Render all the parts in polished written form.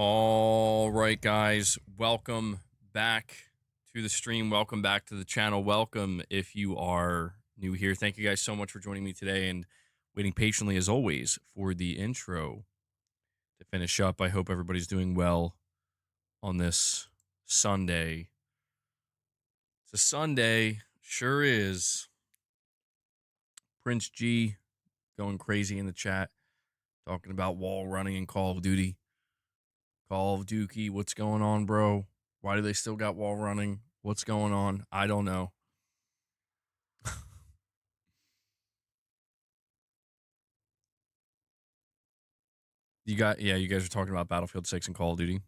All right, guys, welcome back to the stream. Welcome back to the channel. Welcome if you are new here. Thank you guys so much for joining me today and waiting patiently, as always, for the intro to finish up. I hope everybody's doing well on this Sunday. It's a Sunday, sure is. Prince G going crazy in the chat, talking about wall running and Call of Duty. Call of Duty, what's going on, bro? Why do they still got wall running? What's going on? I don't know. You guys are talking about Battlefield 6 and Call of Duty.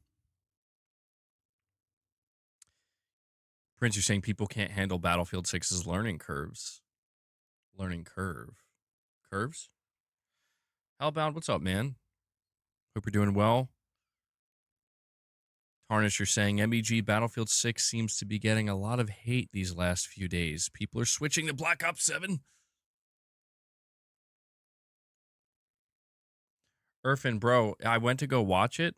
Prince, you're saying people can't handle Battlefield 6's learning curves. Learning curve. Curves? Hellbound, what's up, man? Hope you're doing well. Tarnish, you're saying MEG Battlefield 6 seems to be getting a lot of hate these last few days. People are switching to Black Ops 7. Irfan, bro, I went to go watch it,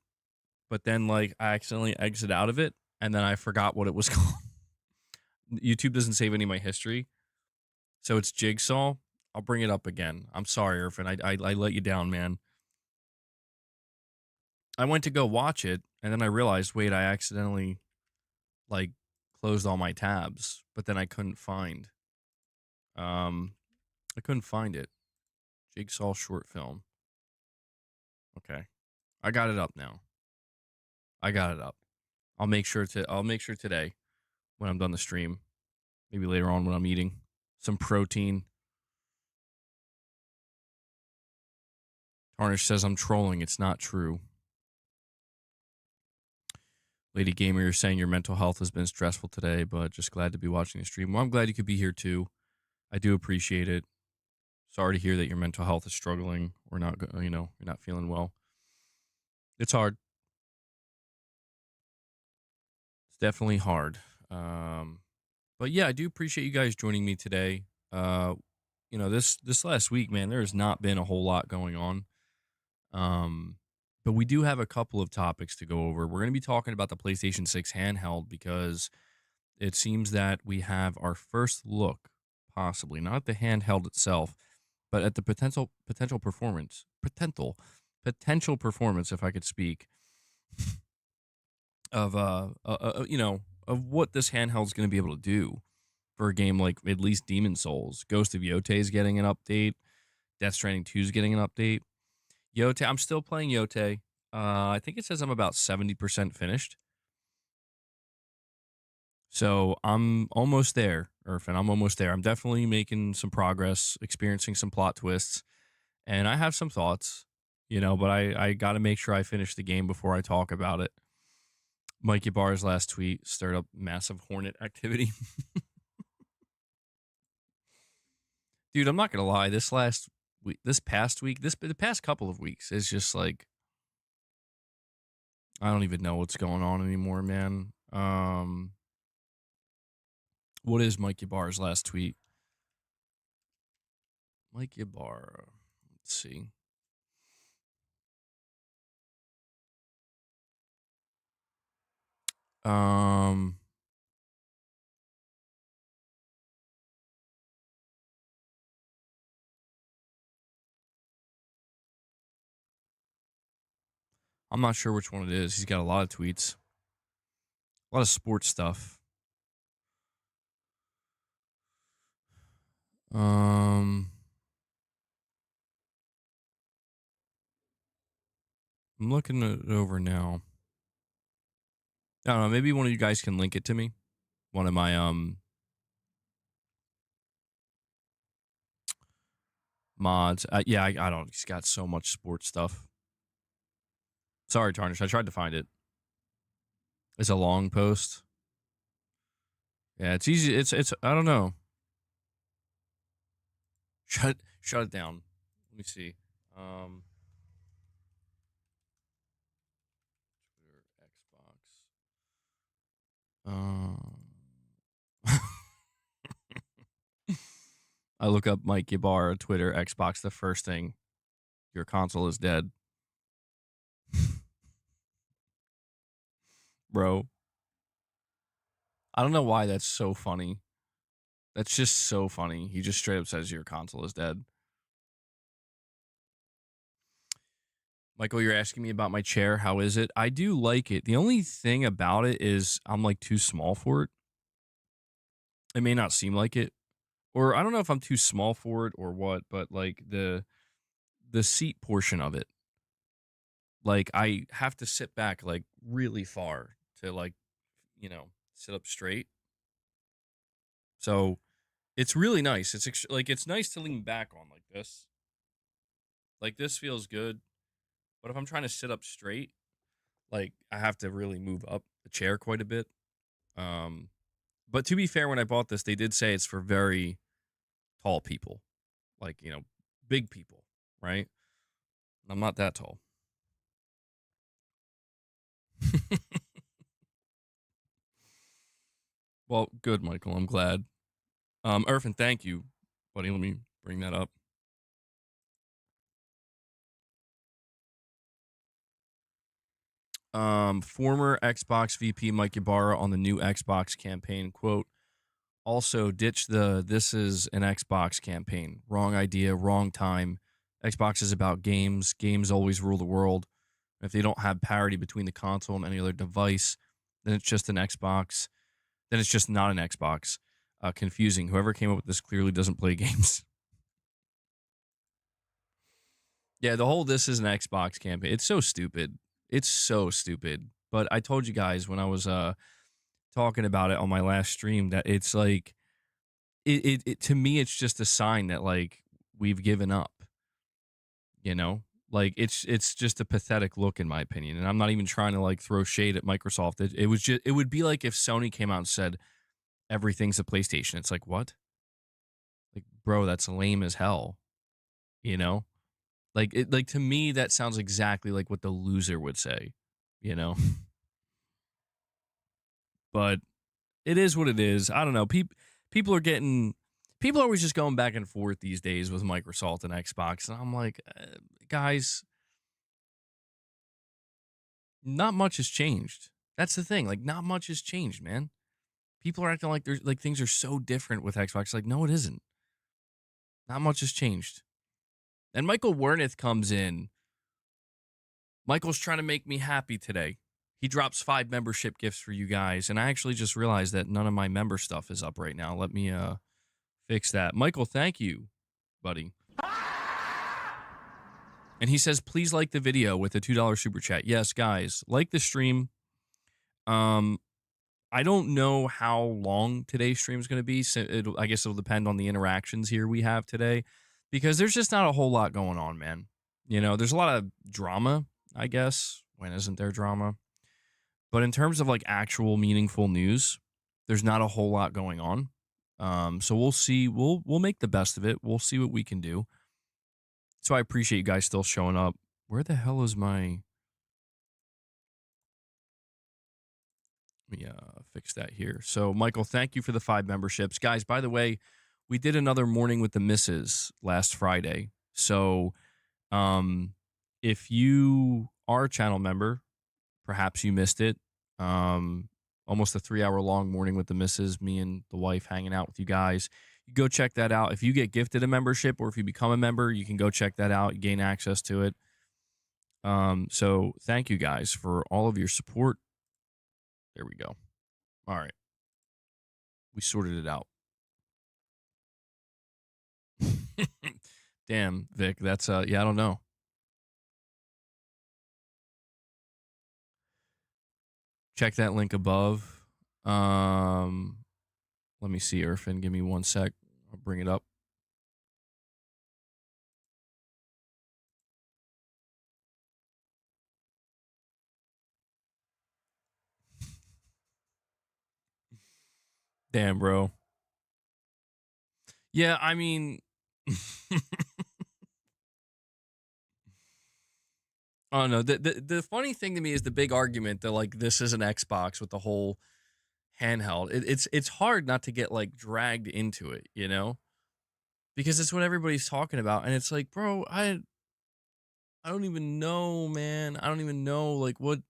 but then like I accidentally exited out of it, and then I forgot what it was called. YouTube doesn't save any of my history, so it's Jigsaw. I'll bring it up again. I'm sorry, Irfan. I let you down, man. I went to go watch it, and then I realized, wait, I accidentally like closed all my tabs, but then I couldn't find it. Jigsaw short film. Okay. I got it up now. I got it up. I'll make sure today when I'm done the stream. Maybe later on when I'm eating some protein. Tarnish says I'm trolling. It's not true. Lady Gamer, you're saying your mental health has been stressful today, but just glad to be watching the stream. Well, I'm glad you could be here too. I do appreciate it. Sorry to hear that your mental health is struggling or not, you're not feeling well. It's hard. It's definitely hard. But yeah, I do appreciate you guys joining me today. This last week, man, there has not been a whole lot going on. But we do have a couple of topics to go over. We're going to be talking about the PlayStation 6 handheld because it seems that we have our first look, possibly not at the handheld itself, but at the potential performance, if I could speak, of of what this handheld is going to be able to do for a game like at least Demon Souls. Ghost of Yote is getting an update. Death Stranding 2 is getting an update. Yote, I'm still playing Yote. I think it says I'm about 70% finished. So I'm almost there, Irfan. I'm almost there. I'm definitely making some progress, experiencing some plot twists, and I have some thoughts, but I got to make sure I finish the game before I talk about it. Mikey Barr's last tweet stirred up massive Hornet activity. Dude, I'm not going to lie. The past couple of weeks is just like, I don't even know what's going on anymore, man. What is Mikey Barr's last tweet? Mikey Barr. Let's see. I'm not sure which one it is. He's got a lot of tweets. A lot of sports stuff. I'm looking it over now. I don't know. Maybe one of you guys can link it to me. One of my mods. Yeah, I don't. He's got so much sports stuff. Sorry, Tarnish. I tried to find it. It's a long post. Yeah, it's easy. It's. I don't know. Shut it down. Let me see. Twitter, Xbox. I look up Mike Ybarra, Twitter, Xbox. The first thing, your console is dead. bro. I don't know why that's so funny. That's just so funny. He just straight up says your console is dead. Michael, you're asking me about my chair. How is it? I do like it. The only thing about it is I'm like too small for it. It may not seem like it, or I don't know if I'm too small for it or what, but like the seat portion of it, like I have to sit back like really far to like, sit up straight. So it's really nice. Like it's nice to lean back on like this. Like this feels good, but if I'm trying to sit up straight, like I have to really move up the chair quite a bit. Um, but to be fair, when I bought this, they did say it's for very tall people, like big people, right? I'm not that tall. Well, good, Michael. I'm glad. Irfan, thank you, buddy. Let me bring that up. Former Xbox VP Mike Ybarra on the new Xbox campaign, quote, also ditch the "this is an Xbox" campaign. Wrong idea, wrong time. Xbox is about games. Games always rule the world. If they don't have parity between the console and any other device, then it's just an Xbox. Then it's just not an Xbox. Confusing. Whoever came up with this clearly doesn't play games. Yeah, the whole "this is an Xbox" campaign. It's so stupid. It's so stupid. But I told you guys when I was talking about it on my last stream that it's like it to me it's just a sign that like we've given up, you know? Like it's just a pathetic look in my opinion. And I'm not even trying to like throw shade at Microsoft. It was just it would be like if Sony came out and said everything's a PlayStation. It's like, what? Like, bro, that's lame as hell, you know? Like to me that sounds exactly like what the loser would say, you know? But it is what it is. I don't know. People are getting people are always just going back and forth these days with Microsoft and Xbox, and I'm like, guys, not much has changed. That's the thing. Like, not much has changed, man. People are acting like there's like things are so different with Xbox. Like, no, it isn't. Not much has changed. And Michael Wernith comes in. Michael's trying to make me happy today. He drops 5 membership gifts for you guys, and I actually just realized that none of my member stuff is up right now. Let me fix that. Michael, thank you, buddy. And he says, please like the video with a $2 super chat. Yes, guys, like the stream. I don't know how long today's stream is going to be. So I guess it'll depend on the interactions here we have today, because there's just not a whole lot going on, man. There's a lot of drama, I guess. When isn't there drama? But in terms of like actual meaningful news, there's not a whole lot going on. So we'll see. We'll make the best of it. We'll see what we can do. So I appreciate you guys still showing up. Where the hell is my... Let me fix that here. So, Michael, thank you for the 5 memberships. Guys, by the way, we did another Morning with the Misses last Friday. So, if you are a channel member, perhaps you missed it. Almost a 3-hour long Morning with the Misses, me and the wife hanging out with you guys. You go check that out. If you get gifted a membership or if you become a member, you can go check that out. You gain access to it. So thank you guys for all of your support. There we go. All right. We sorted it out. Damn, Vic, that's yeah, I don't know. Check that link above. Let me see, Irfan. Give me 1 sec. I'll bring it up. Damn, bro. Yeah, I mean, oh no. The funny thing to me is the big argument that like this is an Xbox with the whole handheld. It's hard not to get like dragged into it, because it's what everybody's talking about, and it's like, bro, I don't even know, man. I don't even know like what.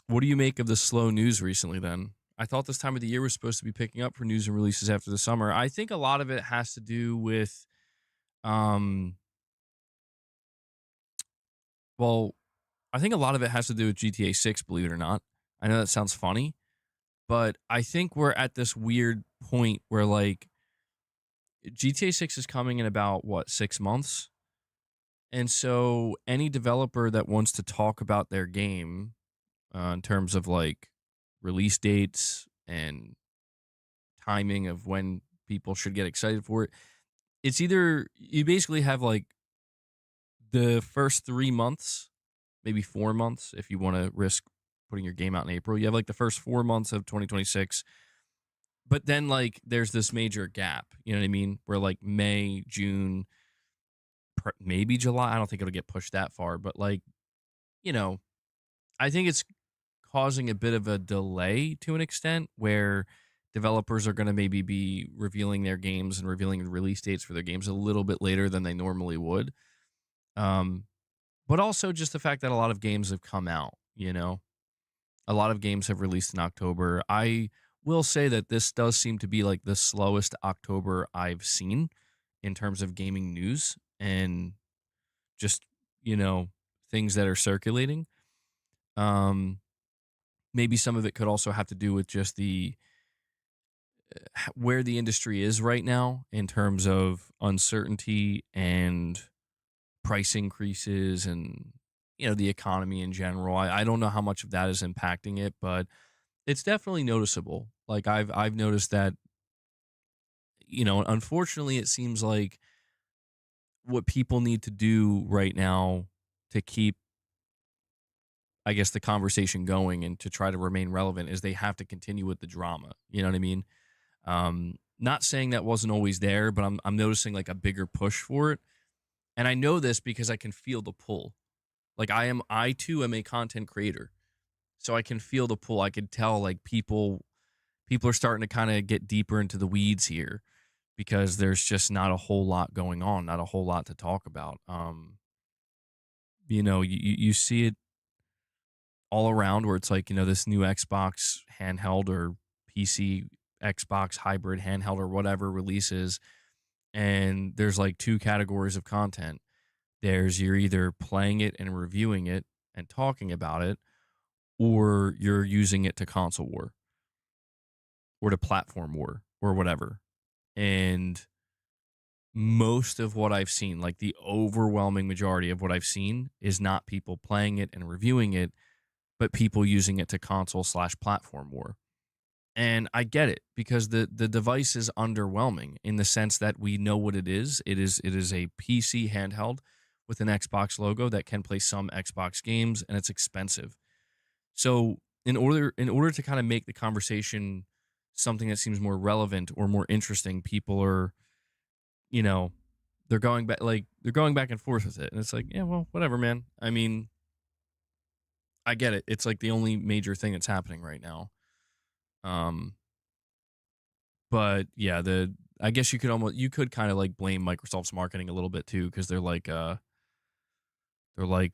What do you make of the slow news recently then? I thought this time of the year was supposed to be picking up for news and releases after the summer. I think a lot of it has to do with um well, I think a lot of it has to do with GTA 6, believe it or not. I know that sounds funny, but I think we're at this weird point where like GTA 6 is coming in about what, 6 months? And so any developer that wants to talk about their game in terms of like release dates and timing of when people should get excited for it, it's either you basically have like the first 3 months, maybe 4 months, if you want to risk putting your game out in April. You have like the first 4 months of 2026, but then like there's this major gap. You know what I mean? Where like May, June, maybe July. I don't think it'll get pushed that far, but like you know, I think it's causing a bit of a delay to an extent where developers are going to maybe be revealing their games and revealing the release dates for their games a little bit later than they normally would. Um, but also just the fact that a lot of games have come out, a lot of games have released in October. I will say that this does seem to be like the slowest October I've seen in terms of gaming news and just, you know, things that are circulating. Um, Maybe some of it could also have to do with just the where the industry is right now in terms of uncertainty and price increases and the economy in general. I don't know how much of that is impacting it, but it's definitely noticeable. Like I've noticed that unfortunately it seems like what people need to do right now to keep, I guess, the conversation going and to try to remain relevant is they have to continue with the drama. You know what I mean? Not saying that wasn't always there, but I'm noticing like a bigger push for it. And I know this because I can feel the pull. Like I too am a content creator. So I can feel the pull. I could tell like people are starting to kind of get deeper into the weeds here because there's just not a whole lot going on, not a whole lot to talk about. You see it all around where it's like, this new Xbox handheld or PC Xbox hybrid handheld or whatever releases, and there's like two categories of content. There's you're either playing it and reviewing it and talking about it, or you're using it to console war or to platform war or whatever. And most of what I've seen, like the overwhelming majority of what I've seen, is not people playing it and reviewing it, but people using it to console slash platform war. And I get it because the device is underwhelming in the sense that we know what it is. It is a PC handheld with an Xbox logo that can play some Xbox games, and it's expensive. So in order to kind of make the conversation something that seems more relevant or more interesting, people are, you know, they're going back and forth with it. And it's like, yeah, well, whatever, man. I mean, I get it. It's like the only major thing that's happening right now. Um, but yeah, I guess you could kind of like blame Microsoft's marketing a little bit too, because they're like,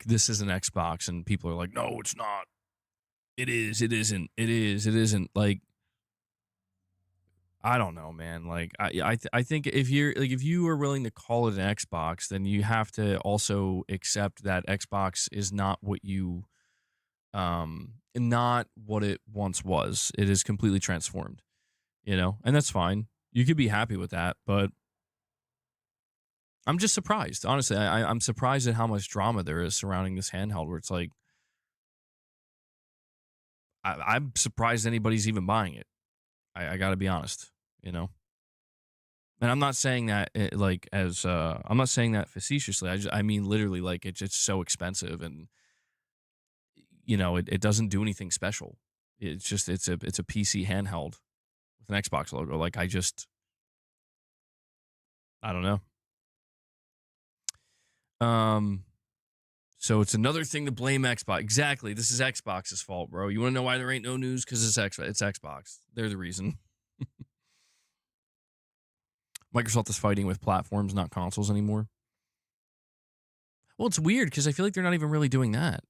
this is an Xbox, and people are like, no, it's not. It is. It isn't. It is. It isn't. Like, I don't know, man. Like, I think if you are willing to call it an Xbox, then you have to also accept that Xbox is not what it once was. It is completely transformed, and that's fine. You could be happy with that, but I'm just surprised. Honestly, I'm surprised at how much drama there is surrounding this handheld. Where it's like, I'm surprised anybody's even buying it. I got to be honest, you know. And I'm not saying that I'm not saying that facetiously. I mean literally, like it's so expensive, and it doesn't do anything special. It's a PC handheld with an Xbox logo. Like I don't know. Um, so it's another thing to blame Xbox. Exactly. This is Xbox's fault, bro. You want to know why there ain't no news? Because it's Xbox. They're the reason. Microsoft is fighting with platforms, not consoles anymore. Well, it's weird because I feel like they're not even really doing that.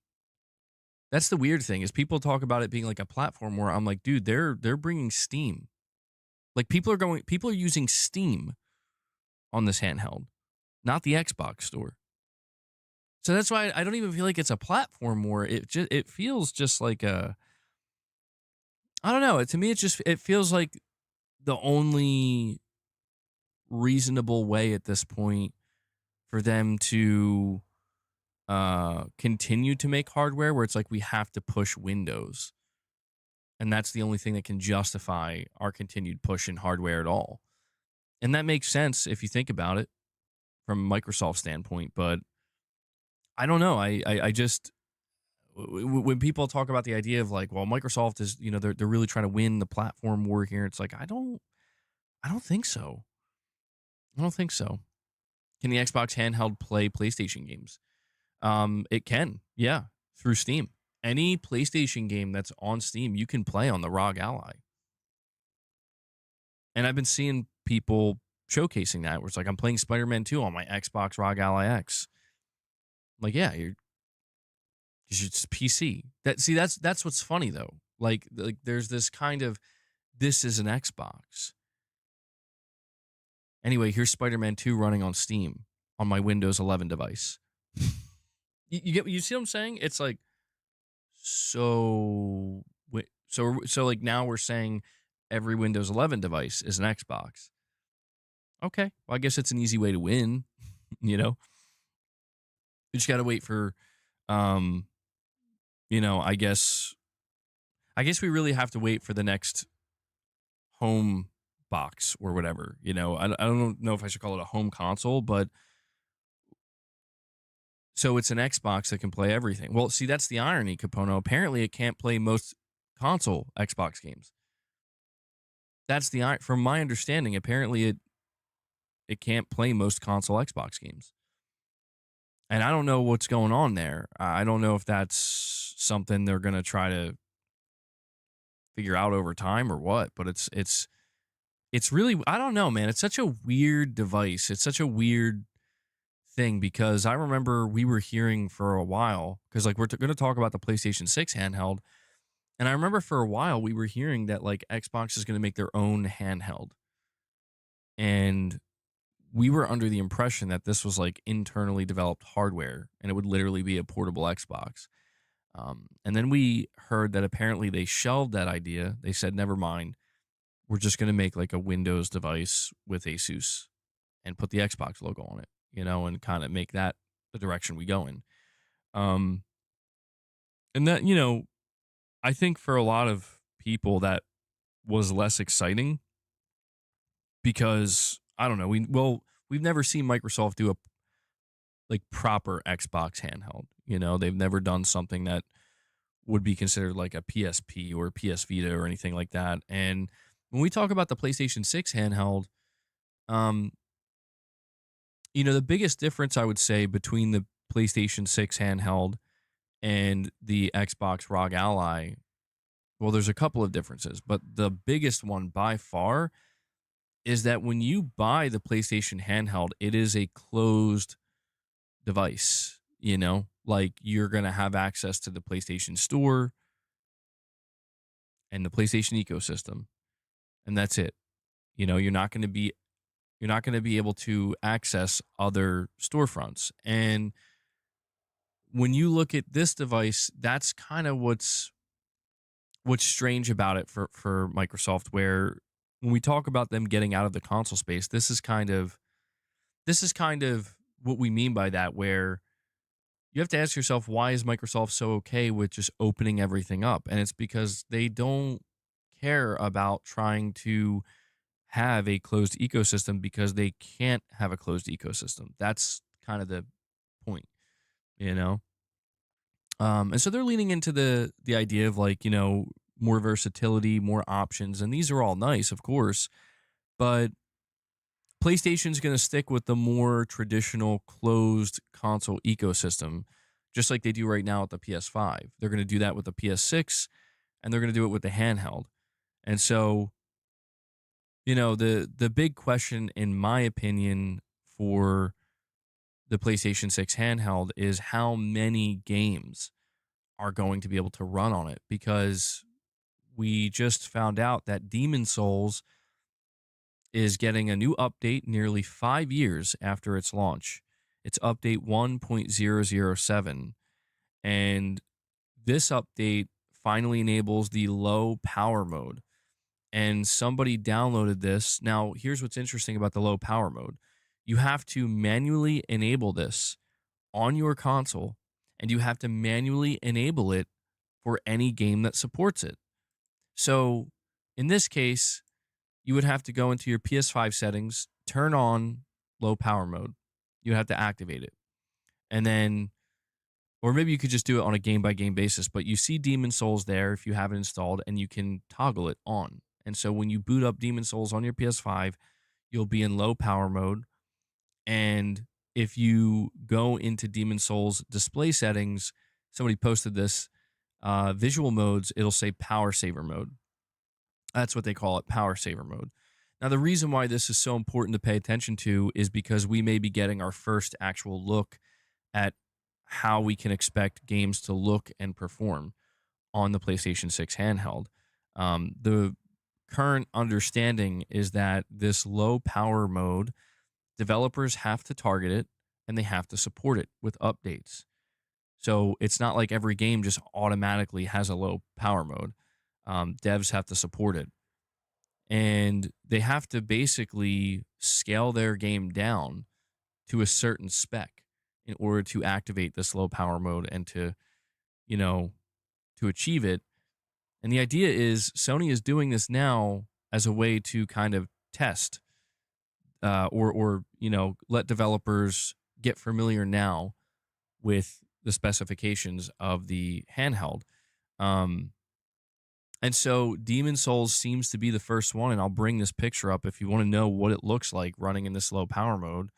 That's the weird thing is people talk about it being like a platform where I'm like, dude, they're bringing Steam. Like people are using Steam on this handheld, not the Xbox store. So that's why I don't even feel like it's a platform war. It feels just like a I don't know. To me, it feels like the only reasonable way at this point for them to continue to make hardware where it's like we have to push Windows, and that's the only thing that can justify our continued push in hardware at all. And that makes sense if you think about it from Microsoft's standpoint. But I don't know. I just when people talk about the idea of like, well, Microsoft is they're really trying to win the platform war here. It's like I don't think so. I don't think so. Can the Xbox handheld play PlayStation games? It can, yeah, through Steam. Any PlayStation game that's on Steam, you can play on the ROG Ally. And I've been seeing people showcasing that where it's like I'm playing Spider-Man 2 on my Xbox ROG Ally X. I'm like, yeah, it's PC. That's what's funny though. Like there's this kind of this is an Xbox. Anyway, here's Spider-Man 2 running on Steam on my Windows 11 device. You see what I'm saying? It's like so like now we're saying every Windows 11 device is an Xbox. Okay, well I guess it's an easy way to win, you know. You just got to wait for um I guess we really have to wait for the next home box or whatever, I don't know if I should call it a home console, but so it's an Xbox that can play everything. Well, see, that's the irony, Capono. Apparently, it can't play most console Xbox games. That's from my understanding. Apparently, it can't play most console Xbox games, and I don't know what's going on there. I don't know if that's something they're going to try to figure out over time or what. But it's really I don't know, man. It's such a weird device. It's such a weird thing because I remember we were hearing for a while because like we're going to talk about the PlayStation 6 handheld. And I remember for a while we were hearing that like Xbox is going to make their own handheld. And we were under the impression that this was like internally developed hardware and it would literally be a portable Xbox. And then we heard that apparently they shelved that idea. They said, never mind. We're just going to make like a Windows device with Asus and put the Xbox logo on it, and kind of make that the direction we go in. Um, and that, I think for a lot of people that was less exciting because I don't know. We've never seen Microsoft do a like proper Xbox handheld. They've never done something that would be considered like a PSP or PS Vita or anything like that. And when we talk about the PlayStation 6 handheld, um, the biggest difference I would say between the PlayStation 6 handheld and the Xbox ROG Ally, well, there's a couple of differences, but the biggest one by far is that when you buy the PlayStation handheld, it is a closed device, like you're going to have access to the PlayStation Store and the PlayStation ecosystem, and that's it. You're not going to be able to access other storefronts. And when you look at this device, that's kind of what's strange about it for Microsoft, where when we talk about them getting out of the console space, this is kind of what we mean by that, where you have to ask yourself, why is Microsoft so okay with just opening everything up? And it's because they don't care about trying to have a closed ecosystem because they can't have a closed ecosystem. That's kind of the point, you know? And so they're leaning into the idea of like, more versatility, more options, and these are all nice, of course, but PlayStation's going to stick with the more traditional closed console ecosystem, just like they do right now with the PS5. They're going to do that with the PS6, and they're going to do it with the handheld. And so, the big question, in my opinion, for the PlayStation 6 handheld is how many games are going to be able to run on it, because we just found out that Demon Souls is getting a new update nearly 5 years after its launch. It's update 1.007. And this update finally enables the low power mode. And somebody downloaded this. Now, here's what's interesting about the low power mode: you have to manually enable this on your console, and you have to manually enable it for any game that supports it. So, in this case, you would have to go into your PS5 settings, turn on low power mode. You would have to activate it. And then, or maybe you could just do it on a game by game basis, but you see Demon Souls there if you have it installed, and you can toggle it on. And so when you boot up Demon Souls on your PS5, you'll be in low power mode. And if you go into Demon Souls display settings, somebody posted this, visual modes, it'll say power saver mode. That's what they call it, power saver mode. Now, the reason why this is so important to pay attention to is because we may be getting our first actual look at how we can expect games to look and perform on the PlayStation 6 handheld. The current understanding is that this low power mode, developers have to target it and they have to support it with updates. So it's not like every game just automatically has a low power mode. Devs have to support it, and they have to basically scale their game down to a certain spec in order to activate this low power mode and to, you know, to achieve it. And the idea is Sony is doing this now as a way to kind of test, or let developers get familiar now with the specifications of the handheld. Um, and so Demon Souls seems to be the first one, and I'll bring this picture up if you want to know what it looks like running in this low power mode.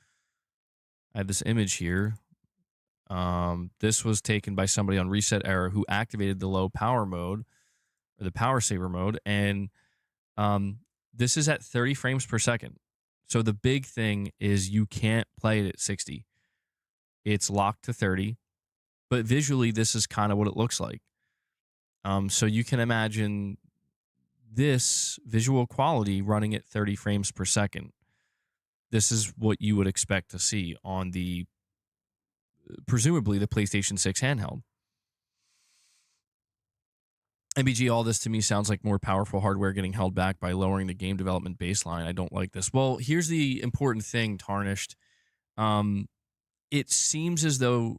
I have this image here. This was taken by somebody on Reset Era who activated the low power mode, or the power saver mode, and this is at 30 frames per second. So the big thing is you can't play it at 60. It's locked to 30, but visually this is kind of what it looks like. So you can imagine this visual quality running at 30 frames per second. This is what you would expect to see on the, presumably, the PlayStation 6 handheld. MBG, all this to me sounds like more powerful hardware getting held back by lowering the game development baseline. I don't like this. Well, here's the important thing, Tarnished. It seems as though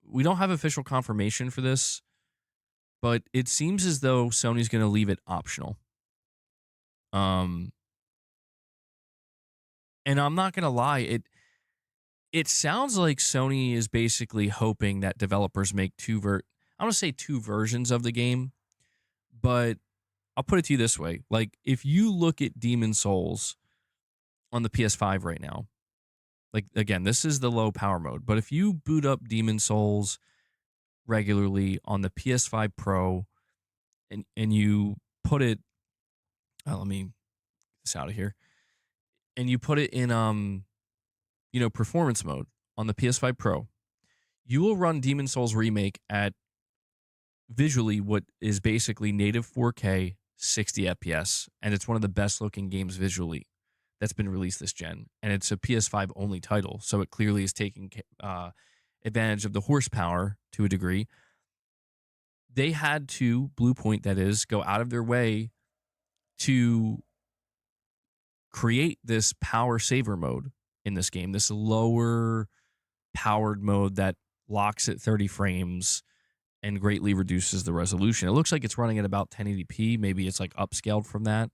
we don't have official confirmation for this, but it seems as though Sony's going to leave it optional. And I'm not going to lie, it sounds like Sony is basically hoping that developers make I want to say two versions of the game, but I'll put it to you this way. Like, if you look at Demon Souls on the PS5 right now, like, again, this is the low power mode, but if you boot up Demon Souls regularly on the PS5 Pro and you put it, let me get this out of here, and you put it in performance mode on the PS5 Pro, you will run Demon Souls Remake at visually what is basically native 4K 60 FPS, and it's one of the best looking games visually that's been released this gen, and it's a PS5 only title, so it clearly is taking advantage of the horsepower to a degree. They had to, Bluepoint that is, go out of their way to create this power saver mode in this game, this lower powered mode that locks at 30 frames and greatly reduces the resolution. It looks like it's running at about 1080p. Maybe it's like upscaled from that.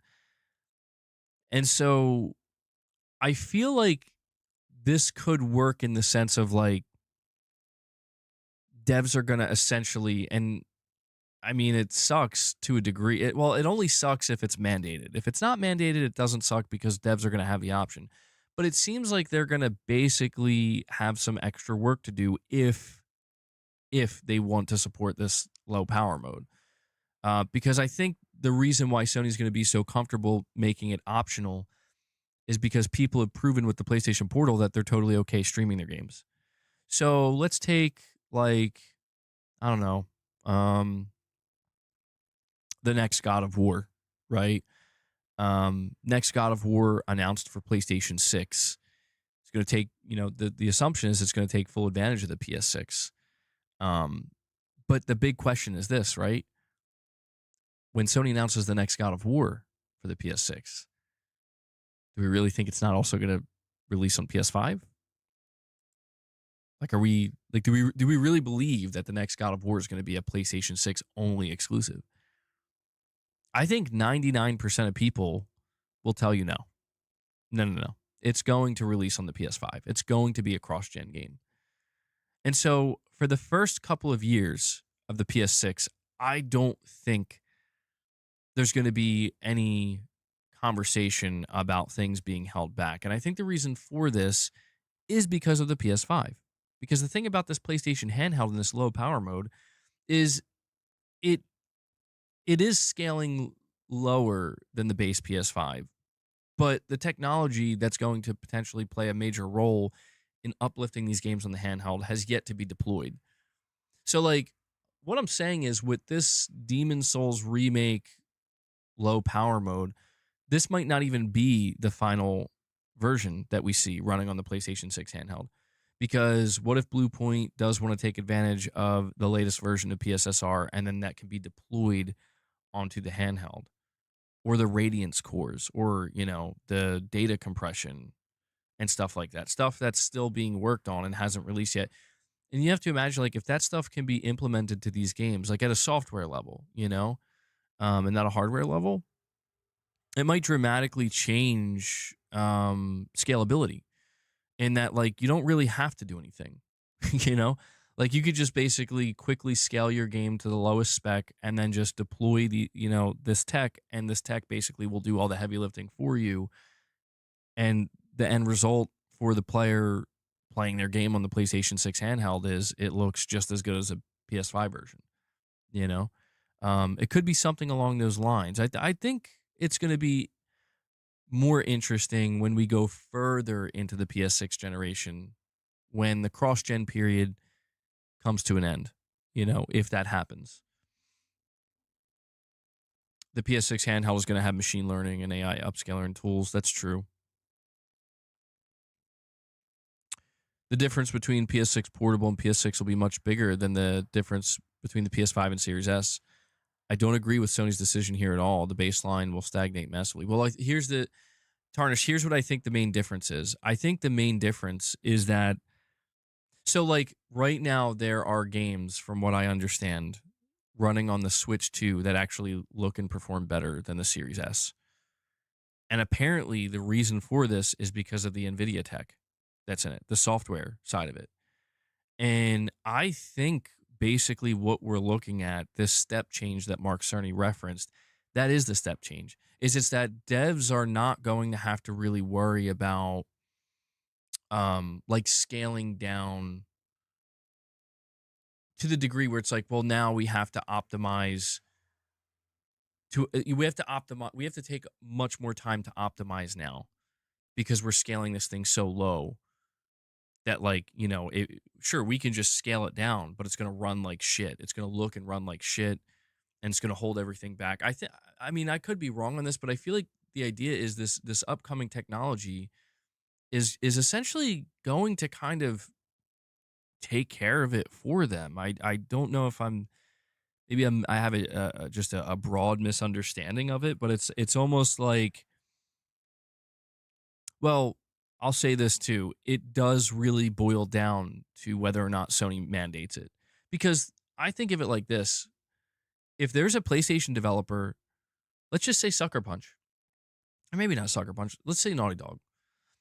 And so I feel like this could work in the sense of, like, devs are going to essentially, and I mean, it sucks to a degree. It only sucks if it's mandated. If it's not mandated, it doesn't suck because devs are going to have the option. But it seems like they're going to basically have some extra work to do if they want to support this low power mode. Because I think the reason why Sony's going to be so comfortable making it optional is because people have proven with the PlayStation Portal that they're totally okay streaming their games. So let's take, like, I don't know, the next God of War, right? Next God of War announced for PlayStation 6. It's going to take, the assumption is it's going to take full advantage of the PS6. Um, but the big question is this, right? When Sony announces the next God of War for the PS6, do we really think it's not also going to release on PS5? Like, are we like, do we really believe that the next God of War is going to be a PlayStation 6 only exclusive? I think 99% of people will tell you no. No, no, no. It's going to release on the PS5. It's going to be a cross-gen game. And so for the first couple of years of the PS6, I don't think there's going to be any conversation about things being held back. And I think the reason for this is because of the PS5. Because the thing about this PlayStation handheld in this low power mode is it it is scaling lower than the base PS5, but the technology that's going to potentially play a major role in uplifting these games on the handheld has yet to be deployed. So, like, what I'm saying is with this Demon Souls remake low power mode, this might not even be the final version that we see running on the PlayStation 6 handheld. Because what if Blue Point does want to take advantage of the latest version of PSSR and then that can be deployed onto the handheld? Or the Radiance cores, or, the data compression and stuff like that. Stuff that's still being worked on and hasn't released yet. And you have to imagine, like, if that stuff can be implemented to these games, like at a software level, and not a hardware level, it might dramatically change scalability in that, like, you don't really have to do anything, you know? Like, you could just basically quickly scale your game to the lowest spec and then just deploy this tech, and this tech basically will do all the heavy lifting for you. And the end result for the player playing their game on the PlayStation 6 handheld is it looks just as good as a PS5 version, you know? It could be something along those lines. I think it's going to be more interesting when we go further into the PS6 generation, when the cross gen period comes to an end, if that happens. The PS6 handheld is going to have machine learning and AI upscaler and tools. That's true. The difference between PS6 Portable and PS6 will be much bigger than the difference between the PS5 and Series S. I don't agree with Sony's decision here at all. The baseline will stagnate massively. Well, here's the Tarnish. Here's what I think the main difference is. I think the main difference is that, so, like, right now there are games, from what I understand, running on the Switch 2 that actually look and perform better than the Series S. And apparently the reason for this is because of the NVIDIA tech that's in it, the software side of it. And I think basically what we're looking at, this step change that Mark Cerny referenced, that is the step change. It's that devs are not going to have to really worry about like scaling down to the degree where it's like, well, now we have to optimize we have to take much more time to optimize now because we're scaling this thing so low that, like, sure, we can just scale it down, but it's going to run like shit. It's going to look and run like shit, and it's going to hold everything back. I mean, I could be wrong on this, but I feel like the idea is this upcoming technology is essentially going to kind of take care of it for them. I don't know if I have just a broad misunderstanding of it, but it's almost like, well, I'll say this too. It does really boil down to whether or not Sony mandates it. Because I think of it like this. If there's a PlayStation developer, let's just say Sucker Punch, or maybe not Sucker Punch, let's say Naughty Dog.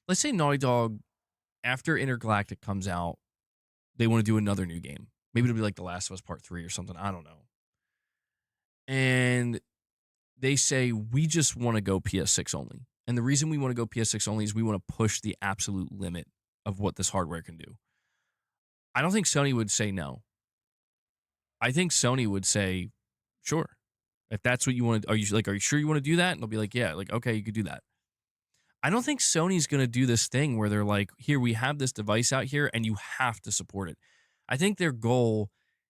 Let's say Naughty Dog, after Intergalactic comes out, they want to do another new game. Maybe it'll be like The Last of Us Part 3 or something. I don't know. And they say, we just want to go PS6 only. And the reason we want to go PS6 only is we want to push the absolute limit of what this hardware can do. I don't think Sony would say no. I think Sony would say, sure. If that's what you want to, are you sure you want to do that? And they'll be like, yeah, like, okay, you could do that. I don't think Sony's going to do this thing where they're like, here, we have this device out here and you have to support it. I think their goal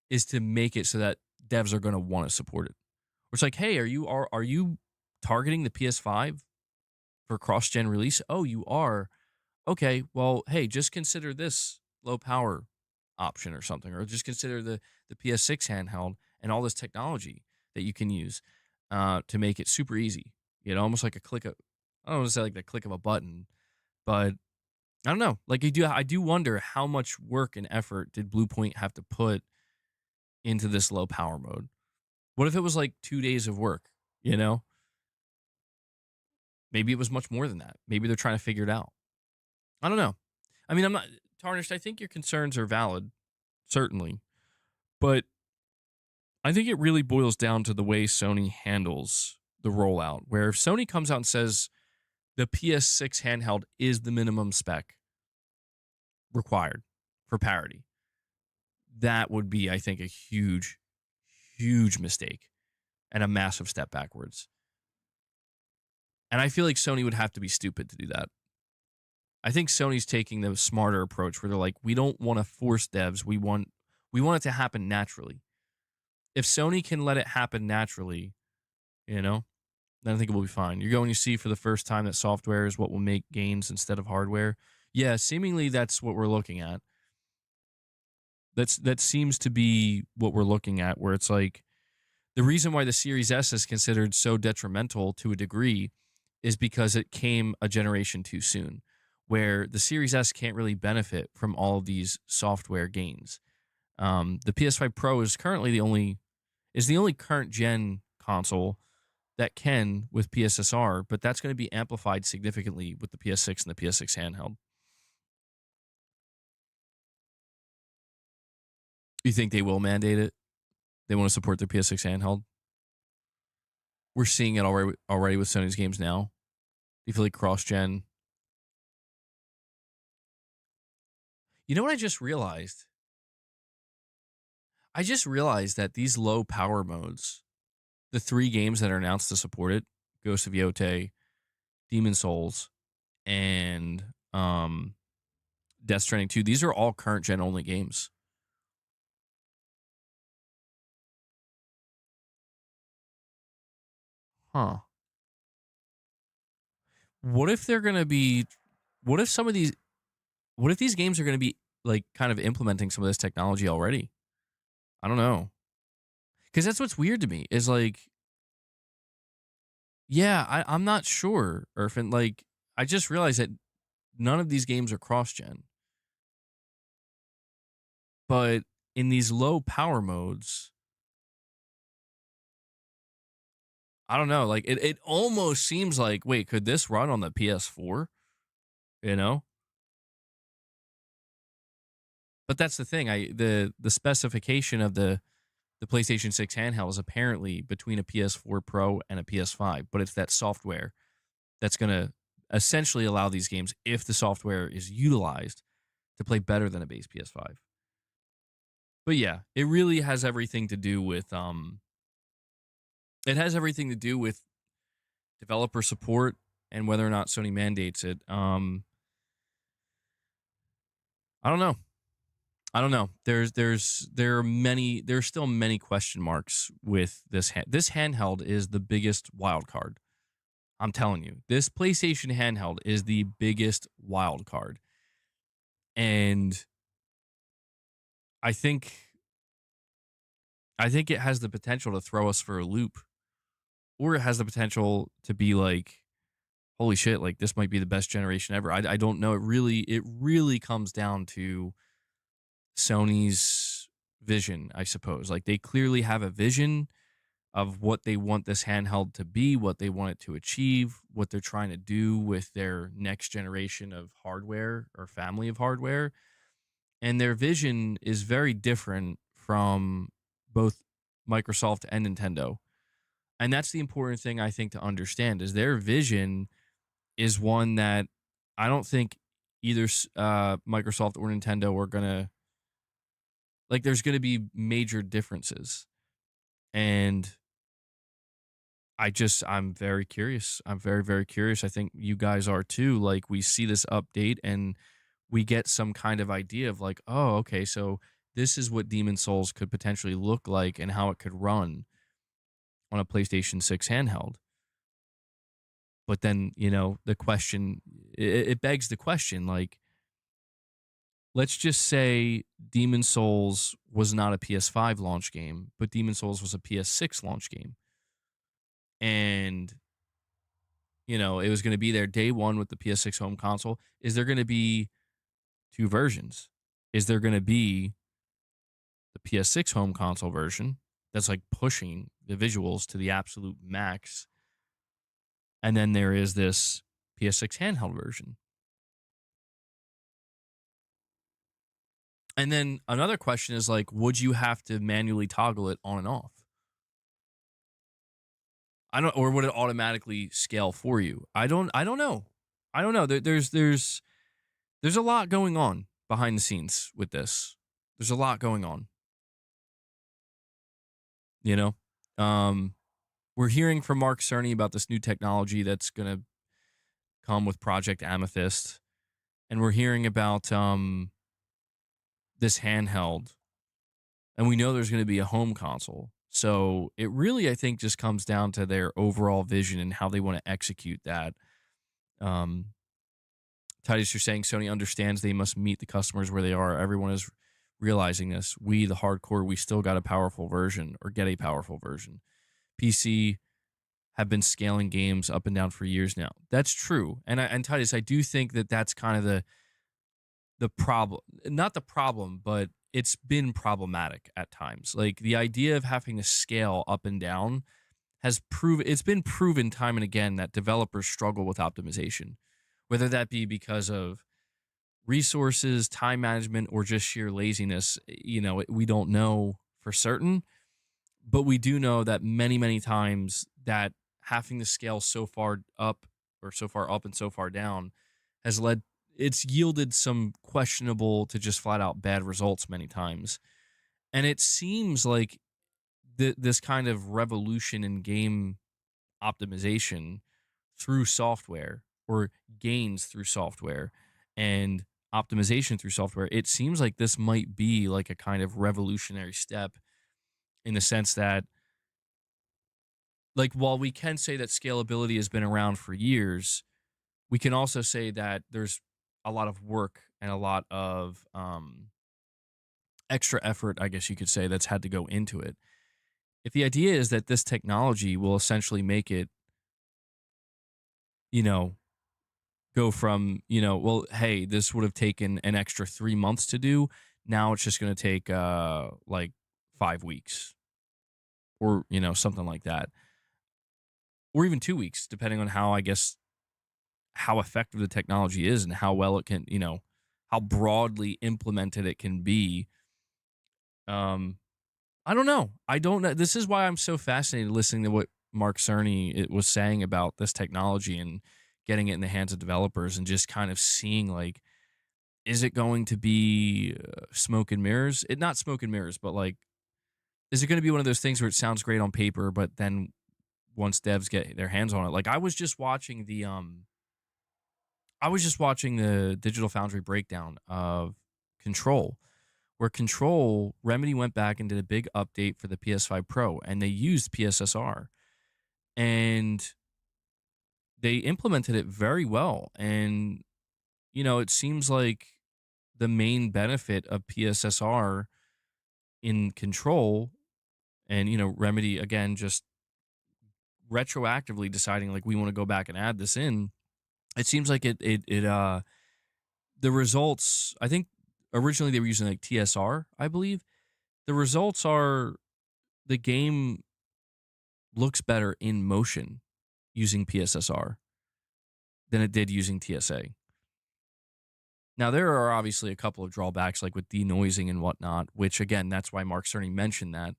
is to make it so that devs are going to want to support it. It's like, hey, are you targeting the PS5 for cross-gen release? Oh, you are. Okay, well, hey, just consider this low power option or something, or just consider the PS6 handheld and all this technology that you can use to make it super easy. Almost like a click of, I don't want to say like the click of a button, but I don't know. Like I do wonder how much work and effort did Bluepoint have to put into this low power mode. What if it was like 2 days of work? You know, maybe it was much more than that. Maybe they're trying to figure it out. I don't know. I mean, I'm not tarnished. I think your concerns are valid, certainly, but I think it really boils down to the way Sony handles the rollout. Where if Sony comes out and says the PS6 handheld is the minimum spec required for parity, that would be, I think, a huge, huge mistake and a massive step backwards. And I feel like Sony would have to be stupid to do that. I think Sony's taking the smarter approach where they're like, we don't want to force devs. We want it to happen naturally. If Sony can let it happen naturally, then I think it will be fine. You're going to see for the first time that software is what will make gains instead of hardware. Yeah, seemingly that's what we're looking at. That seems to be what we're looking at, where it's like the reason why the Series S is considered so detrimental to a degree is because it came a generation too soon, where the Series S can't really benefit from all of these software gains. The PS5 Pro is currently the only current gen console that can with PSSR, but that's going to be amplified significantly with the PS6 and the PS6 handheld. You think they will mandate it? They want to support their PS6 handheld? We're seeing it already with Sony's games now. Do you feel like cross-gen? You know what I just realized? I just realized that these low power modes, the 3 games that are announced to support it, Ghost of Yotei, Demon Souls, and Death Stranding 2, these are all current gen only games. Huh. What if they're going to be what if some of these what if these games are going to be like kind of implementing some of this technology already? I don't know. Cuz that's what's weird to me is like yeah, I'm not sure, Irfan. Like I just realized that none of these games are cross gen. But in these low power modes, I don't know. Like it almost seems like, wait, could this run on the PS4? You know? But that's the thing. The specification of the PlayStation 6 handheld is apparently between a PS4 Pro and a PS5, but it's that software that's going to essentially allow these games, if the software is utilized, to play better than a base PS5. But yeah, it really has everything to do with developer support and whether or not Sony mandates it. I don't know. I don't know. There's still many question marks with this this handheld is the biggest wild card. I'm telling you. This PlayStation handheld is the biggest wild card. And I think it has the potential to throw us for a loop, or it has the potential to be like, holy shit, like this might be the best generation ever. I don't know. It really comes down to Sony's vision, I suppose. Like they clearly have a vision of what they want this handheld to be, what they want it to achieve, what they're trying to do with their next generation of hardware or family of hardware. And their vision is very different from both Microsoft and Nintendo. And that's the important thing I think to understand is their vision is one that I don't think either Microsoft or Nintendo are going to like there's going to be major differences. And I'm very curious. I'm very, very curious. I think you guys are too. Like we see this update and we get some kind of idea of like, oh, okay, so this is what Demon Souls could potentially look like and how it could run on a PlayStation 6 handheld. But then, the question, it begs the question, like, let's just say Demon Souls was not a PS5 launch game, but Demon Souls was a PS6 launch game. And, it was going to be there day one with the PS6 home console. Is there going to be two versions? Is there going to be the PS6 home console version that's like pushing the visuals to the absolute max? And then there is this PS6 handheld version. And then another question is like, would you have to manually toggle it on and off? Or would it automatically scale for you? I don't know. I don't know. There's a lot going on behind the scenes with this. There's a lot going on. You know, um, we're hearing from Mark Cerny about this new technology that's gonna come with Project Amethyst, and we're hearing about this handheld, and we know there's going to be a home console. So it really, I think, just comes down to their overall vision and how they want to execute that. Um, Titus, you're saying Sony understands they must meet the customers where they are. Everyone is realizing this. We, the hardcore, we still got a powerful version or get a powerful version. PC have been scaling games up and down for years now. That's true. And Titus, I do think that that's kind of the problem, not the problem, but it's been problematic at times. Like the idea of having to scale up and down it's been proven time and again that developers struggle with optimization, whether that be because of resources, time management, or just sheer laziness. We don't know for certain, but we do know that many, many times that having to scale so far up or so far up and so far down has it's yielded some questionable to just flat out bad results many times. And it seems like this kind of revolution in game optimization through software or gains through software and optimization through software, it seems like this might be like a kind of revolutionary step in the sense that, like, while we can say that scalability has been around for years, we can also say that there's a lot of work and a lot of extra effort, I guess you could say, that's had to go into it. If the idea is that this technology will essentially make it, you know, go from, well, hey, this would have taken an extra 3 months to do. Now it's just going to take like 5 weeks or, something like that. Or even 2 weeks, depending on how, I guess, how effective the technology is and how well it can, how broadly implemented it can be. I don't know. I don't know. This is why I'm so fascinated listening to what Mark Cerny was saying about this technology and getting it in the hands of developers and just kind of seeing, like, is it going to be smoke and mirrors? Not smoke and mirrors, but like, is it going to be one of those things where it sounds great on paper, but then once devs get their hands on it, like I was just watching the Digital Foundry breakdown of Control, where Control Remedy went back and did a big update for the PS5 Pro, and they used PSSR, and they implemented it very well. And it seems like the main benefit of PSSR in Control, and Remedy again just retroactively deciding like we want to go back and add this in. It seems like it the results, I think originally they were using like TSR, I believe. The results are the game looks better in motion using PSSR than it did using TSA. Now, there are obviously a couple of drawbacks, like with denoising and whatnot, which, again, that's why Mark Cerny mentioned that.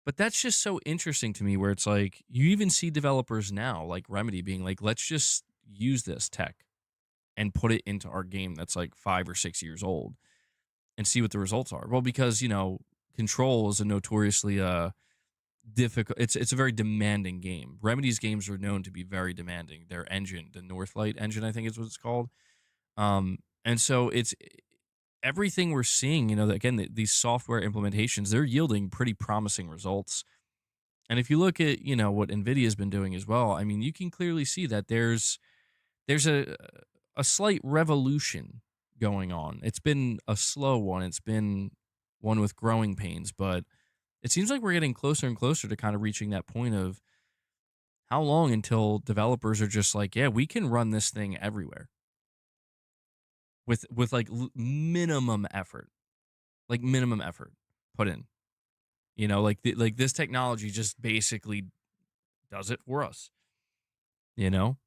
But that's just so interesting to me, where it's like you even see developers now, like Remedy, being like, let's just use this tech and put it into our game that's like 5 or 6 years old and see what the results are. Well, because, Control is a notoriously difficult, it's a very demanding game. Remedy's games are known to be very demanding. Their engine, the Northlight engine, I think is what it's called. And so everything we're seeing, you know, again, these software implementations, they're yielding pretty promising results. And if you look at, you know, what Nvidia's been doing as well, I mean, you can clearly see that there's a slight revolution going on. It's been a slow one. It's been one with growing pains, but it seems like we're getting closer and closer to kind of reaching that point of how long until developers are just like, yeah, we can run this thing everywhere with like minimum effort put in. You know, like this technology just basically does it for us. You know,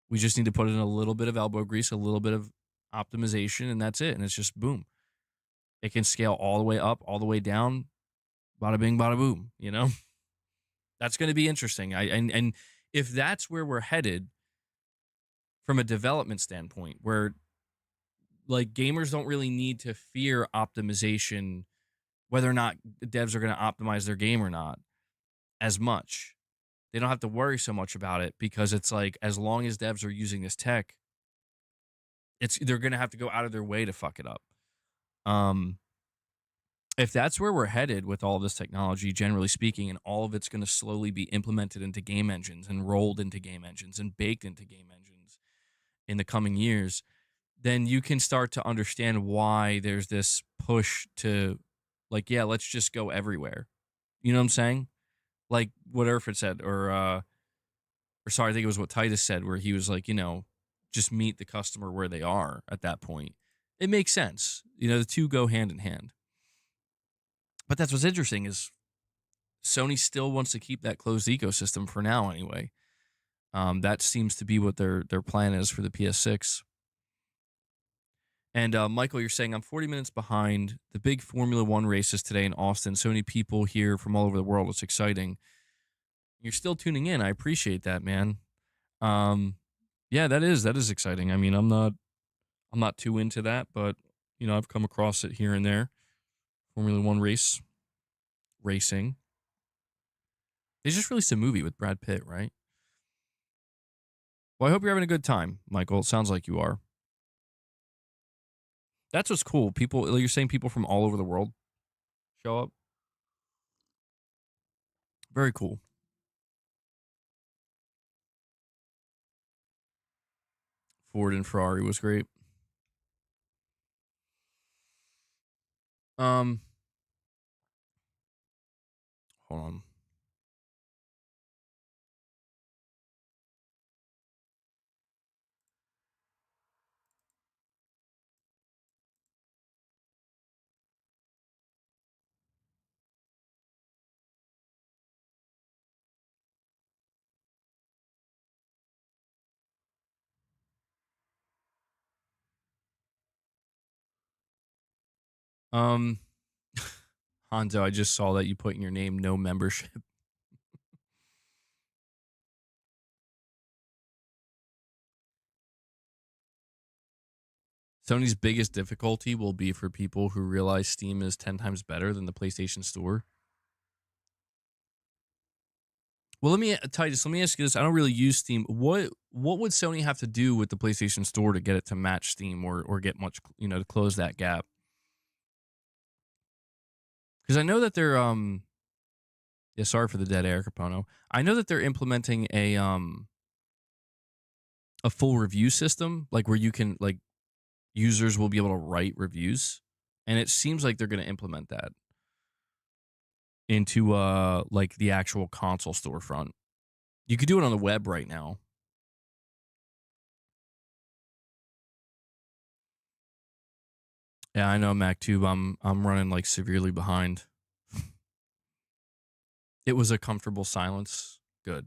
we just need to put in a little bit of elbow grease, a little bit of optimization, and that's it. And it's just boom. It can scale all the way up, all the way down, bada bing, bada boom. You know, that's going to be interesting. And if that's where we're headed from a development standpoint, where like gamers don't really need to fear optimization, whether or not devs are going to optimize their game or not, as much. They don't have to worry so much about it because it's like as long as devs are using this tech, they're going to have to go out of their way to fuck it up. Um, if that's where we're headed with all this technology, generally speaking, and all of it's going to slowly be implemented into game engines and rolled into game engines and baked into game engines in the coming years, then you can start to understand why there's this push to, like, yeah, let's just go everywhere. You know what I'm saying? Like what Erfurt said, or sorry, I think it was what Titus said, where he was like, you know, just meet the customer where they are at that point. It makes sense. You know, the two go hand in hand. But that's what's interesting is Sony still wants to keep that closed ecosystem for now anyway. That seems to be what their plan is for the PS6. And Michael, you're saying I'm 40 minutes behind. The big Formula One races today in Austin. So many people here from all over the world. It's exciting. You're still tuning in. I appreciate that, man. Yeah, that is exciting. I mean, I'm not too into that, but you know, I've come across it here and there. Formula One racing. They just released a movie with Brad Pitt, right? Well, I hope you're having a good time, Michael. It sounds like you are. That's what's cool. People, you're saying people from all over the world show up. Very cool. Ford and Ferrari was great. Um, hold on. Um, Hanzo, I just saw that you put in your name no membership. Sony's biggest difficulty will be for people who realize Steam is 10 times better than the PlayStation Store. Well, Titus, let me ask you this. I don't really use Steam. What would Sony have to do with the PlayStation Store to get it to match Steam or get much, you know, to close that gap? Because I know that they're yeah, sorry for the dead air, Capono. I know that they're implementing a full review system, like where you can like users will be able to write reviews, and it seems like they're going to implement that into like the actual console storefront. You could do it on the web right now. Yeah, I know, MacTube. I'm running like severely behind. It was a comfortable silence. Good,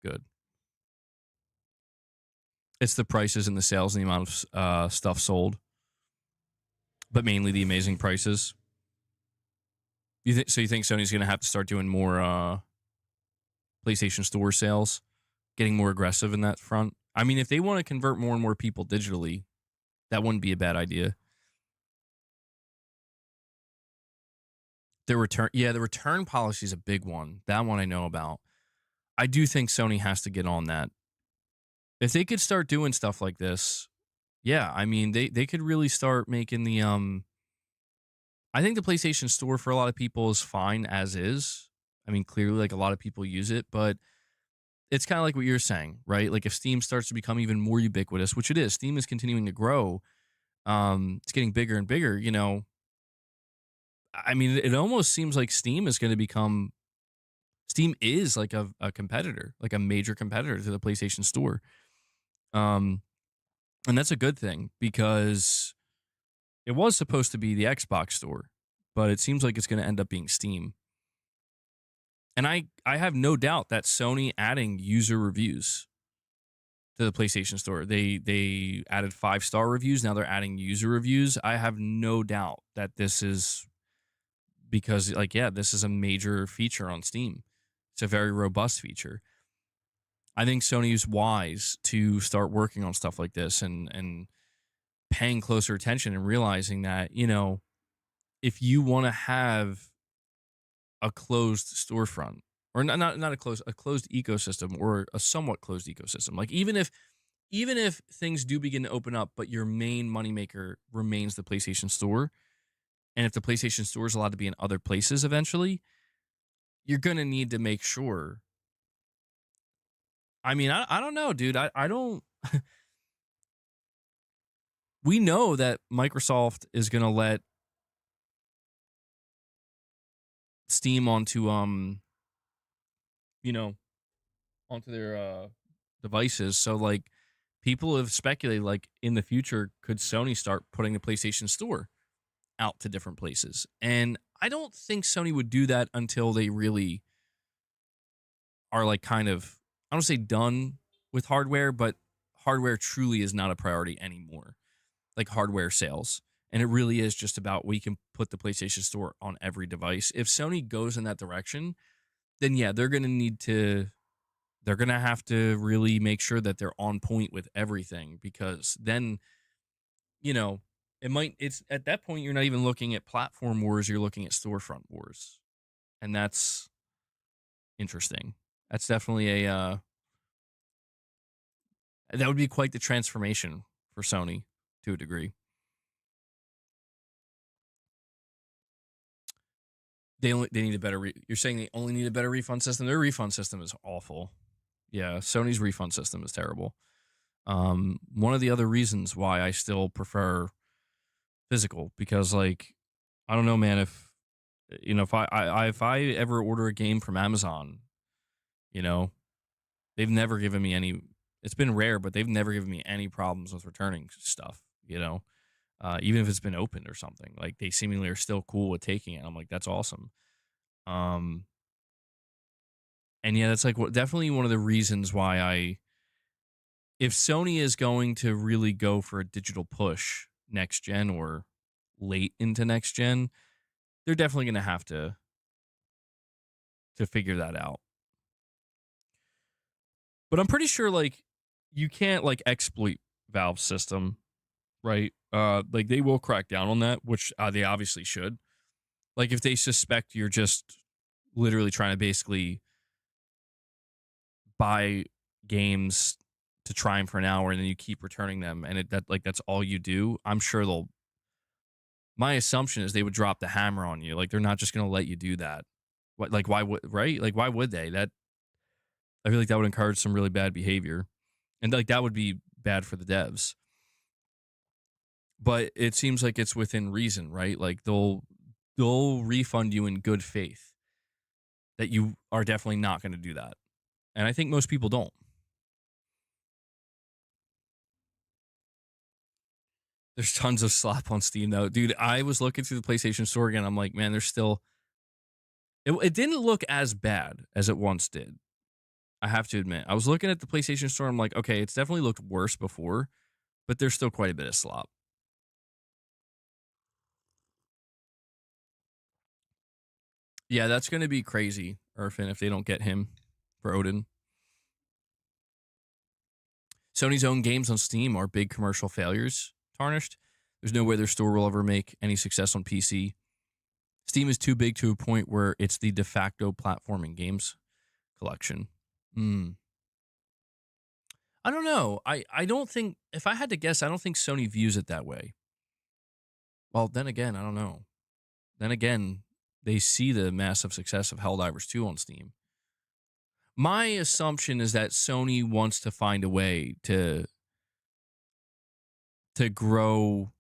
good. It's the prices and the sales and the amount of stuff sold, but mainly the amazing prices. So you think Sony's going to have to start doing more PlayStation Store sales, getting more aggressive in that front? I mean, if they want to convert more and more people digitally, that wouldn't be a bad idea. The return policy is a big one. That one I know about. I do think Sony has to get on that. If they could start doing stuff like this, Yeah, I mean, they could really start making the I think the PlayStation Store for a lot of people is fine as is. I mean, clearly, like a lot of people use it, but it's kind of like what you're saying, right? Like if Steam starts to become even more ubiquitous, which it is, Steam is continuing to grow. It's getting bigger and bigger. I mean, it almost seems like Steam is like a competitor, like a major competitor to the PlayStation Store. Um, and that's a good thing because it was supposed to be the Xbox Store, but it seems like it's going to end up being Steam. And I have no doubt that Sony adding user reviews to the PlayStation Store. They added 5-star reviews, now they're adding user reviews. I have no doubt that this is because like yeah, this is a major feature on Steam. It's a very robust feature. I think Sony is wise to start working on stuff like this and paying closer attention and realizing that, if you want to have a closed storefront or not a closed ecosystem or a somewhat closed ecosystem. Like even if things do begin to open up, but your main moneymaker remains the PlayStation Store, and if the PlayStation Store is allowed to be in other places eventually, you're gonna need to make sure. I mean, I don't know, dude. I don't. We know that Microsoft is gonna let Steam onto you know onto their devices. So like people have speculated like in the future could Sony start putting the PlayStation Store out to different places. And I don't think Sony would do that until they really are like kind of I don't say done with hardware, but hardware truly is not a priority anymore. Like hardware sales. And it really is just about we can put the PlayStation Store on every device. If Sony goes in that direction, then yeah, they're going to have to really make sure that they're on point with everything because then, you know, it's at that point, you're not even looking at platform wars, you're looking at storefront wars. And that's interesting. That's definitely that would be quite the transformation for Sony to a degree. They need a better, you're saying they only need a better refund system? Their refund system is awful. Yeah. Sony's refund system is terrible. One of the other reasons why I still prefer physical because like I don't know, man. If I ever order a game from Amazon, you know, they've never given me any. It's been rare, but they've never given me any problems with returning stuff. Even if it's been opened or something, like they seemingly are still cool with taking it. I'm like, that's awesome. Um, and yeah, that's like definitely one of the reasons why if Sony is going to really go for a digital push next gen or late into next gen, they're definitely going to have to figure that out. But I'm pretty sure like you can't like exploit Valve's system, right? Like they will crack down on that, which they obviously should. Like if they suspect you're just literally trying to basically buy games to try them for an hour and then you keep returning them and that's all you do, I'm sure they'll my assumption is they would drop the hammer on you. Like they're not just going to let you do that. What like why would right? Like why would they? That I feel like that would encourage some really bad behavior. And like that would be bad for the devs. But it seems like it's within reason, right? Like they'll refund you in good faith that you are definitely not going to do that. And I think most people don't. There's tons of slop on Steam though. Dude, I was looking through the PlayStation Store again. I'm like, man, there's still it didn't look as bad as it once did. I have to admit. I was looking at the PlayStation Store. I'm like, okay, it's definitely looked worse before, but there's still quite a bit of slop. Yeah, that's going to be crazy, Irfin, if they don't get him for Odin. Sony's own games on Steam are big commercial failures, tarnished. There's no way their store will ever make any success on PC. Steam is too big to a point where it's the de facto platform in games collection. Hmm. I don't know. I don't think, if I had to guess, I don't think Sony views it that way. Well, then again, I don't know. Then again, they see the massive success of Helldivers 2 on Steam. My assumption is that Sony wants to find a way to grow.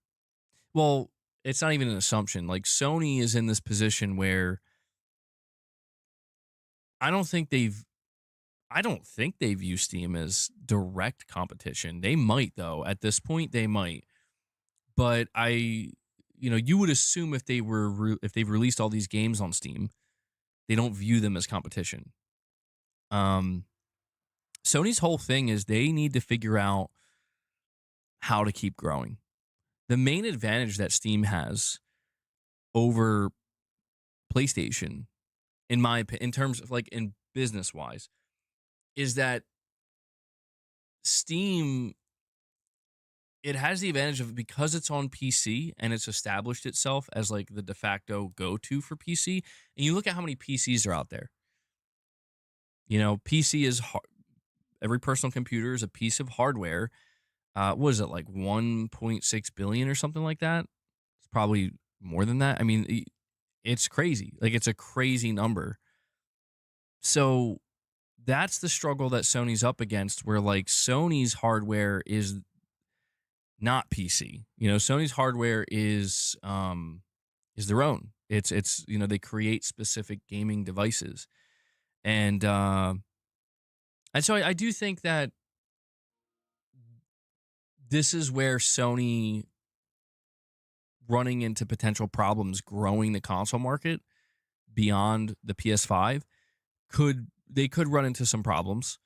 Well, it's not even an assumption. Like, Sony is in this position where I don't think they've I don't think they view Steam as direct competition. They might, though. At this point, they might. But you would assume if if they've released all these games on Steam, they don't view them as competition. Um, Sony's whole thing is they need to figure out how to keep growing. The main advantage that Steam has over PlayStation, in my opinion, in terms of like in business wise, is that Steam, it has the advantage of, because it's on PC and it's established itself as like the de facto go-to for PC. And you look at how many PCs are out there. PC is every personal computer is a piece of hardware. What is it, like 1.6 billion or something like that? It's probably more than that. I mean, it's crazy. Like, it's a crazy number. So that's the struggle that Sony's up against, where like Sony's hardware is not PC. Sony's hardware is their own. It's they create specific gaming devices. And so I do think that this is where Sony running into potential problems growing the console market beyond the PS5 could run into some problems,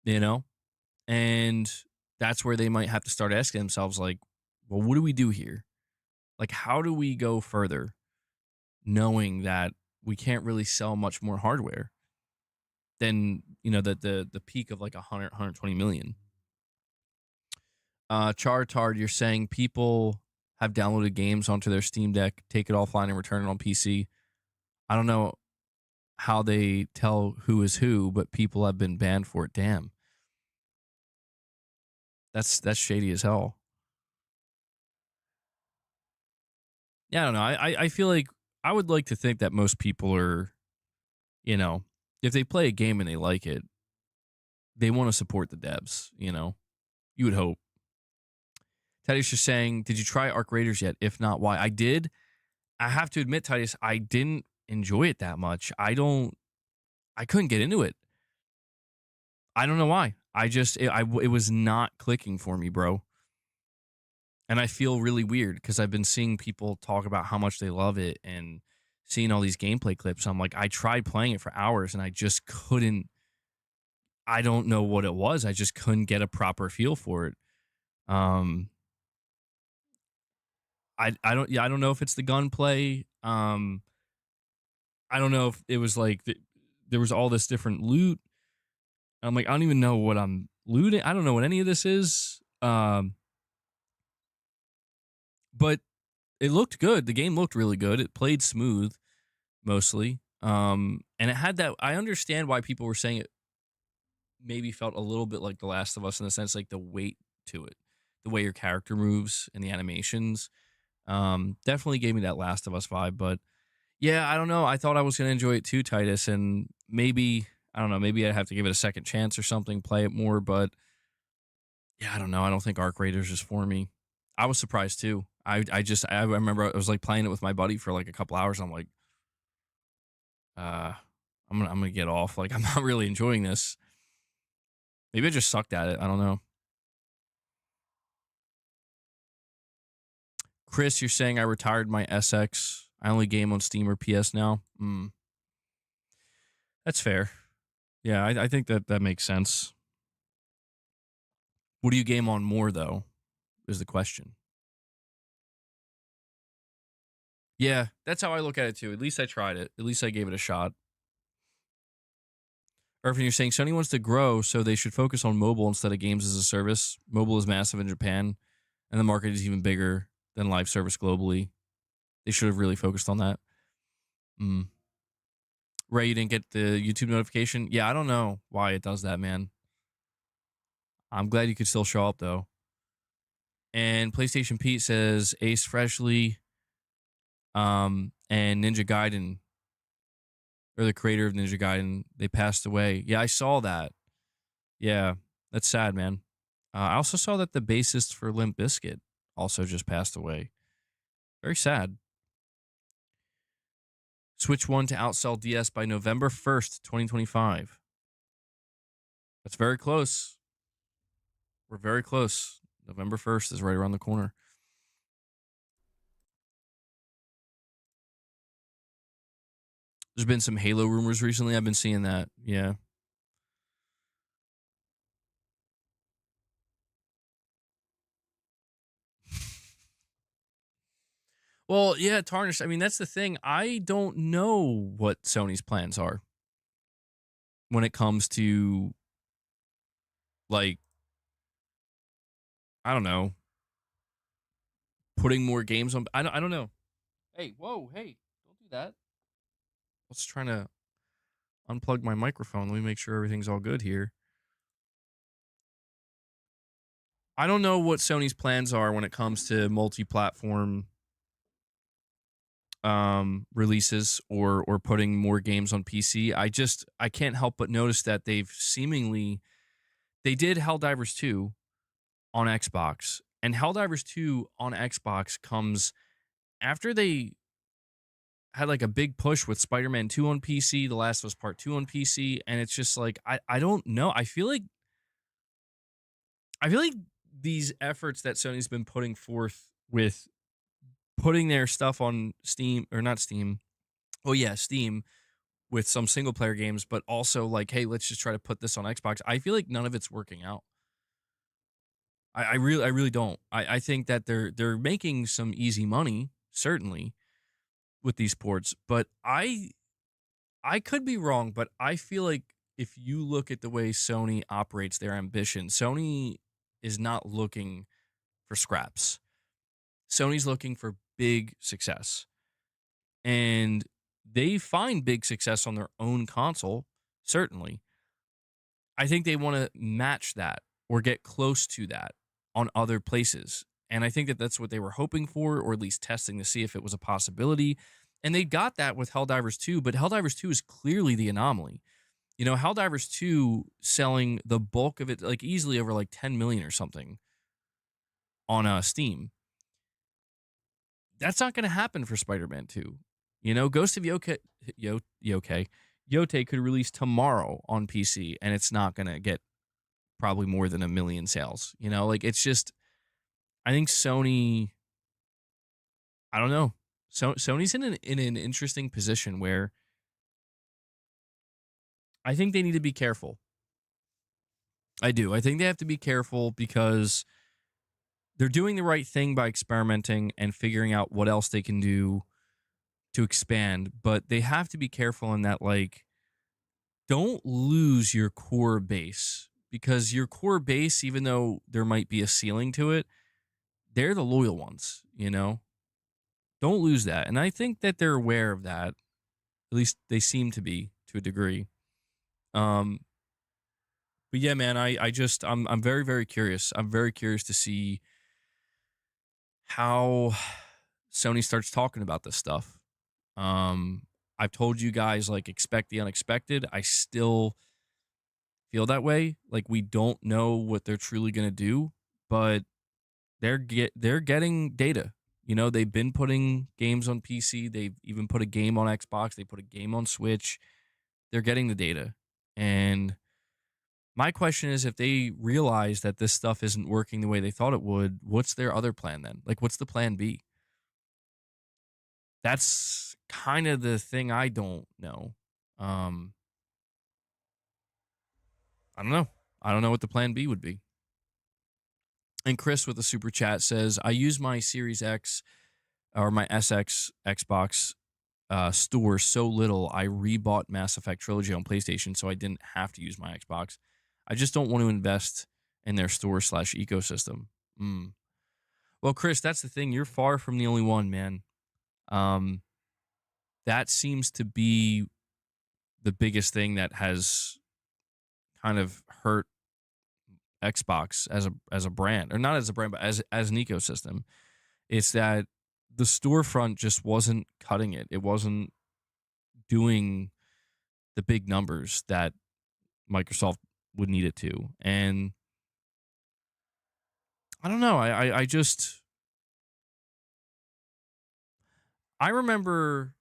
and that's where they might have to start asking themselves, like, well, what do we do here? Like, how do we go further knowing that we can't really sell much more hardware than, the peak of like 120 million. Chartard, you're saying people have downloaded games onto their Steam Deck, take it offline, and return it on PC. I don't know how they tell who is who, but people have been banned for it. Damn. That's shady as hell. Yeah, I don't know. I feel like I would like to think that most people are, if they play a game and they like it, they want to support the devs, You would hope. Teddy's just saying, did you try Arc Raiders yet? If not, why? I did. I have to admit, Titus, I didn't enjoy it that much. I couldn't get into it. I don't know why. It was not clicking for me, bro. And I feel really weird because I've been seeing people talk about how much they love it and seeing all these gameplay clips. I'm like, I tried playing it for hours and I just couldn't. I don't know what it was. I just couldn't get a proper feel for it. I don't know if it's the gunplay. I don't know if it was like there was all this different loot. I'm like, I don't even know what I'm looting. I don't know what any of this is. But it looked good. The game looked really good. It played smooth mostly. And it had that. I understand why people were saying it maybe felt a little bit like The Last of Us, in the sense, like the weight to it, the way your character moves and the animations. Definitely gave me that Last of Us vibe. But yeah, I don't know. I thought I was going to enjoy it too, Titus. And maybe, I don't know, maybe I'd have to give it a second chance or something, play it more. But yeah, I don't know. I don't think Arc Raiders is for me. I was surprised too. I remember I was like playing it with my buddy for like a couple hours. I'm like, I'm gonna get off. Like, I'm not really enjoying this. Maybe I just sucked at it. I don't know. Chris, you're saying I retired my SX. I only game on Steam or PS now. That's fair. Yeah, I think that makes sense. What do you game on more, though, is the question. Yeah, that's how I look at it, too. At least I tried it. At least I gave it a shot. Irvin, you're saying Sony wants to grow, so they should focus on mobile instead of games as a service. Mobile is massive in Japan, and the market is even bigger than live service globally. They should have really focused on that. Ray, you didn't get the YouTube notification? Yeah, I don't know why it does that, man. I'm glad you could still show up though. And PlayStation Pete says Ace Freshly, and Ninja Gaiden, or the creator of Ninja Gaiden, they passed away. Yeah, I saw that. Yeah, that's sad, man. I also saw that the bassist for Limp Bizkit also just passed away. Very sad. Switch 1 to outsell DS by November 1st, 2025. That's very close. We're very close. November 1st is right around the corner. There's been some Halo rumors recently. I've been seeing that. Yeah. Well, yeah, Tarnished. I mean, that's the thing. I don't know what Sony's plans are when it comes to, like, I don't know, putting more games on. I don't know. Hey, whoa, hey, don't do that. I was trying to unplug my microphone. Let me make sure everything's all good here. I don't know what Sony's plans are when it comes to multi-platform releases or putting more games on PC. I can't help but notice that they did Helldivers 2 on Xbox, and Helldivers 2 on Xbox comes after they had like a big push with Spider-Man 2 on PC, The Last of Us Part 2 on PC, and it's just like I don't know. I feel like these efforts that Sony's been putting forth with putting their stuff on Steam, or not Steam. Oh yeah, Steam, with some single player games, but also like, hey, let's just try to put this on Xbox. I feel like none of it's working out. I really don't. I think that they're making some easy money, certainly, with these ports, but I could be wrong, but I feel like if you look at the way Sony operates their ambition, Sony is not looking for scraps. Sony's looking for big success. And they find big success on their own console, certainly. I think they want to match that or get close to that on other places. And I think that that's what they were hoping for, or at least testing to see if it was a possibility. And they got that with Helldivers 2, but Helldivers 2 is clearly the anomaly. You know, Helldivers 2 selling the bulk of it, like easily over like 10 million or something on Steam. That's not going to happen for Spider-Man 2. You know, Ghost of Yote could release tomorrow on PC, and it's not going to get probably more than 1 million sales. You know, like it's just, I think Sony, I don't know. Sony's in an interesting position where I think they need to be careful. I do. I think they have to be careful because they're doing the right thing by experimenting and figuring out what else they can do to expand, but they have to be careful in that, like, don't lose your core base, because your core base, even though there might be a ceiling to it, they're the loyal ones, you know? Don't lose that. And I think that they're aware of that. At least they seem to be to a degree. Um, but yeah, man, I'm very, very curious. I'm very curious to see how Sony starts talking about this stuff. Um, I've told you guys, like, expect the unexpected. I still feel that way. Like, we don't know what they're truly going to do, but they're getting data. You know, they've been putting games on PC. They've even put a game on Xbox. They put a game on Switch. They're getting the data. And my question is, if they realize that this stuff isn't working the way they thought it would, what's their other plan then? Like, what's the plan B? That's kind of the thing I don't know. Um, I don't know. I don't know what the plan B would be. And Chris with the super chat says, I use my Series X or my SX Xbox store so little, I rebought Mass Effect Trilogy on PlayStation, so I didn't have to use my Xbox. I just don't want to invest in their store/ecosystem. Mm. Well, Chris, that's the thing. You're far from the only one, man. Um, that seems to be the biggest thing that has kind of hurt Xbox as a brand, or not as a brand, but as an ecosystem. It's that the storefront just wasn't cutting it. It wasn't doing the big numbers that Microsoft would need it to. And I don't know. I just I remember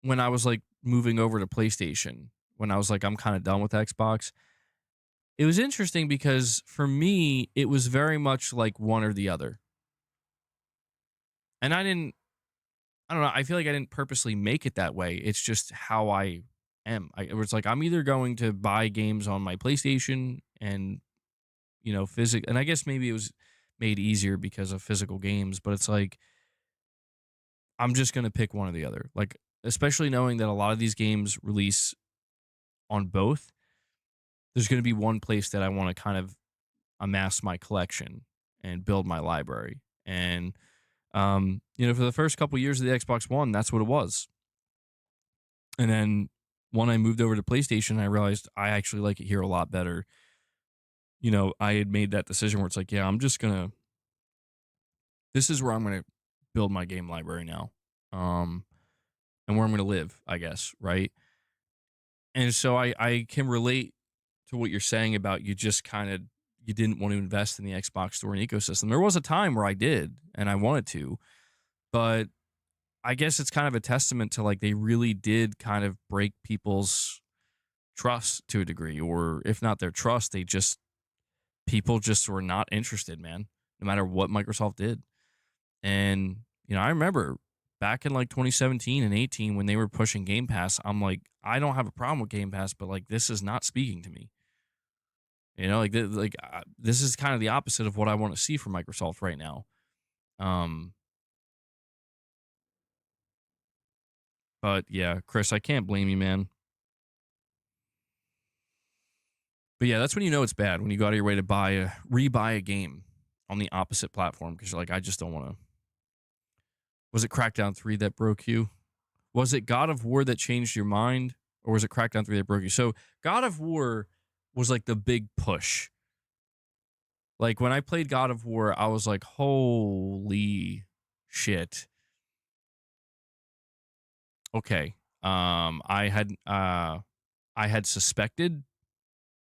when I was like moving over to PlayStation, when I was like, I'm kind of done with Xbox. It was interesting because for me, it was very much like one or the other. And I don't know, I feel like I didn't purposely make it that way. It's just how I am. It was like I'm either going to buy games on my PlayStation and, and I guess maybe it was made easier because of physical games, but it's like I'm just going to pick one or the other. Like, especially knowing that a lot of these games release on both, there's going to be one place that I want to kind of amass my collection and build my library. And for the first couple years of the Xbox One, that's what it was. And then when I moved over to PlayStation, I realized I actually like it here a lot better. I had made that decision where it's like, yeah, this is where I'm gonna build my game library now. And where I'm gonna live, I guess, right? And so I can relate to what you're saying about you didn't want to invest in the Xbox store and ecosystem. There was a time where I did and I wanted to, but I guess it's kind of a testament to like they really did kind of break people's trust to a degree, or if not their trust, people just were not interested, man, no matter what Microsoft did. And, I remember back in like 2017 and 18 when they were pushing Game Pass, I'm like, I don't have a problem with Game Pass, but like this is not speaking to me. This is kind of the opposite of what I want to see from Microsoft right now. Um, but yeah, Chris, I can't blame you, man. But yeah, that's when you know it's bad, when you go out of your way to rebuy a game on the opposite platform because you're like, I just don't want to. Was it Crackdown 3 that broke you? Was it God of War that changed your mind? Or was it Crackdown 3 that broke you? So God of War was like the big push. Like when I played God of War, I was like, holy shit. Okay. I had suspected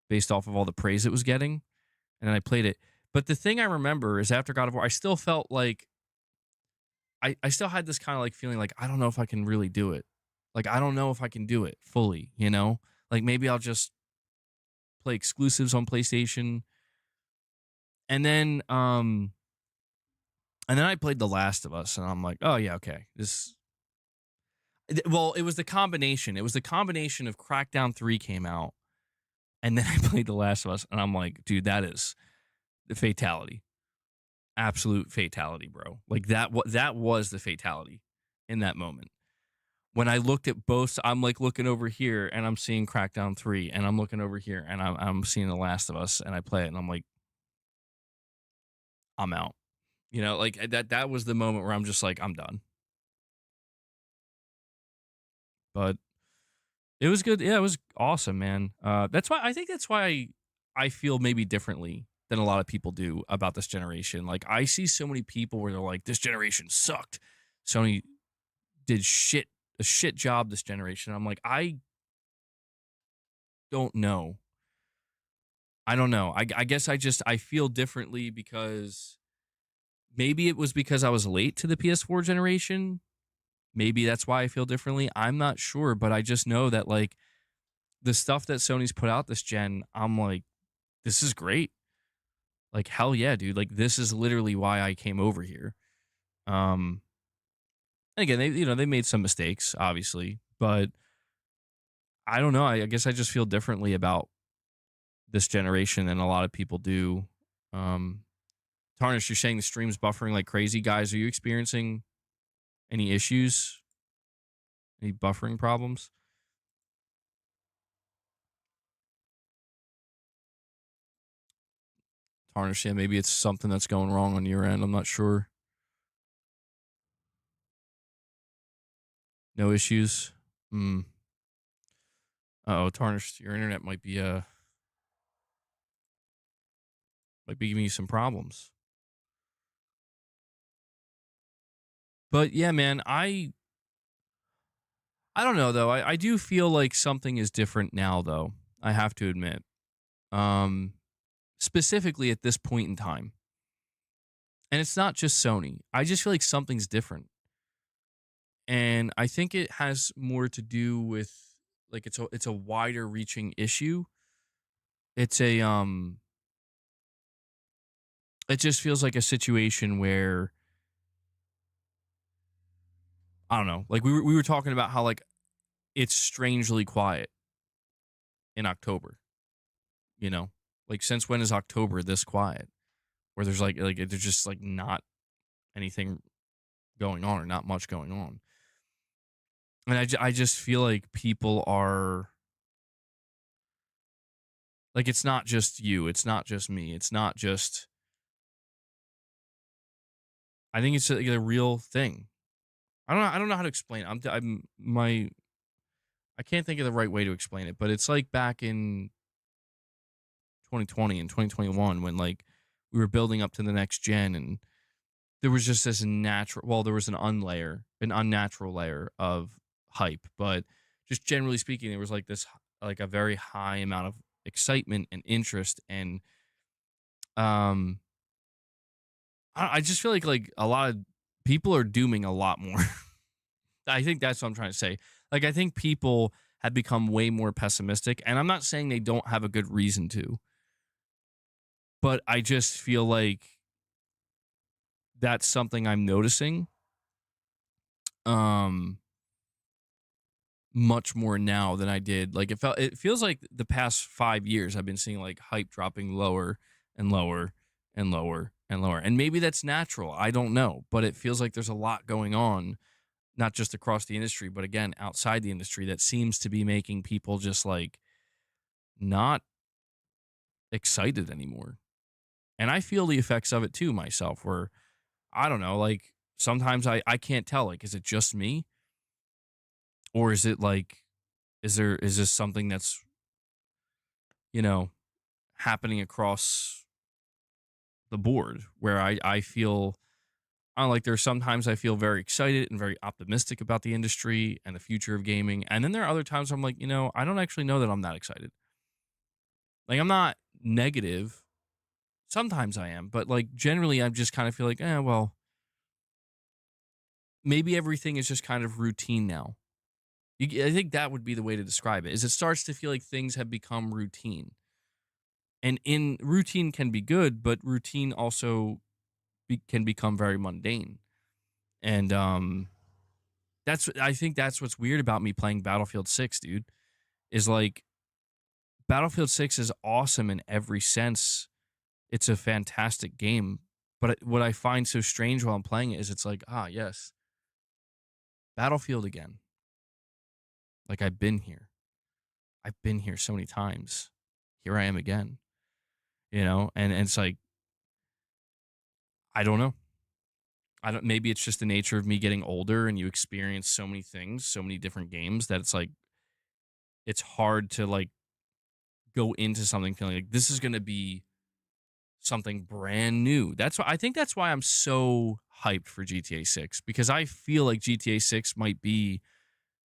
based off of all the praise it was getting, and then I played it. But the thing I remember is after God of War, I still felt like I still had this kind of like feeling like I don't know if I can really do it. Like I don't know if I can do it fully, you know? Like maybe I'll just play exclusives on PlayStation. And then I played The Last of Us and I'm like, "Oh yeah, okay. Well, it was the combination. It was the combination of Crackdown 3 came out and then I played The Last of Us and I'm like, "Dude, that is the fatality. Absolute fatality, bro. Like that was the fatality in that moment." When I looked at both, I'm like looking over here and I'm seeing Crackdown 3 and I'm looking over here and I'm seeing The Last of Us and I play it and I'm like, I'm out. Like that was the moment where I'm just like, I'm done. But it was good. Yeah, it was awesome, man. That's why I feel maybe differently than a lot of people do about this generation. Like I see so many people where they're like, this generation sucked. Sony did a shit job this generation. I'm like, I don't know. I don't know. I guess I feel differently because maybe it was because I was late to the PS4 generation. Maybe that's why I feel differently. I'm not sure, but I just know that like the stuff that Sony's put out this gen, I'm like, this is great. Like hell yeah, dude. Like this is literally why I came over here. Um and again, they made some mistakes, obviously, but I don't know. I guess I just feel differently about this generation than a lot of people do. Um Tarnish, you're saying the stream's buffering like crazy. Guys, are you experiencing any issues? Any buffering problems? Tarnish, yeah, maybe it's something that's going wrong on your end. I'm not sure. No issues. Hmm. Oh, Tarnish, your internet might be Might be giving you some problems. But yeah, man, I don't know though. I do feel like something is different now though. I have to admit. Um Specifically at this point in time. And it's not just Sony. I just feel like something's different. And I think it has more to do with like it's a wider reaching issue. It's a it just feels like a situation where I don't know. Like we were talking about how like it's strangely quiet in October, you know? Like since when is October this quiet? Where there's like there's just like not anything going on or not much going on. And I just feel like people are like it's not just you, it's not just me, it's not just I think it's a real thing. I don't know how to explain it. I can't think of the right way to explain it, but it's like back in 2020 and 2021 when like we were building up to the next gen and there was just this natural there was an unnatural layer of hype, but just generally speaking there was like this like a very high amount of excitement and interest and um I just feel like a lot of people are dooming a lot more. I think that's what I'm trying to say. Like I think people have become way more pessimistic and I'm not saying they don't have a good reason to, but I just feel like that's something I'm noticing um much more now than I did. Like it feels like the past 5 years I've been seeing like hype dropping lower and lower and lower and lower. And maybe that's natural. I don't know, but it feels like there's a lot going on not just across the industry, but again outside the industry that seems to be making people just like not excited anymore. And I feel the effects of it too myself where I don't know, like sometimes I can't tell like is it just me or is it like is this something that's, you know, happening across the board where I feel I don't like there's sometimes I feel very excited and very optimistic about the industry and the future of gaming. And then there are other times I'm like, you know, I don't actually know that I'm that excited. Like I'm not negative. Sometimes I am, but like generally I just kind of feel like, well, maybe everything is just kind of routine now. I think that would be the way to describe it. Is it starts to feel like things have become routine. And in routine can be good, but routine also can become very mundane. And I think that's what's weird about me playing Battlefield 6, dude. Is like Battlefield 6 is awesome in every sense. It's a fantastic game, but what I find so strange while I'm playing it is it's like, yes, Battlefield again. Like I've been here. I've been here so many times. Here I am again. You know, and it's like I don't know. I don't maybe it's just the nature of me getting older and you experience so many things, so many different games that it's like it's hard to like go into something feeling like this is going to be something brand new. That's why I think that's why I'm so hyped for GTA 6 because I feel like GTA 6 might be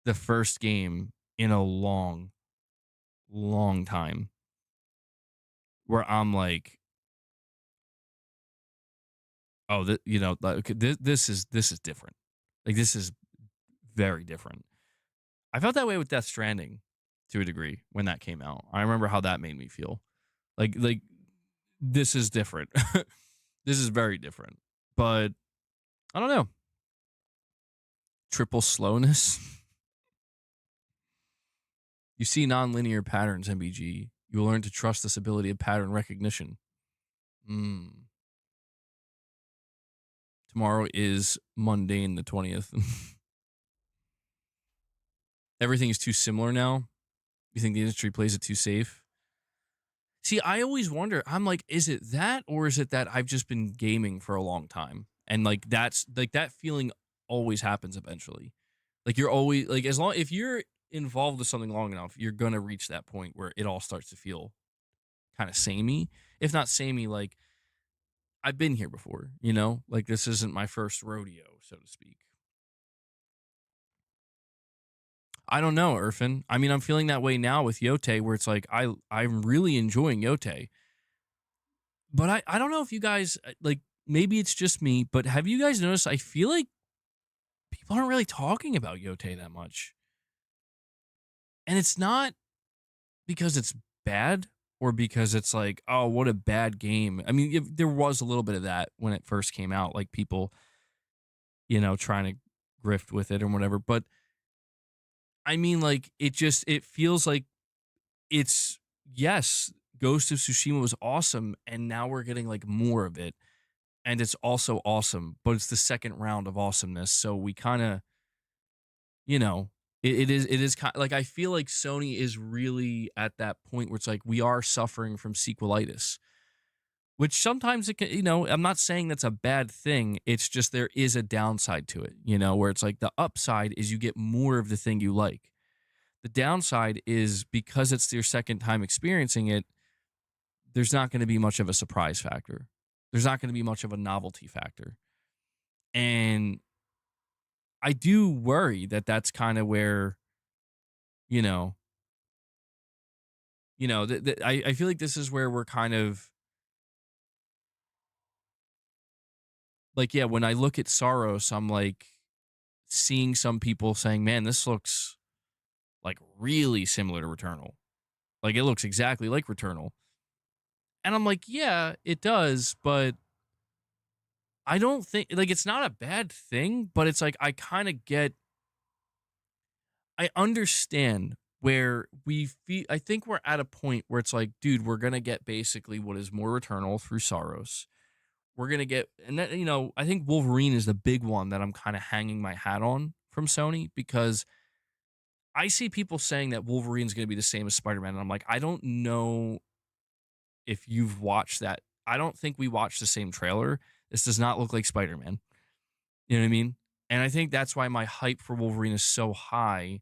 the first game in a long long time where I'm like, oh, you know, like, okay, this is different. Like this is very different. I felt that way with Death Stranding to a degree when that came out. I remember how that made me feel. Like this is different. This is very different. But I don't know. Triple slowness. You see nonlinear patterns, MBG. You will learn to trust this ability of pattern recognition. Tomorrow is mundane the 20th. Everything is too similar now. You think the industry plays it too safe? See, I always wonder, I'm like, is it that or is it that I've just been gaming for a long time? And like that's like that feeling always happens eventually. Like you're always like as long if you're involved with something long enough, you're gonna reach that point where it all starts to feel kind of samey. If not samey, like I've been here before, like this isn't my first rodeo, so to speak. I don't know, Irfan. I mean, I'm feeling that way now with Yote, where it's like I'm really enjoying Yote, but I don't know if you guys like maybe it's just me, but have you guys noticed? I feel like people aren't really talking about Yote that much, and it's not because it's bad or because it's like, oh, what a bad game. I mean, there was a little bit of that when it first came out, like people, trying to grift with it or whatever. But I mean, like, it feels like it's, yes, Ghost of Tsushima was awesome. And now we're getting like more of it. And it's also awesome, but it's the second round of awesomeness. So we kind of, you know, it is kind like I feel like Sony is really at that point where it's like we are suffering from sequelitis, which sometimes it can, I'm not saying that's a bad thing. It's just there is a downside to it, where it's like the upside is you get more of the thing you like. The downside is because it's your second time experiencing it, there's not going to be much of a surprise factor. There's not going to be much of a novelty factor. And I do worry that that's kind of where, you know, I feel like this is where we're kind of like, yeah, when I look at Saros, I'm like seeing some people saying, man, this looks like really similar to Returnal. Like it looks exactly like Returnal. And I'm like, yeah, it does, but I don't think like it's not a bad thing, but it's like I understand where we feel I think we're at a point where it's like, dude, we're gonna get basically what is more Returnal through Saros. We're gonna get and that, I think Wolverine is the big one that I'm kind of hanging my hat on from Sony because I see people saying that Wolverine's gonna be the same as Spider-Man, and I'm like, I don't know if you've watched that. I don't think we watched the same trailer. This does not look like Spider-Man. You know what I mean? And I think that's why my hype for Wolverine is so high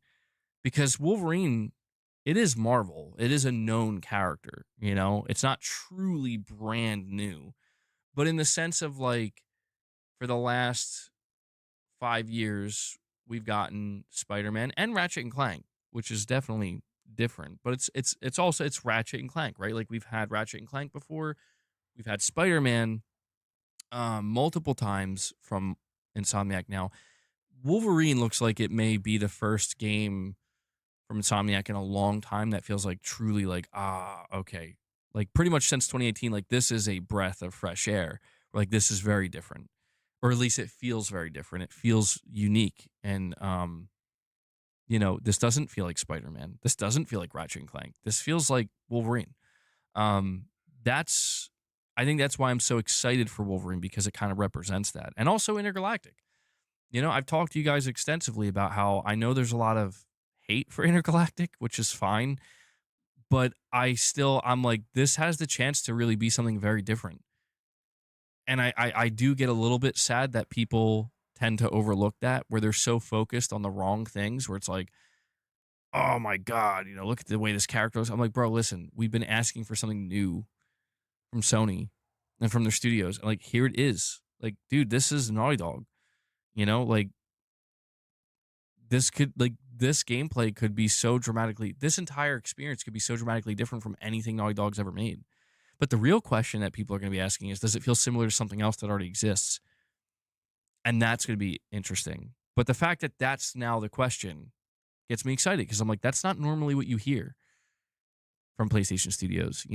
because Wolverine, it is Marvel. It is a known character, It's not truly brand new. But in the sense of like for the last 5 years, we've gotten Spider-Man and Ratchet and Clank, which is definitely different. But it's also it's Ratchet and Clank, right? Like we've had Ratchet and Clank before. We've had Spider-Man multiple times from Insomniac now. Wolverine looks like it may be the first game from Insomniac in a long time that feels like truly like, okay. Like pretty much since 2018, like this is a breath of fresh air. Like this is very different. Or at least it feels very different. It feels unique. And this doesn't feel like Spider-Man. This doesn't feel like Ratchet and Clank. This feels like Wolverine. Um, that's I think that's why I'm so excited for Wolverine because it kind of represents that. And also Intergalactic. I've talked to you guys extensively about how I know there's a lot of hate for Intergalactic, which is fine, but I'm like, this has the chance to really be something very different. And I do get a little bit sad that people tend to overlook that, where they're so focused on the wrong things, where it's like, oh my God, look at the way this character is. I'm like, bro, listen, we've been asking for something new from Sony and from their studios. And like, here it is. Like, dude, this is Naughty Dog. Like this gameplay could be so dramatically this entire experience could be so dramatically different from anything Naughty Dog's ever made. But the real question that people are going to be asking is, does it feel similar to something else that already exists? And that's going to be interesting. But the fact that that's now the question gets me excited because I'm like, that's not normally what you hear from PlayStation Studios.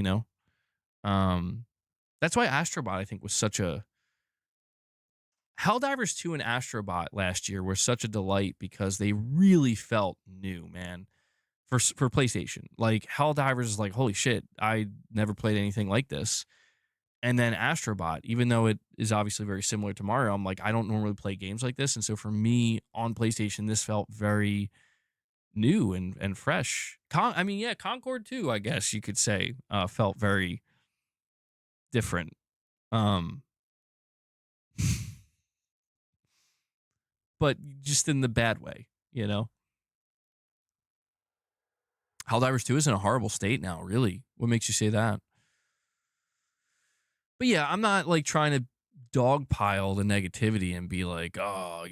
That's why Astrobot I think was such a Helldivers 2 and Astrobot last year were such a delight because they really felt new, man. For PlayStation, like Helldivers is like, holy shit, I never played anything like this. And then Astrobot, even though it is obviously very similar to Mario, I'm like, I don't normally play games like this, and so for me on PlayStation, this felt very new and fresh. Concord too, I guess you could say, felt very different. But just in the bad way. Helldivers 2 is in a horrible state now, really. What makes you say that? But yeah, I'm not like trying to dogpile the negativity and be like, oh,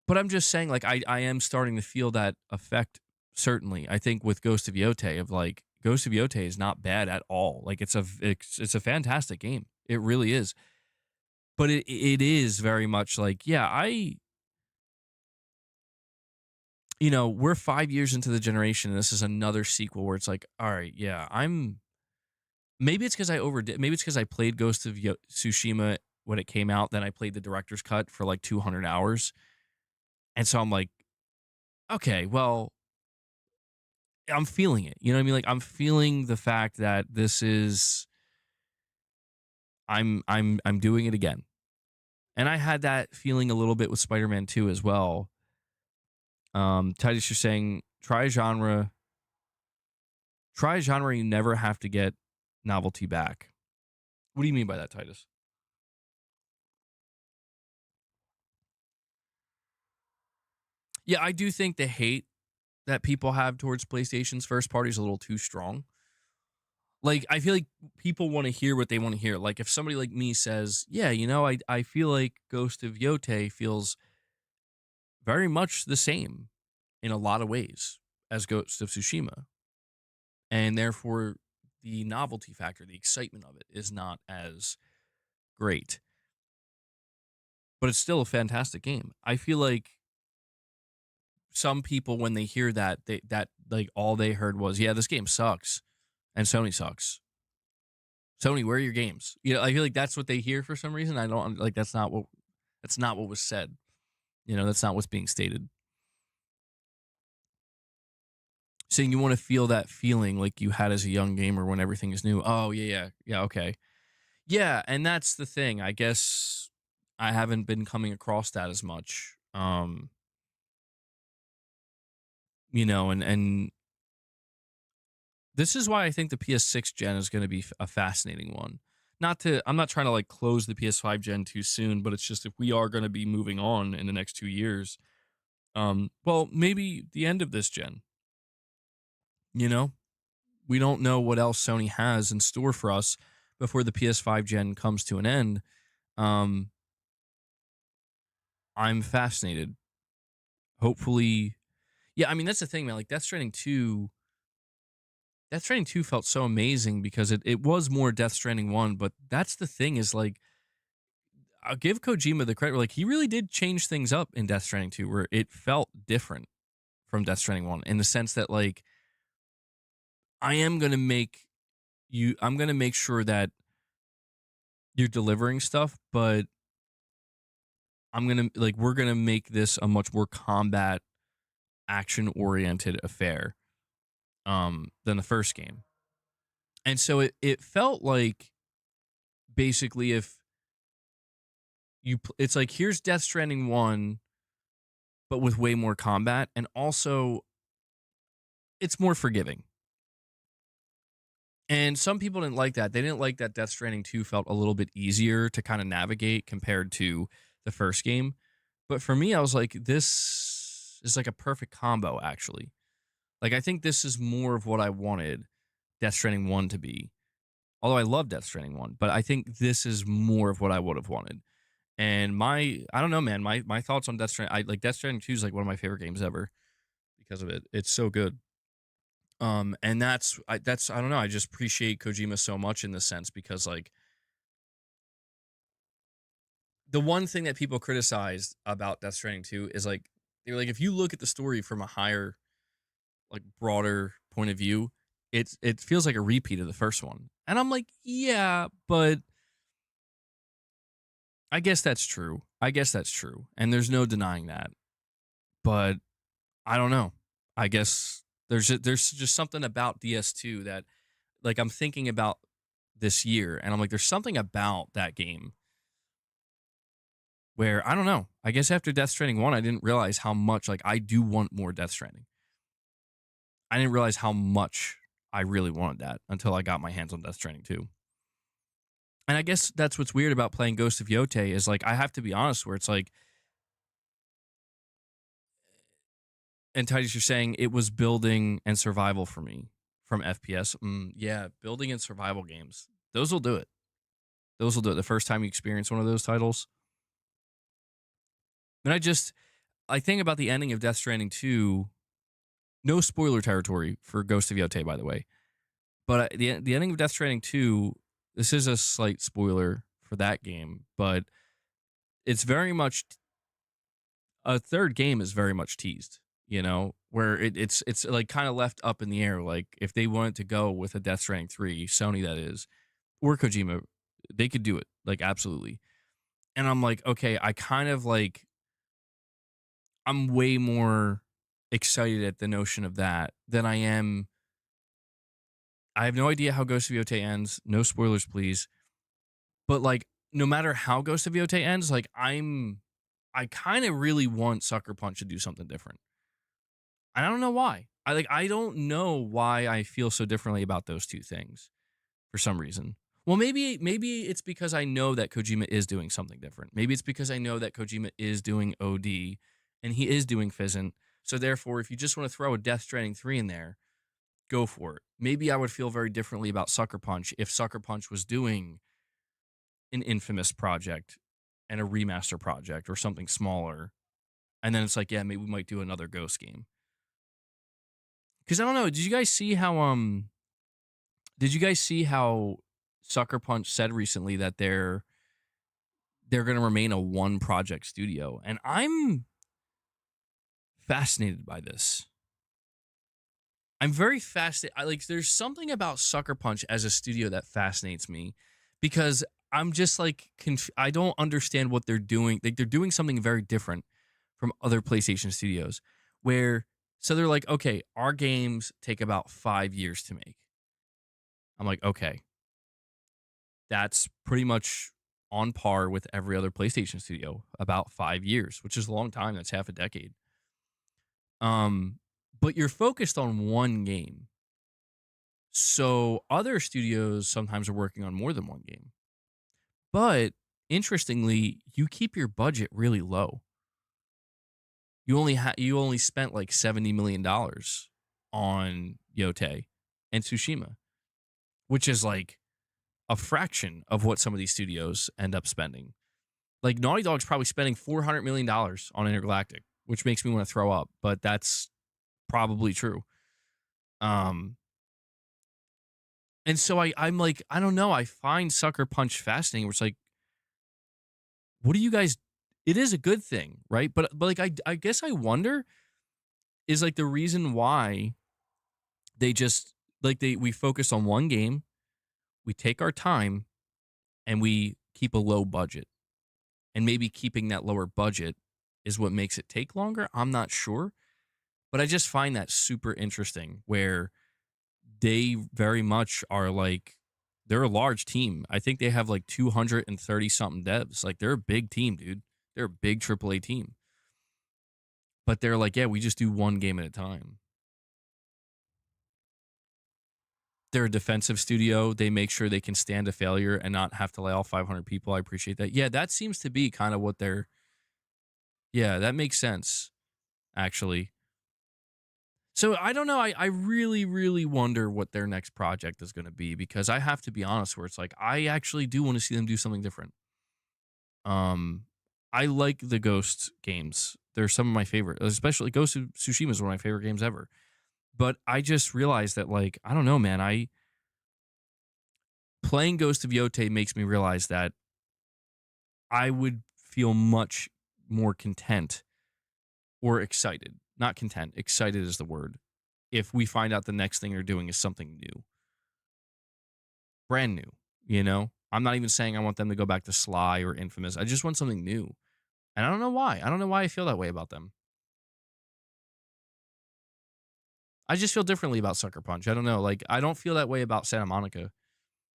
But I'm just saying, like, I am starting to feel that effect. Certainly, I think with Ghost of Yotei, of like Ghost of Yotei is not bad at all. Like, it's a fantastic game. It really is. But it is very much like, yeah, we're 5 years into the generation, and this is another sequel where it's like, all right, yeah, maybe it's because I overdid. Maybe it's because I played Tsushima when it came out. Then I played the director's cut for like 200 hours, and so I'm like, okay, well, I'm feeling it. You know what I mean? Like I'm feeling the fact that this is I'm doing it again. And I had that feeling a little bit with Spider-Man 2 as well. Titus, you're saying try a genre you never have to get novelty back. What do you mean by that, Titus? Yeah, I do think the hate that people have towards PlayStation's first party is a little too strong. Like, I feel like people want to hear what they want to hear. Like, if somebody like me says, yeah, I feel like Ghost of Yotei feels very much the same in a lot of ways as Ghost of Tsushima. And therefore, the novelty factor, the excitement of it is not as great. But it's still a fantastic game. I feel like some people, when they hear that, that like all they heard was, yeah, this game sucks and Sony sucks. Sony, where are your games? I feel like that's what they hear for some reason. I don't like that's not what was said. That's not what's being stated. Saying you want to feel that feeling like you had as a young gamer when everything is new. Oh, yeah, okay. Yeah, and that's the thing. I guess I haven't been coming across that as much. And this is why I think the PS6 gen is going to be a fascinating one. I'm not trying to like close the PS5 gen too soon, but it's just if we are going to be moving on in the next 2 years, well, maybe the end of this gen, you know, we don't know what else Sony has in store for us before the PS5 gen comes to an end. Um, I'm fascinated. Hopefully, yeah. I mean, that's the thing, man. Like Death Stranding 2 felt so amazing because it was more Death Stranding 1, but that's the thing is like I'll give Kojima the credit. Like he really did change things up in Death Stranding 2, where it felt different from Death Stranding 1 in the sense that like I am gonna make I'm gonna make sure that you're delivering stuff, but we're gonna make this a much more combat action oriented affair than the first game. And so it felt like basically if it's like here's Death Stranding 1 but with way more combat, and also it's more forgiving. And some people didn't like that. They didn't like that Death Stranding 2 felt a little bit easier to kind of navigate compared to the first game. But for me, I was like, this is like a perfect combo, actually. Like, I think this is more of what I wanted Death Stranding 1 to be. Although I love Death Stranding 1, but I think this is more of what I would have wanted. And I don't know, man, my thoughts on Death Stranding, Death Stranding 2 is like one of my favorite games ever because of it. It's so good. And I don't know. I just appreciate Kojima so much in this sense because like the one thing that people criticized about Death Stranding 2 is like they're like if you look at the story from a higher, like broader point of view, it feels like a repeat of the first one. And I'm like, yeah, but I guess that's true. I guess that's true. And there's no denying that. But I don't know. I guess there's just something about DS2 that like I'm thinking about this year and I'm like there's something about that game where I don't know. I guess after Death Stranding 1 I didn't realize how much like I do want more Death Stranding. I didn't realize how much I really wanted that until I got my hands on Death Stranding 2. And I guess that's what's weird about playing Ghost of Yotei is like I have to be honest where it's like and Titus, you're saying it was building and survival for me from FPS. Yeah, building and survival games. Those will do it. Those will do it the first time you experience one of those titles. And I think about the ending of Death Stranding 2. No spoiler territory for Ghost of Yotei, by the way. But the ending of Death Stranding 2, this is a slight spoiler for that game, but it's very much a third game is very much teased, where it's like kind of left up in the air. Like if they wanted to go with a Death Stranding 3, Sony that is, or Kojima, they could do it, like absolutely. And I'm like, okay, I'm way more excited at the notion of that than I am. I have no idea how Ghost of Yotei ends. No spoilers, please. But like, no matter how Ghost of Yotei ends, like I kind of really want Sucker Punch to do something different. I don't know why. I don't know why I feel so differently about those two things for some reason. Well, maybe it's because I know that Kojima is doing something different. Maybe it's because I know that Kojima is doing OD and he is doing Fizzant. So therefore, if you just want to throw a Death Stranding 3 in there, go for it. Maybe I would feel very differently about Sucker Punch if Sucker Punch was doing an Infamous project and a remaster project or something smaller. And then it's like, yeah, maybe we might do another Ghost game. Because I don't know, did you guys see how Sucker Punch said recently that they're going to remain a one project studio? And I'm fascinated by this. I'm very fascinated. There's something about Sucker Punch as a studio that fascinates me because I'm just like, I don't understand what they're doing. Like they're doing something very different from other PlayStation studios so they're like, okay, our games take about 5 years to make. I'm like, okay, that's pretty much on par with every other PlayStation studio, about 5 years, which is a long time. That's half a decade. But you're focused on one game. So other studios sometimes are working on more than one game. But interestingly, you keep your budget really low. You only spent like $70 million on Yotei and Tsushima, which is like a fraction of what some of these studios end up spending. Like Naughty Dog's probably spending $400 million on Intergalactic, which makes me want to throw up, but that's probably true. And so I'm like, I don't know. I find Sucker Punch fascinating. Where it's like, what do you guys? It is a good thing, right? But like, I guess I wonder is like the reason why they just we focus on one game, we take our time, and we keep a low budget, and maybe keeping that lower budget is what makes it take longer. I'm not sure, but I just find that super interesting where they very much are like, they're a large team. I think they have like 230 something devs. Like they're a big team, dude. They're a big AAA team. But they're like, yeah, we just do one game at a time. They're a defensive studio. They make sure they can stand a failure and not have to lay off 500 people. I appreciate that. Yeah, that seems to be kind of what yeah, that makes sense, actually. So I don't know. I really, really wonder what their next project is going to be because I have to be honest where it's like, I actually do want to see them do something different. I like the Ghost games. They're some of my favorite, especially Ghost of Tsushima is one of my favorite games ever. But I just realized that, like, I don't know, man. Playing Ghost of Yotei makes me realize that I would feel much more content or excited. Not content, excited is the word. If we find out the next thing they're doing is something new, brand new. I'm not even saying I want them to go back to Sly or Infamous. I just want something new. And I don't know why. I don't know why I feel that way about them. I just feel differently about Sucker Punch. I don't know. Like, I don't feel that way about Santa Monica.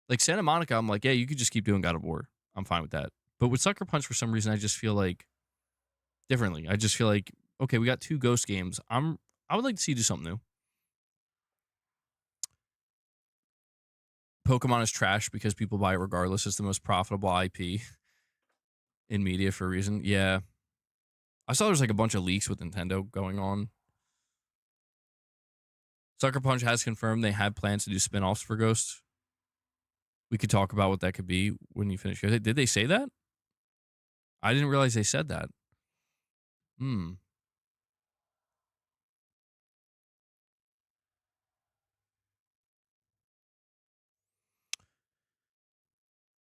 Like, Santa Monica, I'm like, yeah, you could just keep doing God of War. I'm fine with that. But with Sucker Punch, for some reason, I just feel like differently. I just feel like, okay, we got 2 Ghost games. I would like to see you do something new. Pokemon is trash because people buy it regardless. It's the most profitable IP in media for a reason. Yeah. I saw there's like a bunch of leaks with Nintendo going on. Sucker Punch has confirmed they had plans to do spin-offs for Ghost, We could talk about what that could be when you finish. Did they say that? I didn't realize they said that. Hmm.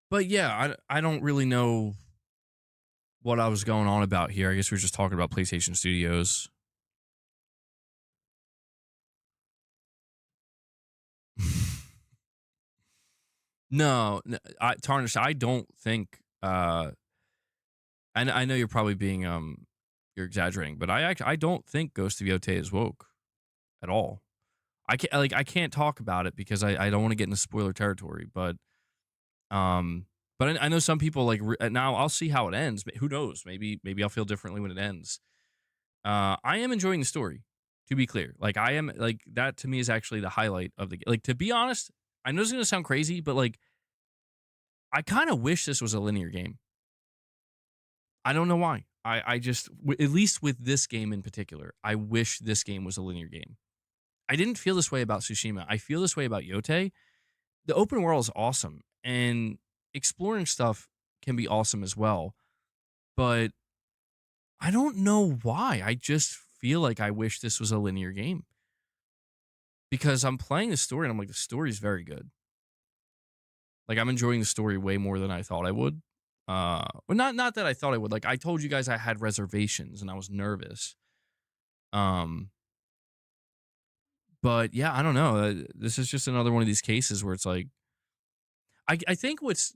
But yeah, I don't really know what I was going on about here. I guess we are just talking about PlayStation Studios. No, Tarnish, I don't think I know you're probably being you're exaggerating, but I don't think Ghost of Yotei is woke at all. I can't talk about it because I don't want to get into spoiler territory, um but I know some people like now I'll see how it ends. Who knows? Maybe I'll feel differently when it ends. I am enjoying the story, to be clear. Like I am like that to me is actually the highlight of the like to be honest, I know it's gonna sound crazy, but like I kind of wish this was a linear game. I don't know why. I just at least with this game in particular, I wish this game was a linear game. I didn't feel this way about Tsushima. I feel this way about Yote. The open world is awesome and exploring stuff can be awesome as well, but I don't know why. I just feel like I wish this was a linear game because I'm playing the story and I'm like the story's very good. Like I'm enjoying the story way more than I thought I would. Well, not that I thought I would. Like I told you guys, I had reservations and I was nervous. Um, but yeah, I don't know. This is just another one of these cases where it's like I think what's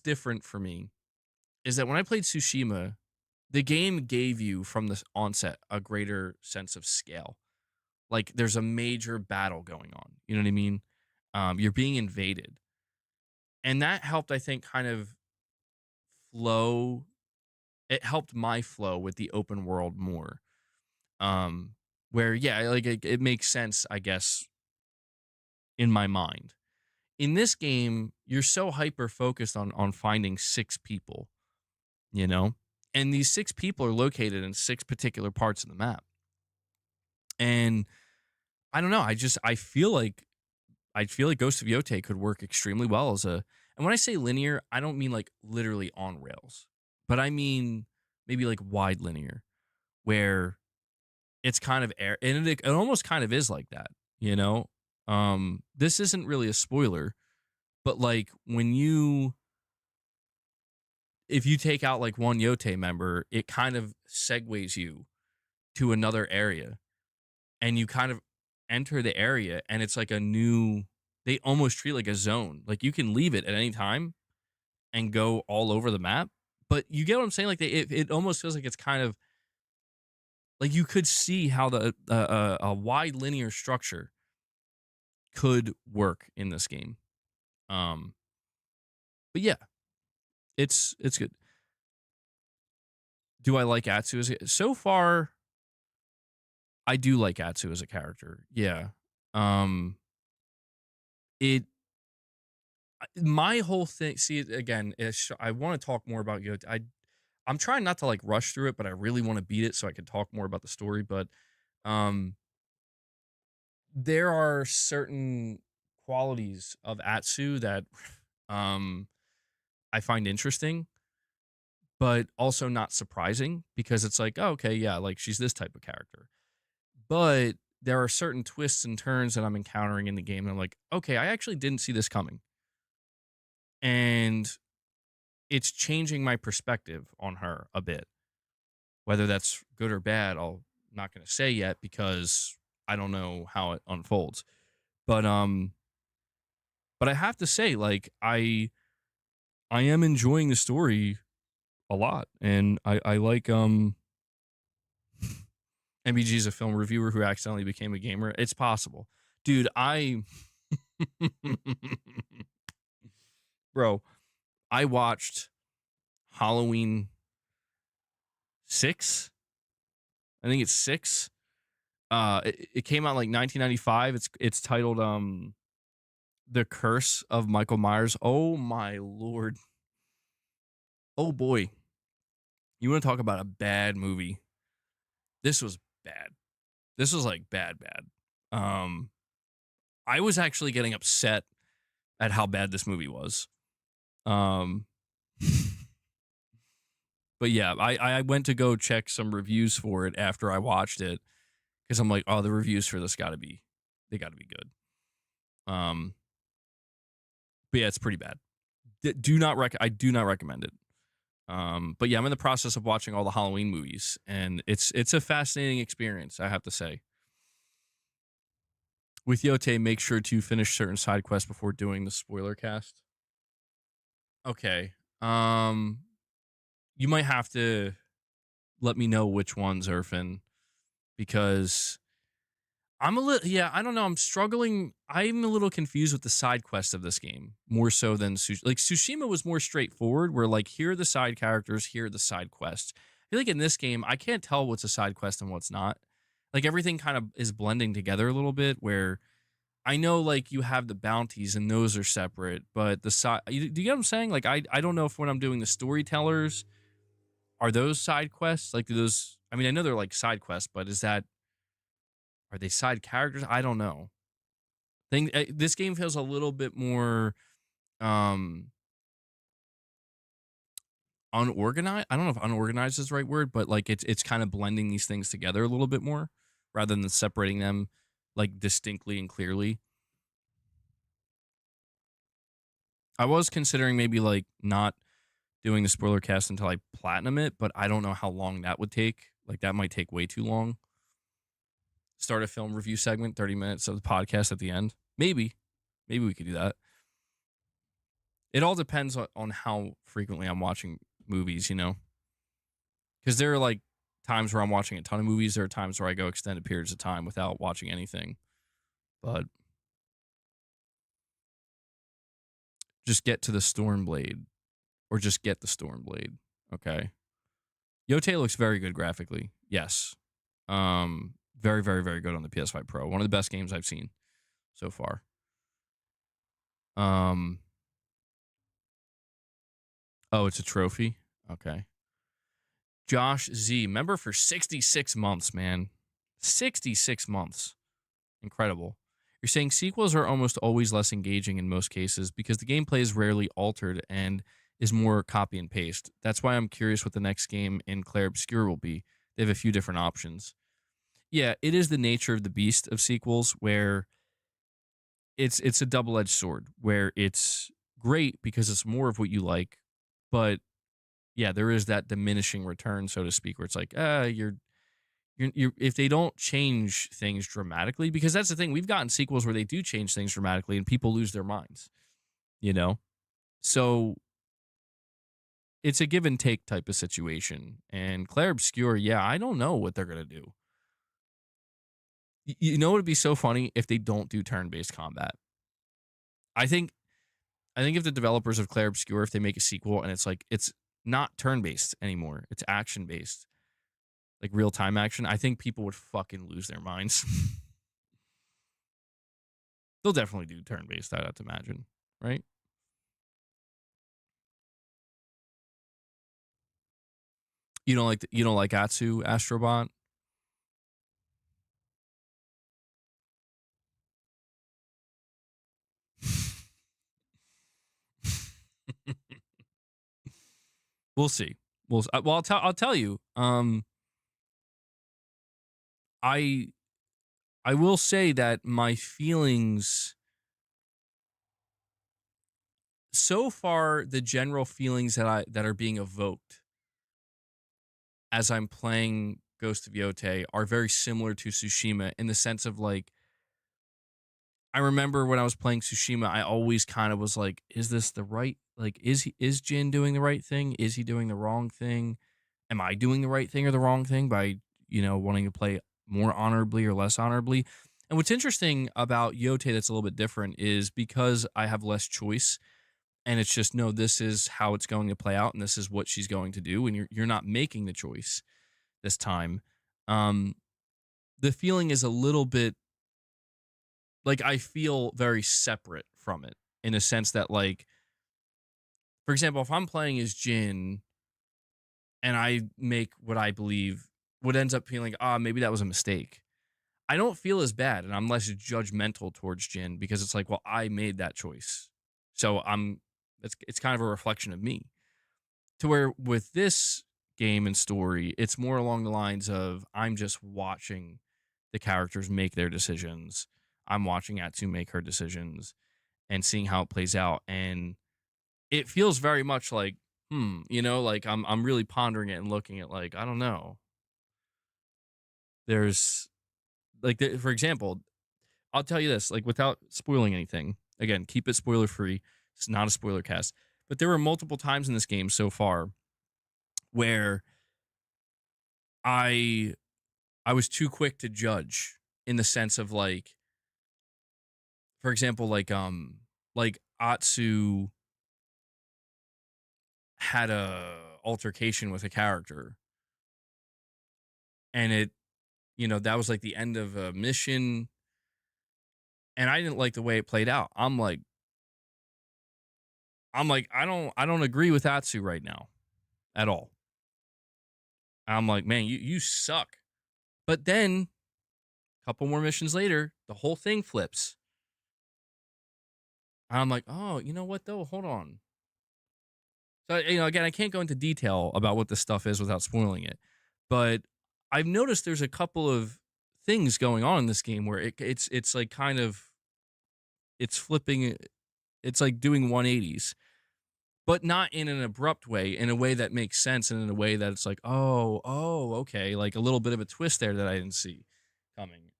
different for me is that when I played Tsushima, the game gave you from the onset a greater sense of scale. Like there's a major battle going on. You know what I mean? You're being invaded, and that helped. I think kind of flow. It helped my flow with the open world more. Um, where yeah, like it makes sense, I guess, in my mind. In this game, you're so hyper focused on finding six people, you know, and these six people are located in six particular parts of the map. And I don't know. I feel like Ghost of Yotei could work extremely well as a. And when I say linear, I don't mean like literally on rails, but I mean maybe like wide linear, where it's kind of air, and it almost kind of is like that, you know. This isn't really a spoiler, but like when you if you take out like one Yote member, it kind of segues you to another area and you kind of enter the area and it's like a new they almost treat like a zone. Like you can leave it at any time and go all over the map. But you get what I'm saying? Like it almost feels like it's kind of like you could see how the a wide linear structure could work in this game. Um, but yeah, it's good. Do I like Atsu so far? I do like Atsu as a character. Yeah. Um, it my whole thing. See, again, I want to talk more about Yoda. I'm trying not to like rush through it, but I really want to beat it so I can talk more about the story. But um, there are certain qualities of Atsu that um I find interesting, but also not surprising because it's like, oh, okay, yeah, like she's this type of character. But there are certain twists and turns that I'm encountering in the game, and I'm like, okay, I actually didn't see this coming, and it's changing my perspective on her a bit. Whether that's good or bad, I'm not going to say yet because I don't know how it unfolds. But but I have to say, like I am enjoying the story a lot, and I like MBG is a film reviewer who accidentally became a gamer. It's possible, dude. Bro, I watched Halloween 6. I think it's 6. It came out like 1995. It's titled The Curse of Michael Myers. Oh my lord. Oh boy. You want to talk about a bad movie? This was bad. This was like bad. Um I was actually getting upset at how bad this movie was. Um, but yeah, I went to go check some reviews for it after I watched it because I'm like, oh, the reviews for this they got to be good. But yeah, it's pretty bad. I do not recommend it. But yeah, I'm in the process of watching all the Halloween movies, and it's a fascinating experience, I have to say. With Yote, make sure to finish certain side quests before doing the spoiler cast. Okay. You might have to let me know which ones, Irfin, because I'm a little, yeah, I don't know. I'm struggling. I'm a little confused with the side quests of this game more so than like Tsushima was more straightforward, where like here are the side characters, here are the side quests. I feel like in this game, I can't tell what's a side quest and what's not. Like everything kind of is blending together a little bit, where I know like you have the bounties and those are separate, but the side, do you get what I'm saying? Like I don't know if when I'm doing the storytellers, are those side quests? Like do those, I mean, I know they're like side quests, but are they side characters? I don't know. This game feels a little bit more um unorganized. I don't know if unorganized is the right word, but like it's kind of blending these things together a little bit more rather than separating them like distinctly and clearly. I was considering maybe like not doing the spoiler cast until I platinum it, but I don't know how long that would take. Like that might take way too long. Start a film review segment, 30 minutes of the podcast at the end. Maybe we could do that. It all depends on how frequently I'm watching movies, you know? Because there are like times where I'm watching a ton of movies. There are times where I go extended periods of time without watching anything. But just get to the Stormblade or just get the Stormblade. Okay. Yote looks very good graphically. Yes. Very, very, very good on the PS5 Pro. One of the best games I've seen so far. Um, oh, it's a trophy. Okay. Josh Z, member for 66 months, man. 66 months. Incredible. You're saying sequels are almost always less engaging in most cases because the gameplay is rarely altered and is more copy and paste. That's why I'm curious what the next game in Clair Obscur will be. They have a few different options. Yeah, it is the nature of the beast of sequels where it's a double-edged sword where it's great because it's more of what you like, but yeah, there is that diminishing return, so to speak, where it's like, you're if they don't change things dramatically, because that's the thing, we've gotten sequels where they do change things dramatically and people lose their minds, you know? So it's a give and take type of situation. And Clair Obscur, yeah, I don't know what they're gonna do. You know, it'd be so funny if they don't do turn-based combat. I think I think if the developers of Clair Obscur, if they make a sequel and it's like it's not turn-based anymore, it's action-based, like real-time action, I think people would fucking lose their minds. They'll definitely do turn-based, I'd have to imagine, right? You don't like Atsu Astrobot? We'll see. Well, I'll tell you. I I will say that my feelings so far, the general feelings that are being evoked as I'm playing Ghost of Yote are very similar to Tsushima in the sense of like I remember when I was playing Tsushima, I always kind of was like, is this the right like is Jin doing the right thing? Is he doing the wrong thing? Am I doing the right thing or the wrong thing by, wanting to play more honorably or less honorably? And what's interesting about Yote that's a little bit different is because I have less choice and it's just no, this is how it's going to play out and this is what she's going to do and you're not making the choice this time. Um the feeling is a little bit like I feel very separate from it in a sense that like for example, if I'm playing as Jin and I make what I believe what ends up feeling maybe that was a mistake. I don't feel as bad and I'm less judgmental towards Jin because it's like, well, I made that choice. So it's kind of a reflection of me. To where with this game and story, it's more along the lines of I'm just watching the characters make their decisions. I'm watching Atsu make her decisions and seeing how it plays out. And it feels very much like, like I'm really pondering it and looking at like, I don't know. There's like for example, I'll tell you this, like without spoiling anything. Again, keep it spoiler free. It's not a spoiler cast. But there were multiple times in this game so far where I I was too quick to judge in the sense of like, for example, like Atsu had a altercation with a character and that was like the end of a mission and I didn't like the way it played out. I'm like I don't agree with Atsu right now at all. I'm like, man, you suck. But then a couple more missions later, the whole thing flips. And I'm like, oh, you know what though? Hold on. So again, I can't go into detail about what this stuff is without spoiling it. But I've noticed there's a couple of things going on in this game where it's like kind of it's flipping. It's like doing 180s, but not in an abrupt way, in a way that makes sense, and in a way that it's like, oh, okay, like a little bit of a twist there that I didn't see coming.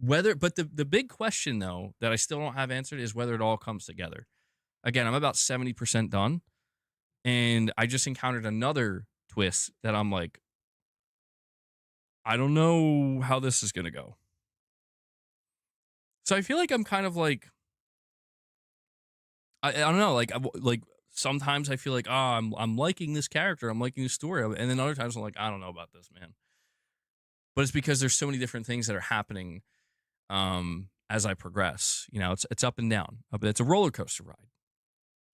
But the big question though that I still don't have answered is whether it all comes together. Again, I'm about 70% done, and I just encountered another twist that I'm like, I don't know how this is gonna go. So I feel like I'm kind of like I don't know, like sometimes I feel like, oh, I'm liking this character, I'm liking the story of it, and then other times I'm like, I don't know about this, man. But it's because there's so many different things that are happening as I progress. It's up and down. But it's a roller coaster ride.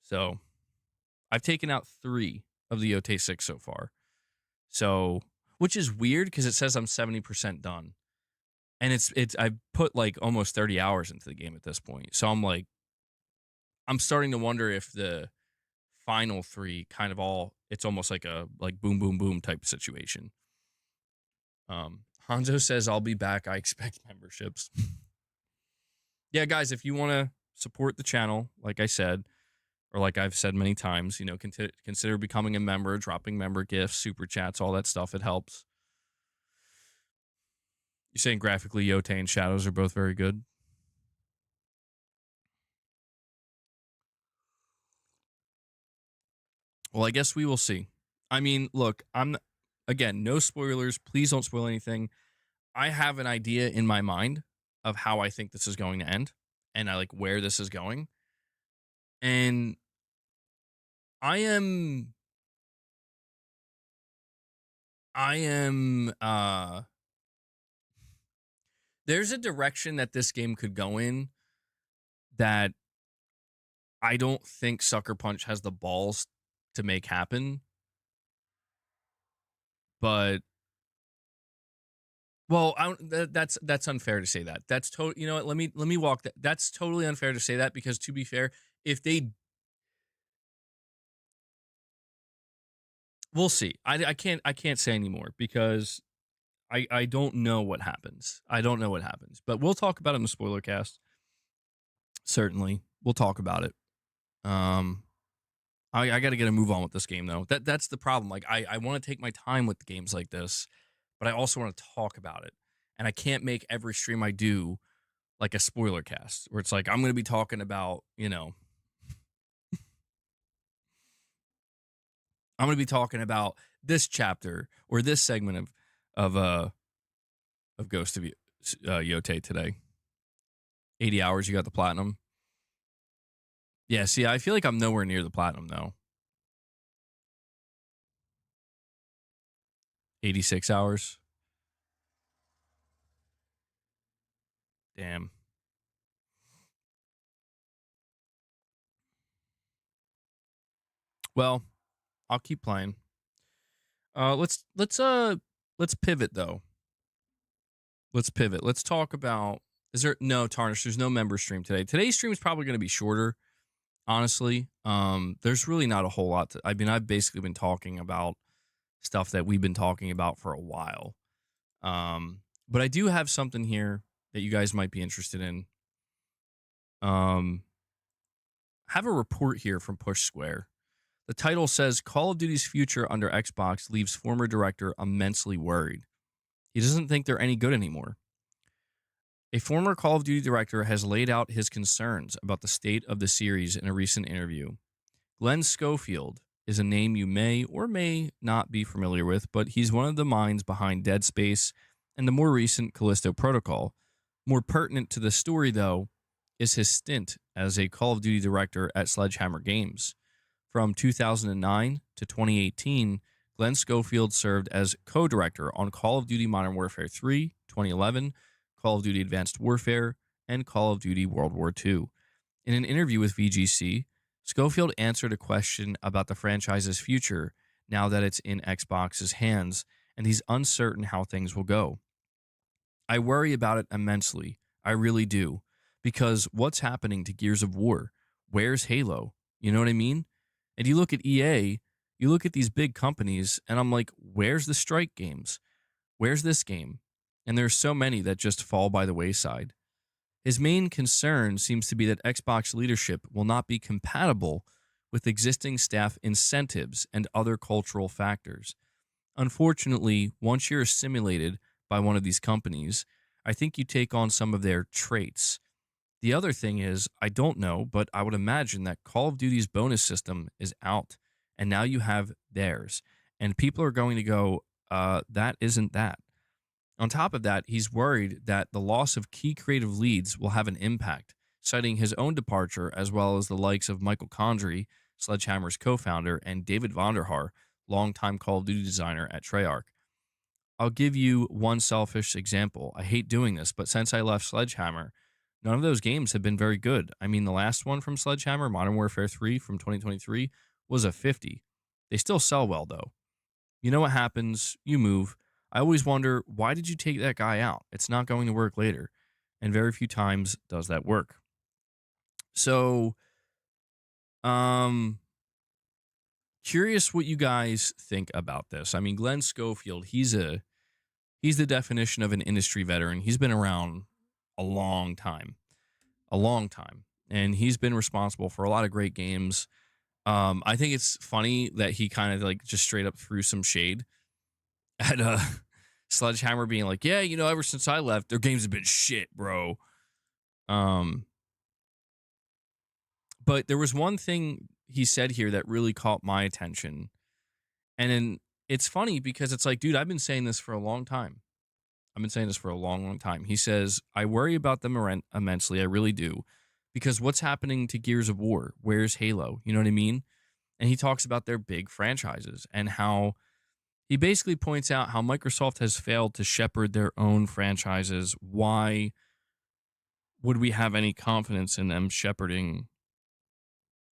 So I've taken out 3 of the Yote 6 so far. So, which is weird because it says I'm 70% done. And it's I've put like almost 30 hours into the game at this point. So I'm starting to wonder if the final 3 kind of it's almost like a like boom boom boom type situation. Hanzo says I'll be back. I expect memberships. Yeah, guys, if you want to support the channel, like I said, or like I've said many times, consider becoming a member, dropping member gifts, super chats, all that stuff. It helps. You're saying graphically, Yote and Shadows are both very good. Well, I guess we will see. I mean, look, again, no spoilers. Please don't spoil anything. I have an idea in my mind of how I think this is going to end and I like where this is going. And I am there's a direction that this game could go in that I don't think Sucker Punch has the balls to make happen. But well, that's unfair to say that. That's totally, you know what? Let me walk that. That's totally unfair to say that because to be fair, if they we'll see. I can't say anymore because I don't know what happens. I don't know what happens. But we'll talk about it in the spoiler cast. Certainly. We'll talk about it. I got to get a move on with this game though. That's the problem. Like I want to take my time with games like this, but I also want to talk about it. And I can't make every stream I do like a spoiler cast where it's like I'm going to be talking about, I'm going to be talking about this chapter or this segment of Ghost of Yote today. 80 hours you got the platinum. Yeah, see, I feel like I'm nowhere near the platinum though. 86 hours. Damn. Well, I'll keep playing. Let's pivot though. Let's pivot. Let's talk about is there no Tarnish, there's no member stream today. Today's stream is probably going to be shorter. honestly. There's really not a whole lot to, I mean, I've basically been talking about stuff that we've been talking about for a while. But I do have something here that you guys might be interested in. Um, have a report here from Push Square. The title says Call of Duty's future under Xbox leaves former director immensely worried. He doesn't think they're any good anymore. A former Call of Duty director has laid out his concerns about the state of the series in a recent interview. Glenn Schofield is a name you may or may not be familiar with, but he's one of the minds behind Dead Space and the more recent Callisto Protocol. More pertinent to the story, though, is his stint as a Call of Duty director at Sledgehammer Games. From 2009 to 2018, Glenn Schofield served as co-director on Call of Duty Modern Warfare 3, 2011, Call of Duty Advanced Warfare, and Call of Duty World War II. In an interview with VGC, Schofield answered a question about the franchise's future now that it's in Xbox's hands, and he's uncertain how things will go. I worry about it immensely. I really do. Because what's happening to Gears of War? Where's Halo? You know what I mean? And you look at EA, you look at these big companies, and I'm like, where's the Strike games? Where's this game? And there's so many that just fall by the wayside. His main concern seems to be that Xbox leadership will not be compatible with existing staff incentives and other cultural factors. Unfortunately, once you're assimilated by one of these companies, I think you take on some of their traits. The other thing is, I don't know, but I would imagine that Call of Duty's bonus system is out, and now you have theirs. And people are going to go, that isn't that. On top of that, he's worried that the loss of key creative leads will have an impact, citing his own departure as well as the likes of Michael Condrey, Sledgehammer's co-founder, and David Vonderhaar, longtime Call of Duty designer at Treyarch. I'll give you one selfish example. I hate doing this, but since I left Sledgehammer, none of those games have been very good. I mean, the last one from Sledgehammer, Modern Warfare 3 from 2023, was a 50. They still sell well, though. You know what happens, you move. I always wonder, why did you take that guy out? It's not going to work later. And very few times does that work. So, um, curious what you guys think about this. I mean, Glenn Schofield, he's the definition of an industry veteran. He's been around a long time. A long time. And he's been responsible for a lot of great games. I think it's funny that he kind of like just straight up threw some shade at Sledgehammer being like, yeah, you know, ever since I left, their games have been shit, bro. Um, but there was one thing he said here that really caught my attention. And then it's funny because it's like, dude, I've been saying this for a long time. I've been saying this for a long, long time. He says, I worry about them immensely. I really do. Because what's happening to Gears of War? Where's Halo? You know what I mean? And he talks about their big franchises and how he basically points out how Microsoft has failed to shepherd their own franchises. Why would we have any confidence in them shepherding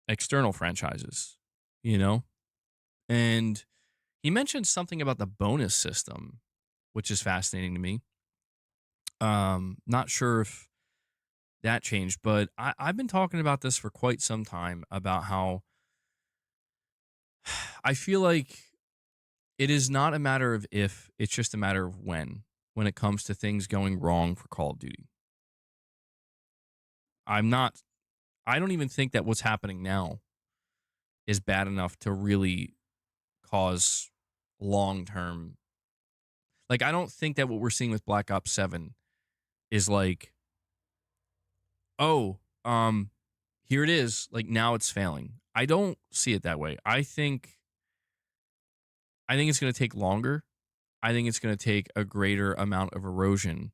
external franchises? You know? And he mentioned something about the bonus system, which is fascinating to me. Not sure if that changed, but I've been talking about this for quite some time about how I feel like it is not a matter of if, it's just a matter of when it comes to things going wrong for Call of Duty. I'm not, I don't even think that what's happening now is bad enough to really cause long term. Like, I don't think that what we're seeing with Black Ops 7 is like, oh, here it is. Like, now it's failing. I don't see it that way. I think it's going to take longer. I think it's going to take a greater amount of erosion.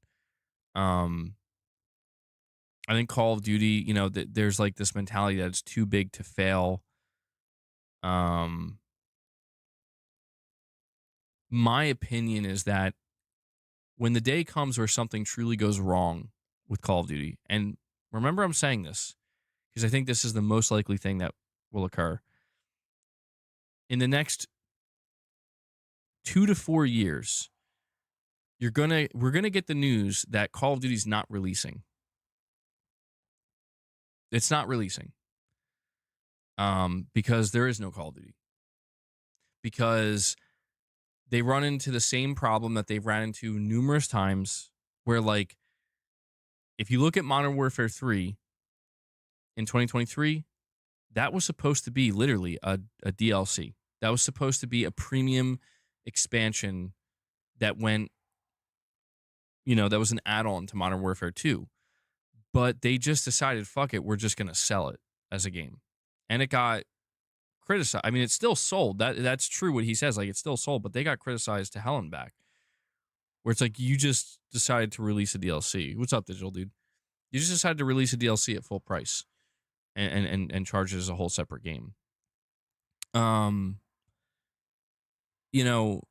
Um, I think Call of Duty, you know, there's like this mentality that it's too big to fail. Um, my opinion is that when the day comes where something truly goes wrong with Call of Duty, and remember I'm saying this because I think this is the most likely thing that will occur in the next 2 to 4 years. We're gonna get the news that Call of Duty's not releasing. It's not releasing. because there is no Call of Duty. Because they run into the same problem that they've ran into numerous times where, like, if you look at Modern Warfare 3 in 2023, that was supposed to be literally a DLC. That was supposed to be a premium expansion that went, that was an add-on to Modern Warfare 2. But they just decided, fuck it, we're just going to sell it as a game. And it got criticized. I mean, it's still sold. That's true what he says. Like, it's still sold, but they got criticized to hell and back. Where it's like, you just decided to release a DLC. What's up, digital dude? You just decided to release a DLC at full price and charge it as a whole separate game. You know,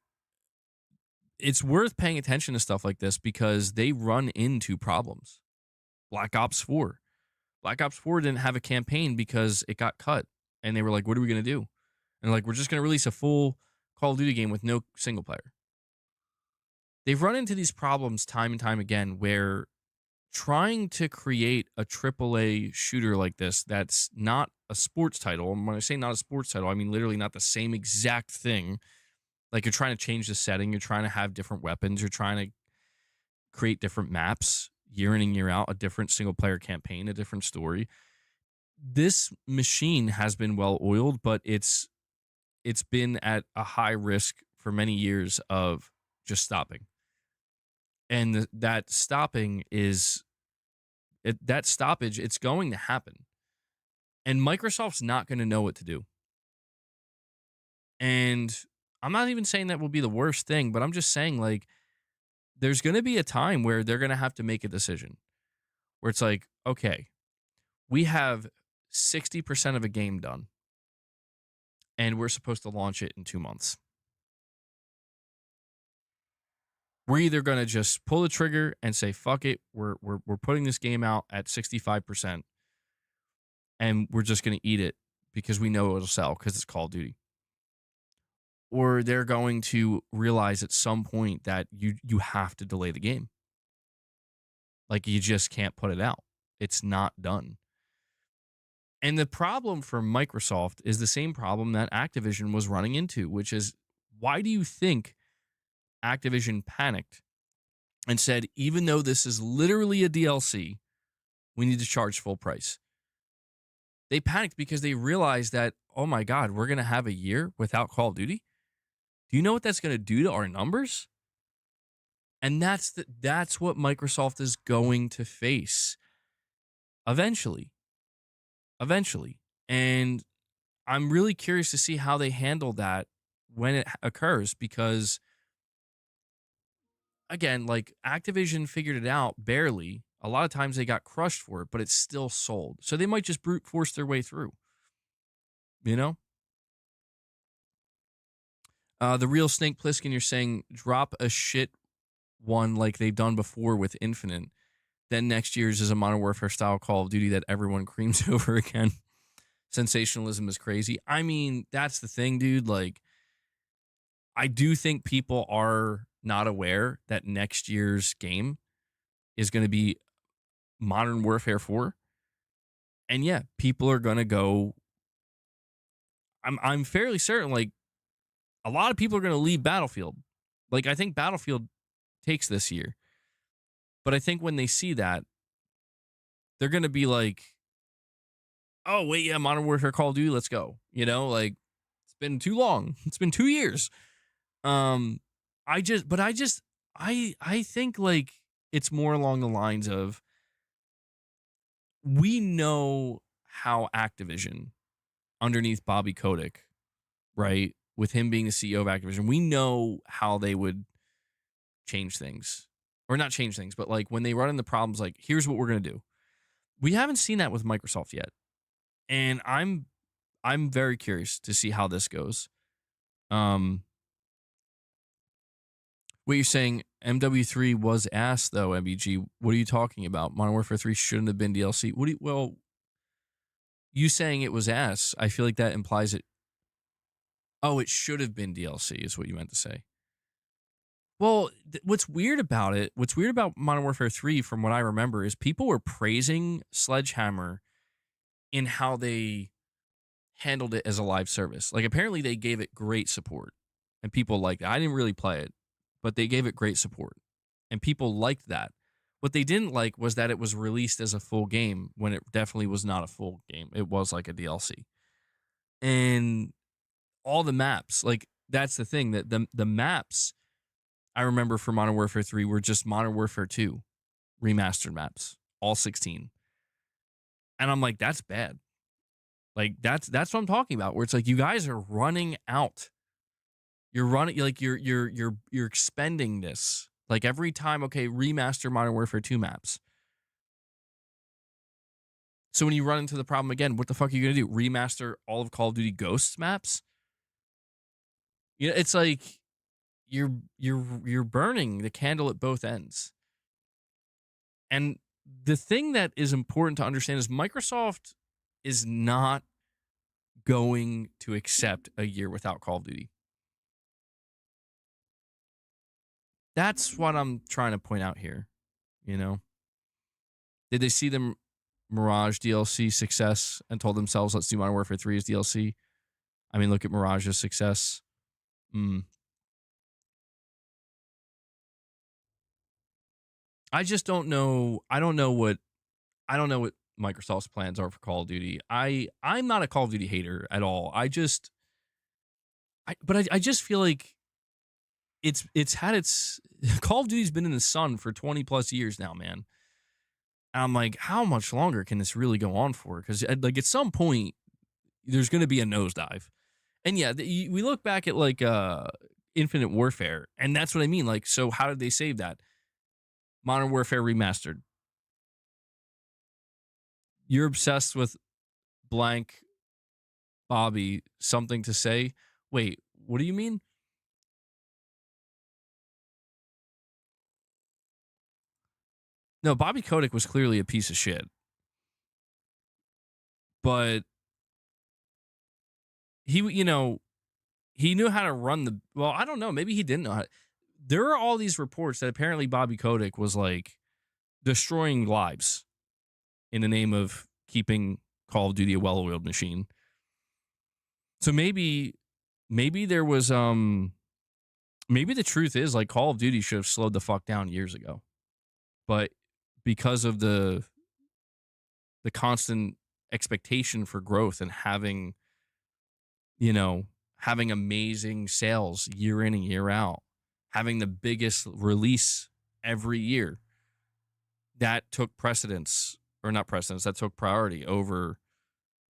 it's worth paying attention to stuff like this because they run into problems. Black Ops 4. Black Ops 4 didn't have a campaign because it got cut. And they were like, what are we going to do? And like, we're just going to release a full Call of Duty game with no single player. They've run into these problems time and time again where trying to create a AAA shooter like this that's not a sports title, and when I say not a sports title, I mean literally not the same exact thing. Like, you're trying to change the setting, you're trying to have different weapons, you're trying to create different maps year in and year out, a different single player campaign, a different story. This machine has been well oiled, but it's been at a high risk for many years of just stopping. And that stopping is that stoppage, it's going to happen. And Microsoft's not going to know what to do. And I'm not even saying that will be the worst thing, but I'm just saying, like, there's going to be a time where they're going to have to make a decision where it's like, okay, we have 60% of a game done and we're supposed to launch it in 2 months. We're either going to just pull the trigger and say, fuck it, we're putting this game out at 65% and we're just going to eat it because we know it'll sell because it's Call of Duty. Or they're going to realize at some point that you have to delay the game. Like, you just can't put it out. It's not done. And the problem for Microsoft is the same problem that Activision was running into, which is, why do you think Activision panicked and said, even though this is literally a DLC, we need to charge full price? They panicked because they realized that, oh my God, we're going to have a year without Call of Duty? Do you know what that's going to do to our numbers? And that's what Microsoft is going to face eventually. And I'm really curious to see how they handle that when it occurs, because again, like, Activision figured it out barely. A lot of times they got crushed for it, but it's still sold. So they might just brute force their way through. You know? The real Snake Plissken, you're saying drop a shit one like they've done before with Infinite. Then next year's is a Modern Warfare style Call of Duty that everyone creams over again. Sensationalism is crazy. I mean, that's the thing, dude. Like, I do think people are not aware that next year's game is going to be Modern Warfare 4. And yeah, people are going to go. I'm fairly certain, like, a lot of people are going to leave Battlefield. Like, I think Battlefield takes this year. But I think when they see that, they're going to be like, oh, wait, yeah, Modern Warfare Call of Duty, let's go. You know, like, it's been too long. It's been 2 years. I think, like, it's more along the lines of, we know how Activision, underneath Bobby Kotick, right, with him being the CEO of Activision, we know how they would change things. Or not change things, but, like, when they run into problems, like, here's what we're going to do. We haven't seen that with Microsoft yet. And I'm very curious to see how this goes. What you're saying, MW3 was ass, though, MBG. What are you talking about? Modern Warfare 3 shouldn't have been DLC. You saying it was ass, I feel like that implies it. Oh, it should have been DLC is what you meant to say. Well, what's weird about Modern Warfare 3, from what I remember, is people were praising Sledgehammer in how they handled it as a live service. Like apparently they gave it great support and people liked it. I didn't really play it, but they gave it great support and people liked that. What they didn't like was that it was released as a full game when it definitely was not a full game. It was like a DLC. And all the maps, like that's the thing that the maps I remember for Modern Warfare 3 were just Modern Warfare 2 remastered maps, all 16. And I'm like, that's bad. Like that's what I'm talking about. Where it's like you guys are running out. You're running like you're expending this. Like every time, okay, remaster Modern Warfare 2 maps. So when you run into the problem again, what the fuck are you gonna do? Remaster all of Call of Duty Ghosts maps? You know, it's like you're burning the candle at both ends. And the thing that is important to understand is Microsoft is not going to accept a year without Call of Duty. That's what I'm trying to point out here. You know, did they see the Mirage DLC success and told themselves, let's do Modern Warfare 3 as DLC? I mean, look at Mirage's success. I just don't know. I don't know what Microsoft's plans are for Call of Duty. I'm not a Call of Duty hater at all. I just feel like it's had its Call of Duty's been in the sun for 20 plus years now, man. And I'm like, how much longer can this really go on for? Because like at some point, there's going to be a nosedive. And yeah, we look back at like Infinite Warfare, and that's what I mean. Like, so how did they save that? Modern Warfare Remastered. You're obsessed with blank Bobby, something to say? Wait, what do you mean? No, Bobby Kotick was clearly a piece of shit. But he knew how to run the well, I don't know, maybe he didn't know how to, there are all these reports that apparently Bobby Kotick was like destroying lives in the name of keeping Call of Duty a well-oiled machine. So maybe there was maybe the truth is like Call of Duty should have slowed the fuck down years ago. But because of the constant expectation for growth and having, you know, having amazing sales year in and year out, having the biggest release every year, that took precedence, or not precedence, that took priority over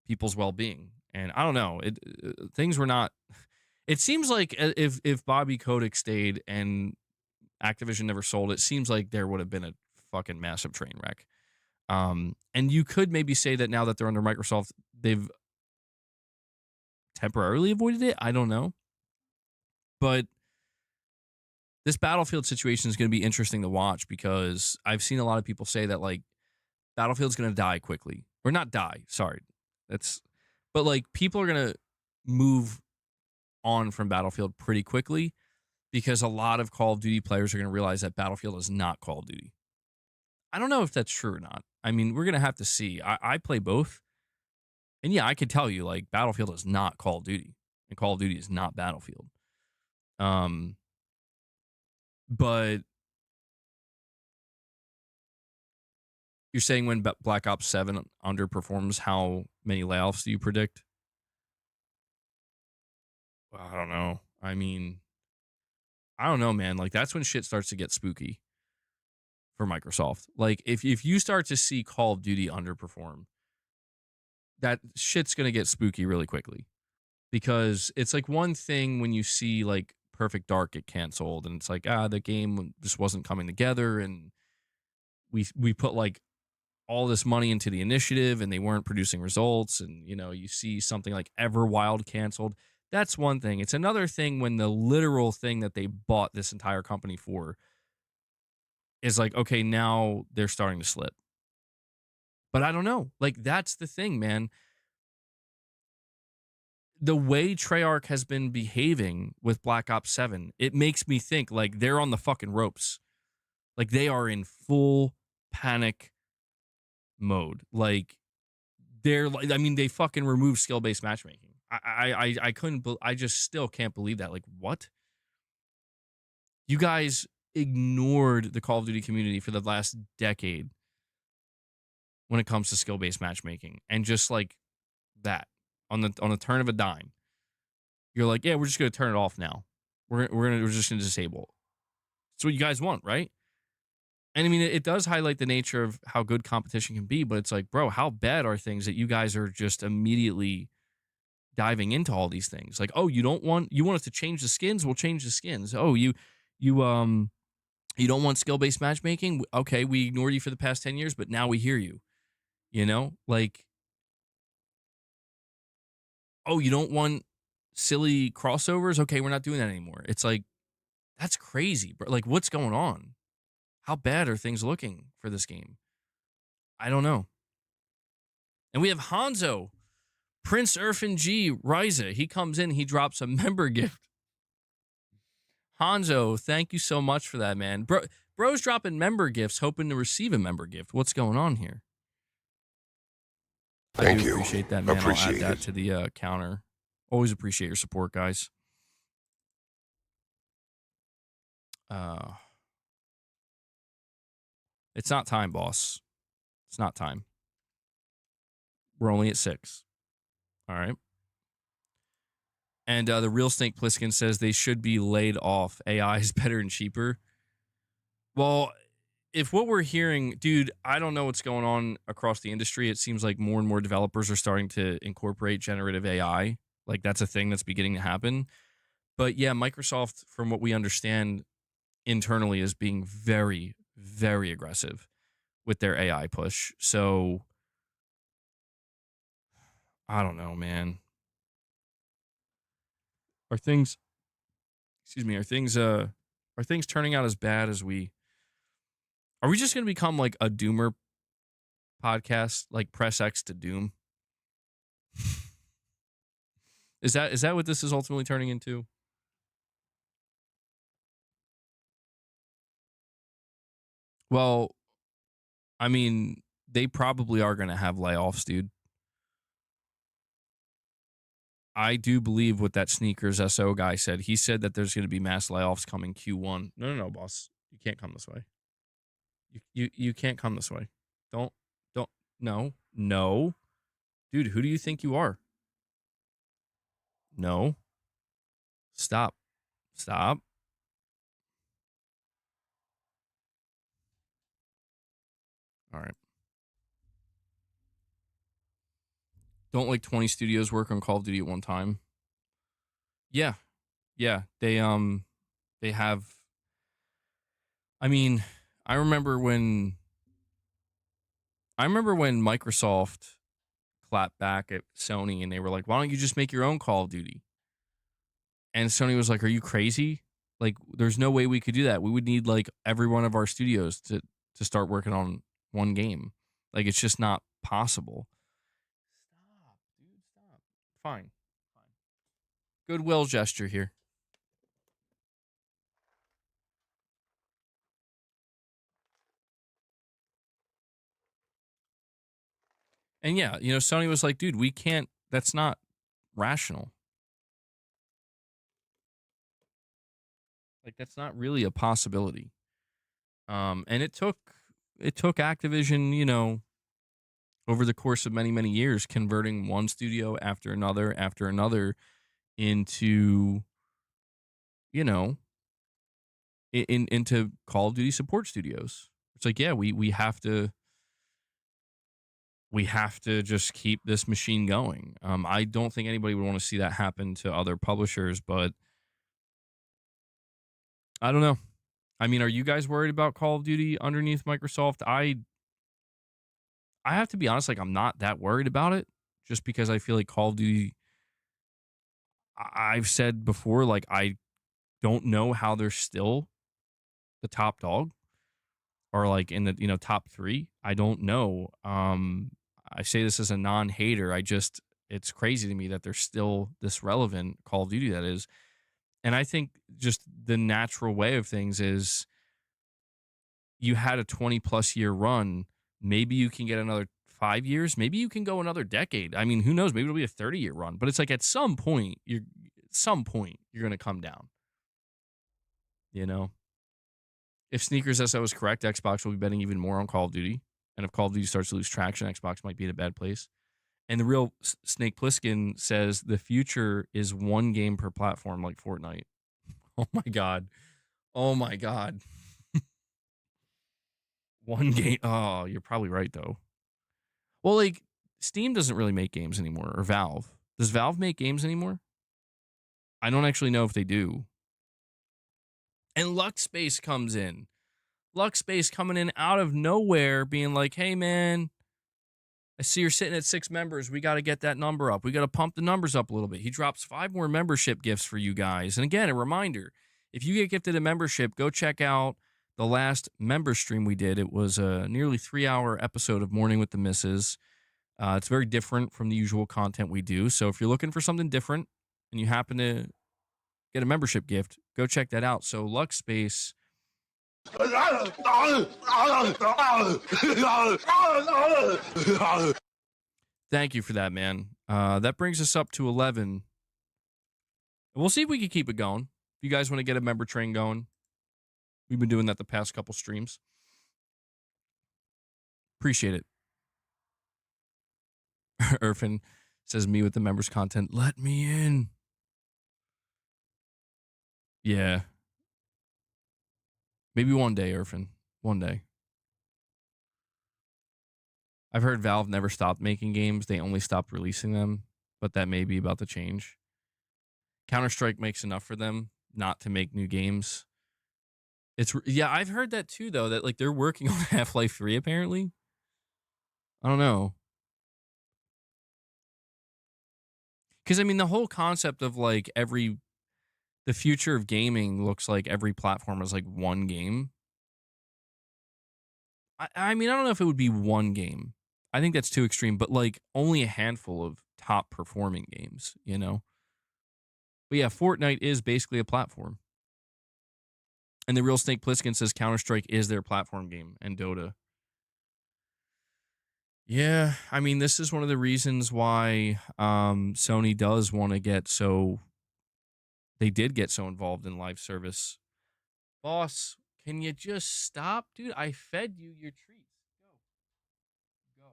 people's well-being. And I don't know, things were not. It seems like if Bobby Kotick stayed and Activision never sold, it seems like there would have been a fucking massive train wreck. And you could maybe say that now that they're under Microsoft, they've temporarily avoided it. I don't know. But this Battlefield situation is going to be interesting to watch because I've seen a lot of people say that like Battlefield's going to die quickly, or not die. Sorry. But like people are going to move on from Battlefield pretty quickly because a lot of Call of Duty players are going to realize that Battlefield is not Call of Duty. I don't know if that's true or not. I mean, we're going to have to see. I play both. And yeah, I could tell you like Battlefield is not Call of Duty and Call of Duty is not Battlefield. But you're saying when Black Ops 7 underperforms, how many layoffs do you predict? Well, I don't know. I mean, I don't know, man. Like that's when shit starts to get spooky for Microsoft. Like if you start to see Call of Duty underperform, that shit's going to get spooky really quickly. Because it's like one thing when you see like Perfect Dark get canceled and it's like, the game just wasn't coming together and we put like all this money into the initiative and they weren't producing results, and you see something like Everwild canceled. That's one thing. It's another thing when the literal thing that they bought this entire company for is like, okay, now they're starting to slip. But I don't know. Like that's the thing, man. The way Treyarch has been behaving with Black Ops 7, it makes me think like they're on the fucking ropes. Like they are in full panic mode. Like they're like, I mean, they fucking removed skill-based matchmaking. I couldn't, I just still can't believe that. Like, what? You guys ignored the Call of Duty community for the last decade when it comes to skill-based matchmaking, and just like that, on the turn of a dime, you're like, yeah, we're just gonna turn it off now. We're just gonna disable. That's what you guys want, right? And I mean, it does highlight the nature of how good competition can be, but it's like, bro, how bad are things that you guys are just immediately diving into all these things? Like, oh, you want us to change the skins? We'll change the skins. Oh, you you don't want skill-based matchmaking? Okay, we ignored you for the past 10 years, but now we hear you. You know? Like, oh, you don't want silly crossovers? Okay, we're not doing that anymore. It's like, that's crazy, bro. Like, what's going on? How bad are things looking for this game? I don't know. And we have Hanzo, Prince Irfan G. Riza. He comes in, he drops a member gift. Hanzo, thank you so much for that, man. Bro's dropping member gifts, hoping to receive a member gift. What's going on here? Thank I do you. appreciate that, man. Appreciate I'll add that it. to the counter. Always appreciate your support, guys. It's not time, boss. It's not time. We're only at 6. All right. And the real Snake Plissken says they should be laid off. AI is better and cheaper. Well, if what we're hearing, dude, I don't know what's going on across the industry. It seems like more and more developers are starting to incorporate generative AI. Like, that's a thing that's beginning to happen. But yeah, Microsoft, from what we understand internally, is being very, very aggressive with their AI push. So I don't know, man. Are things, are things turning out as bad as we, are we just going to become like a doomer podcast, like Press X to Doom? Is that what this is ultimately turning into? Well, I mean, they probably are going to have layoffs, dude. I do believe what that Sneakers SO guy said. He said that there's going to be mass layoffs coming Q1. No, boss. You can't come this way. You can't come this way. Don't no. Dude, who do you think you are? No. Stop. Stop. All right. Don't like 20 studios work on Call of Duty at one time. Yeah. Yeah. They have, I mean, I remember when Microsoft clapped back at Sony and they were like, "Why don't you just make your own Call of Duty?" And Sony was like, "Are you crazy? Like, there's no way we could do that. We would need like every one of our studios to start working on one game. Like, it's just not possible." Stop, dude, stop. Fine. Goodwill gesture here. And yeah, Sony was like, "Dude, we can't. That's not rational. Like, that's not really a possibility." And it took Activision, over the course of many, many years, converting one studio after another into, you know, into Call of Duty support studios. It's like, yeah, we have to just keep this machine going. I don't think anybody would want to see that happen to other publishers, but I don't know. I mean, are you guys worried about Call of Duty underneath Microsoft? I have to be honest, like, I'm not that worried about it, just because I feel like Call of Duty, I've said before, like, I don't know how they're still the top dog, or like in the, top 3. I don't know. I say this as a non-hater. It's crazy to me that they're still this relevant, Call of Duty, that is. And I think just the natural way of things is, you had a 20 plus year run. Maybe you can get another 5 years. Maybe you can go another decade. I mean, who knows? Maybe it'll be a 30-year run. But it's like at some point you're gonna come down. You know, if Sneakers SO is correct, Xbox will be betting even more on Call of Duty. And if Call of Duty starts to lose traction, Xbox might be in a bad place. And the real Snake Plissken says the future is one game per platform, like Fortnite. Oh my god. Oh my god. One game. Oh, you're probably right though. Well, like Steam doesn't really make games anymore, or Valve. Does Valve make games anymore? I don't actually know if they do. And Luckspace comes in. Luckspace coming in out of nowhere, being like, "Hey man, I see you're sitting at 6 members. We got to get that number up. We got to pump the numbers up a little bit." He drops 5 more membership gifts for you guys. And again, a reminder, if you get gifted a membership, go check out the last member stream we did. It was a nearly 3-hour episode of Morning with the Misses. It's very different from the usual content we do. So if you're looking for something different and you happen to get a membership gift, go check that out. So Luckspace. Thank you for that, man. That brings us up to 11. We'll see if we can keep it going. If you guys want to get a member train going, we've been doing that the past couple streams. Appreciate it. Irfan says, me with the members content. Let me in. Yeah. Maybe one day, Irfan. One day. I've heard Valve never stopped making games. They only stopped releasing them, but that may be about to change. Counter-Strike makes enough for them not to make new games. Yeah, I've heard that too, though, that like they're working on Half-Life 3 apparently. I don't know. Because I mean, the whole concept of like the future of gaming looks like every platform is like one game. I mean, I don't know if it would be one game. I think that's too extreme, but like only a handful of top performing games, you know? But yeah, Fortnite is basically a platform. And the real Snake Plissken says Counter-Strike is their platform game and Dota. Yeah, I mean, this is one of the reasons why Sony does want to get so... They did get so involved in live service. Boss, can you just stop? Dude, I fed you your treats. Go. Go.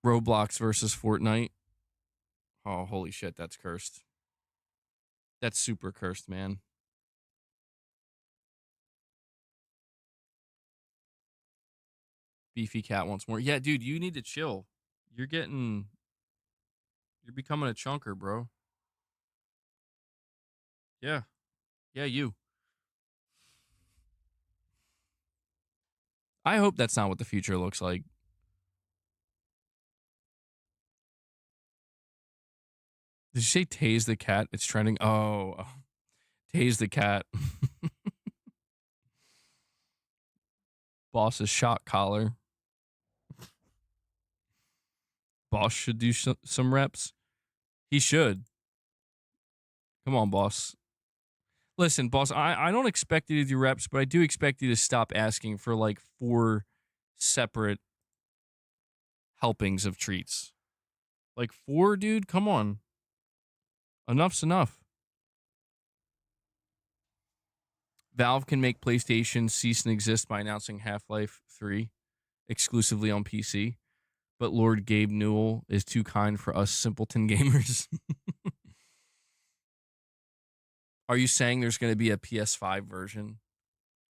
Go. Roblox versus Fortnite. Oh, holy shit, that's cursed. That's super cursed, man. Beefy Cat wants more. Yeah, dude, you need to chill. You're becoming a chunker, bro. Yeah. Yeah, you. I hope that's not what the future looks like. Did you say tase the cat? It's trending. Oh, tase the cat. Boss's shot collar. Boss should do some reps. He should. Come on, boss. Listen, boss, I don't expect you to do reps, but I do expect you to stop asking for like 4 separate helpings of treats. Like 4, dude? Come on. Enough's enough. Valve can make PlayStation cease and exist by announcing Half-Life 3 exclusively on PC. But Lord Gabe Newell is too kind for us simpleton gamers. Are you saying there's going to be a PS5 version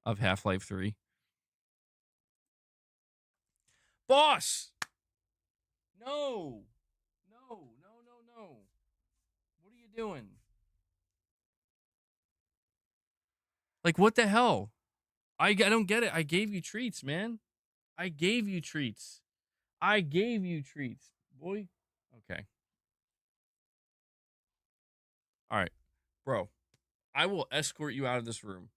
of Half-Life 3? Boss! No! No. What are you doing? Like, what the hell? I don't get it. I gave you treats, man. I gave you treats. Boy. Okay. All right. Bro, I will escort you out of this room.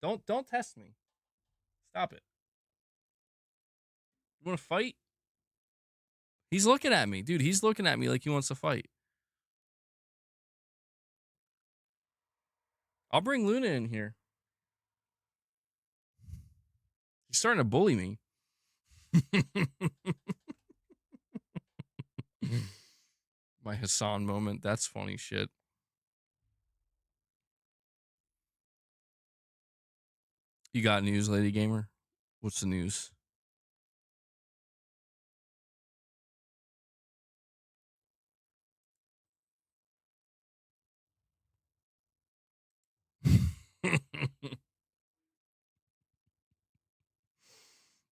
Don't test me. Stop it. You want to fight? He's looking at me. Dude, he's looking at me like he wants to fight. I'll bring Luna in here. He's starting to bully me. My Hassan moment. That's funny shit. You got news, Lady Gamer? What's the news?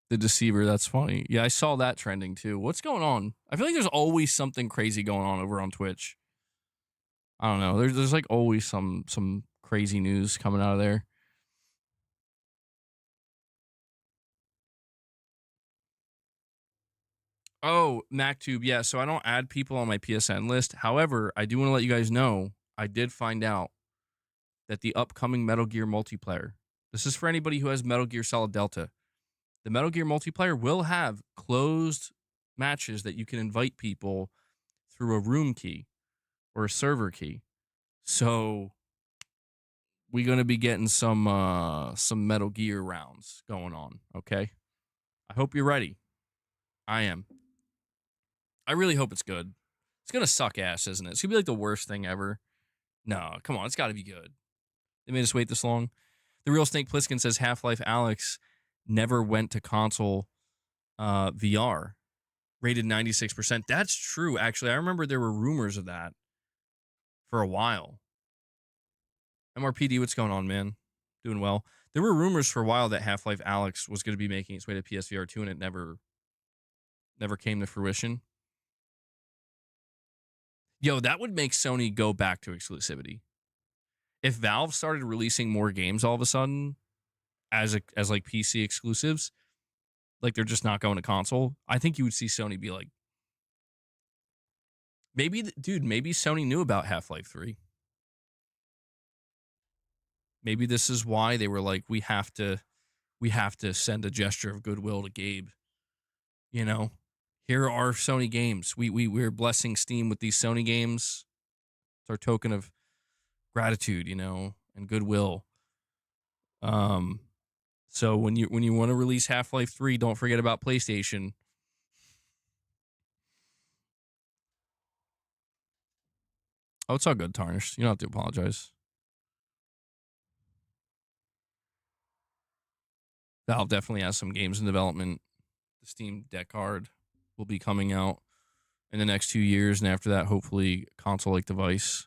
The Deceiver, that's funny. Yeah, I saw that trending too. What's going on? I feel like there's always something crazy going on over on Twitch. I don't know. There's like always some crazy news coming out of there. Oh, MacTube. Yeah, so I don't add people on my PSN list. However, I do want to let you guys know I did find out that the upcoming Metal Gear multiplayer. This is for anybody who has Metal Gear Solid Delta. The Metal Gear multiplayer will have closed matches that you can invite people through a room key or a server key. So we're gonna be getting some Metal Gear rounds going on. Okay, I hope you're ready. I am. I really hope it's good. It's gonna suck ass, isn't it? It's gonna be like the worst thing ever. No, come on, it's got to be good. They made us wait this long. The real Snake Plissken says Half-Life Alex never went to console VR, rated 96%. That's true, actually. I remember there were rumors of that for a while. MRPD, what's going on, man? Doing well. There were rumors for a while that Half-Life Alex was going to be making its way to PSVR 2, and it never came to fruition. Yo, that would make Sony go back to exclusivity. If Valve started releasing more games all of a sudden as like PC exclusives, like they're just not going to console, I think you would see Sony be like, maybe, dude, maybe Sony knew about Half-Life 3. Maybe this is why they were like, we have to send a gesture of goodwill to Gabe. You know, here are Sony games. We're blessing Steam with these Sony games. It's our token of gratitude, and goodwill. So when you want to release Half-Life 3, don't forget about PlayStation. Oh, it's all good, Tarnished. You don't have to apologize. Valve definitely has some games in development. The Steam Deck card will be coming out in the next 2 years, and after that, hopefully, console-like device.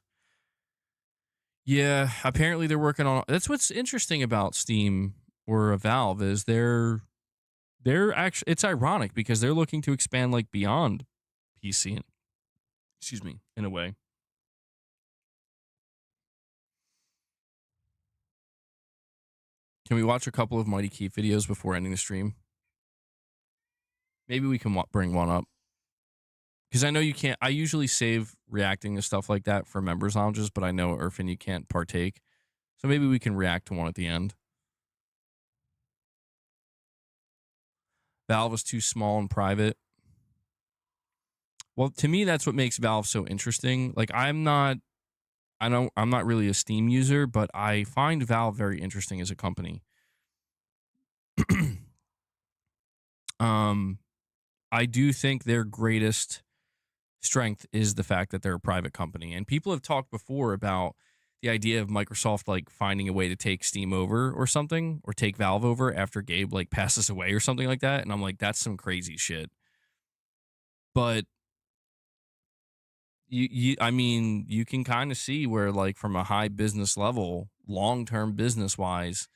Yeah, apparently they're working on. That's what's interesting about Steam or Valve is they're actually. It's ironic because they're looking to expand like beyond PC. Excuse me, in a way. Can we watch a couple of Mighty Keep videos before ending the stream? Maybe we can bring one up. Because I know you can't. I usually save reacting to stuff like that for members' lounges, but I know, Irfan, you can't partake. So maybe we can react to one at the end. Valve is too small and private. Well, to me, that's what makes Valve so interesting. Like, I'm not really a Steam user, but I find Valve very interesting as a company. I do think their greatest strength is the fact that they're a private company. And people have talked before about the idea of Microsoft like finding a way to take Steam over or something, or take Valve over after Gabe like passes away or something like that. And I'm like, that's some crazy shit. But I mean, you can kind of see where like from a high business level, long-term business wise,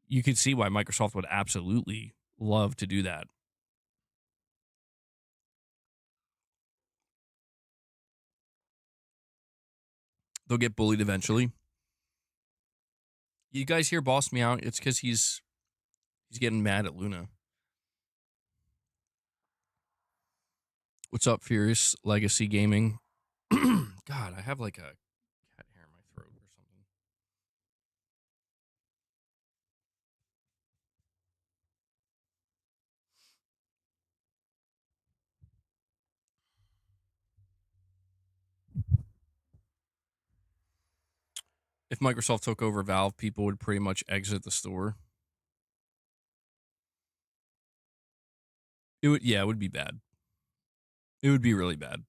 you could see why Microsoft would absolutely love to do that. They'll get bullied eventually. You guys hear Boss Me Out? It's because he's getting mad at Luna. What's up, Furious Legacy Gaming? God, I have like a cat hair in my throat or something. If Microsoft took over Valve, people would pretty much exit the store. It would be bad. It would be really bad.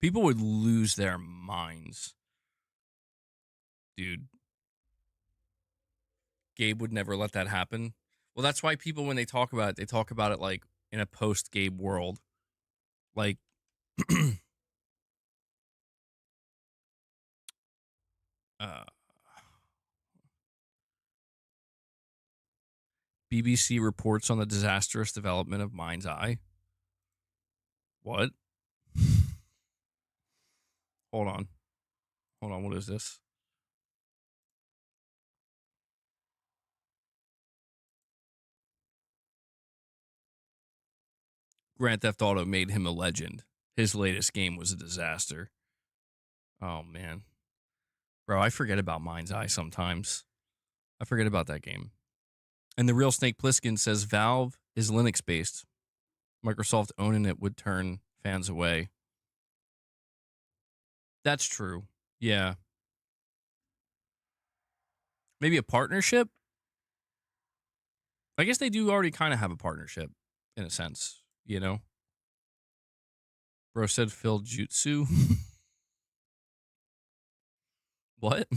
People would lose their minds. Dude, Gabe would never let that happen. Well, that's why people, when they talk about it like in a post Gabe world. Like, uh, BBC reports on the disastrous development of Mind's Eye. What? Hold on. Hold on. What is this? Grand Theft Auto made him a legend. His latest game was a disaster. Oh, man. Bro, I forget about Mind's Eye sometimes. I forget about that game. And the real Snake Plissken says Valve is Linux based. Microsoft owning it would turn fans away. That's true. Yeah. Maybe a partnership? I guess they do already kind of have a partnership in a sense, you know? Bro said Phil Jutsu. What?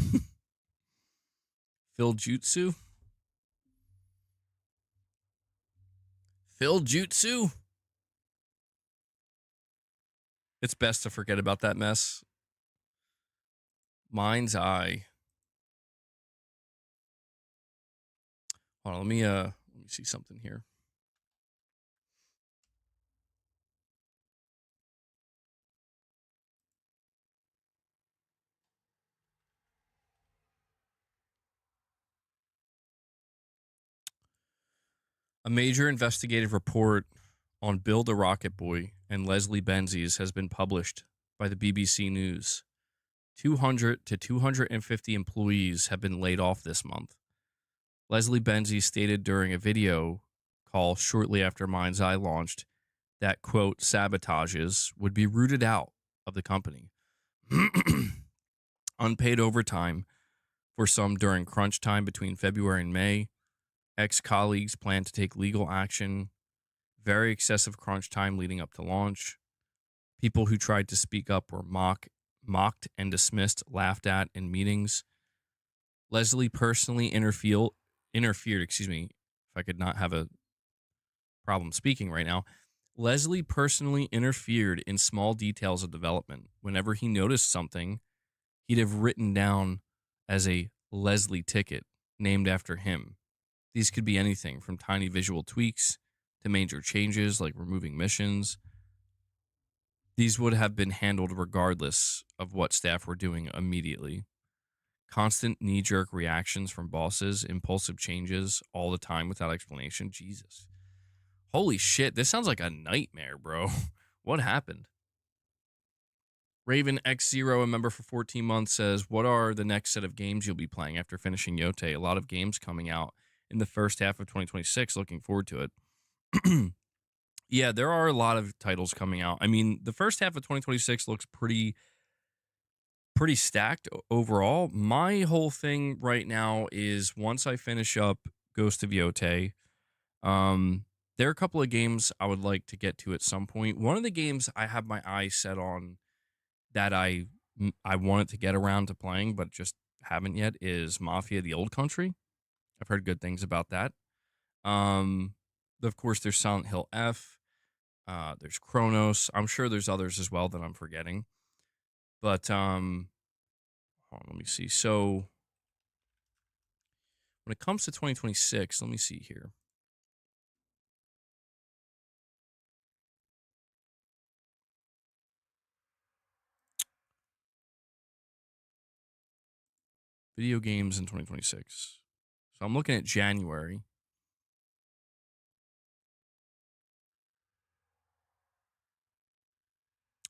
Phil Jutsu? Phil Jutsu? It's best to forget about that mess. Mind's Eye. Hold on, let me see something here. A major investigative report on Bill the Rocket Boy and Leslie Benzies has been published by the BBC News. 200 to 250 employees have been laid off this month. Leslie Benzies stated during a video call shortly after Mind's Eye launched that, quote, sabotages would be rooted out of the company. Unpaid overtime for some during crunch time between February and May. Ex-colleagues plan to take legal action. Very excessive crunch time leading up to launch. People who tried to speak up were mocked and dismissed, laughed at in meetings. Leslie personally interfered, if I could not have a problem speaking right now. Leslie personally interfered in small details of development. Whenever he noticed something, he'd have written down as a Leslie ticket named after him. These could be anything from tiny visual tweaks to major changes like removing missions. These would have been handled regardless of what staff were doing immediately. Constant knee-jerk reactions from bosses, impulsive changes all the time without explanation. Jesus. Holy shit, this sounds like a nightmare, bro. What happened? Raven X0, a member for 14 months, says, what are the next set of games you'll be playing after finishing Yote? A lot of games coming out in the first half of 2026. Looking forward to it. Yeah, there are a lot of titles coming out. I mean, the first half of 2026 looks pretty stacked overall. My whole thing right now is once I finish up Ghost of Yote, there are a couple of games I would like to get to at some point. One of the games I have my eyes set on that I wanted to get around to playing, but just haven't yet is Mafia: The Old Country. I've heard good things about that. Of course, there's Silent Hill F. There's Chronos. I'm sure there's others as well that I'm forgetting. But hold on, let me see. So when it comes to 2026, let me see here. Video games in 2026. So I'm looking at January.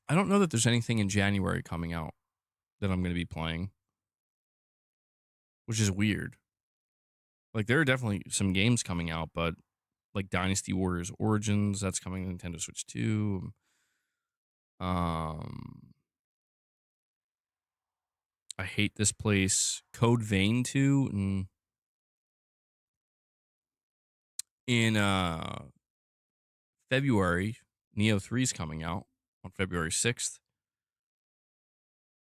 I don't know that there's anything in January coming out that I'm going to be playing, which is weird. Like, there are definitely some games coming out, but like Dynasty Warriors Origins, that's coming to Nintendo Switch 2. I hate this place. Code Vein 2 in February. Neo 3 is coming out on February 6th.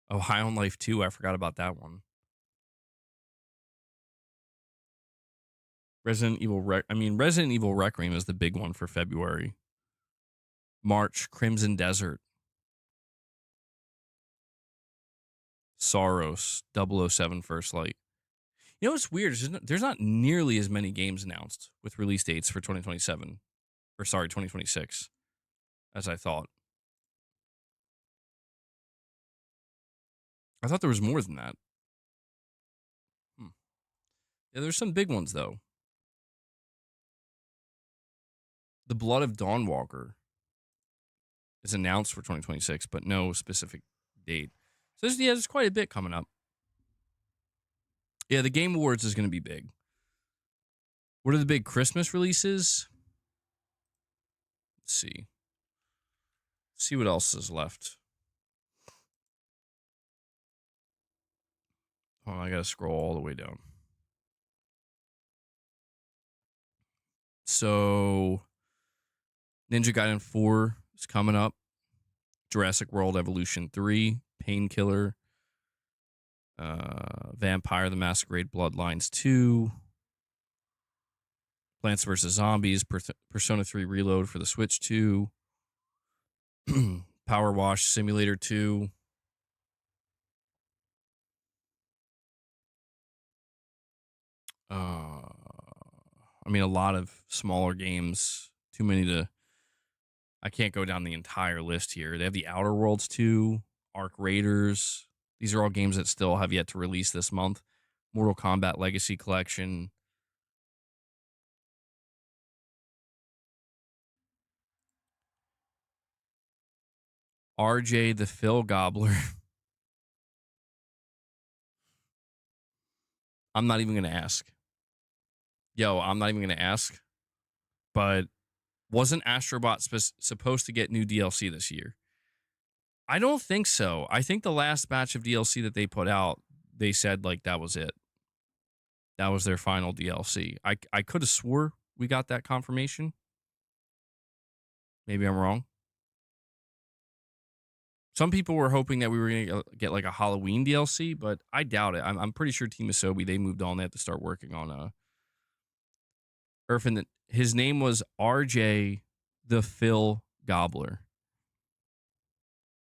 Oh, High on Life 2. I forgot about that one. Resident Evil Requiem is the big one for February. March, Crimson Desert. Soros, 007 First Light. You know what's weird? There's not nearly as many games announced with release dates for 2027. Or sorry, 2026 as I thought. I thought there was more than that. Yeah, there's some big ones, though. The Blood of Dawnwalker is announced for 2026, but no specific date. So there's quite a bit coming up. Yeah, the Game Awards is going to be big. What are the big Christmas releases? Let's see. See what else is left. Oh, I got to scroll all the way down. So, Ninja Gaiden 4 is coming up. Jurassic World Evolution 3, Painkiller, Vampire the Masquerade Bloodlines 2, Plants vs. Zombies, Persona 3 Reload for the Switch 2, Power Wash Simulator 2. A lot of smaller games. Too many to. I can't go down the entire list here. They have the Outer Worlds 2, Arc Raiders. These are all games that still have yet to release this month. Mortal Kombat Legacy Collection. RJ the Phil Gobbler. I'm not even going to ask. I'm not even going to ask. But wasn't Astrobot supposed to get new DLC this year? I don't think so. I think the last batch of DLC that they put out, they said like that was it. That was their final DLC. I could have swore we got that confirmation. Maybe I'm wrong. Some people were hoping that we were going to get like a Halloween DLC, but I doubt it. I'm pretty sure Team Asobi, they moved on. They had to start working on Irfan. His name was RJ the Phil Gobbler.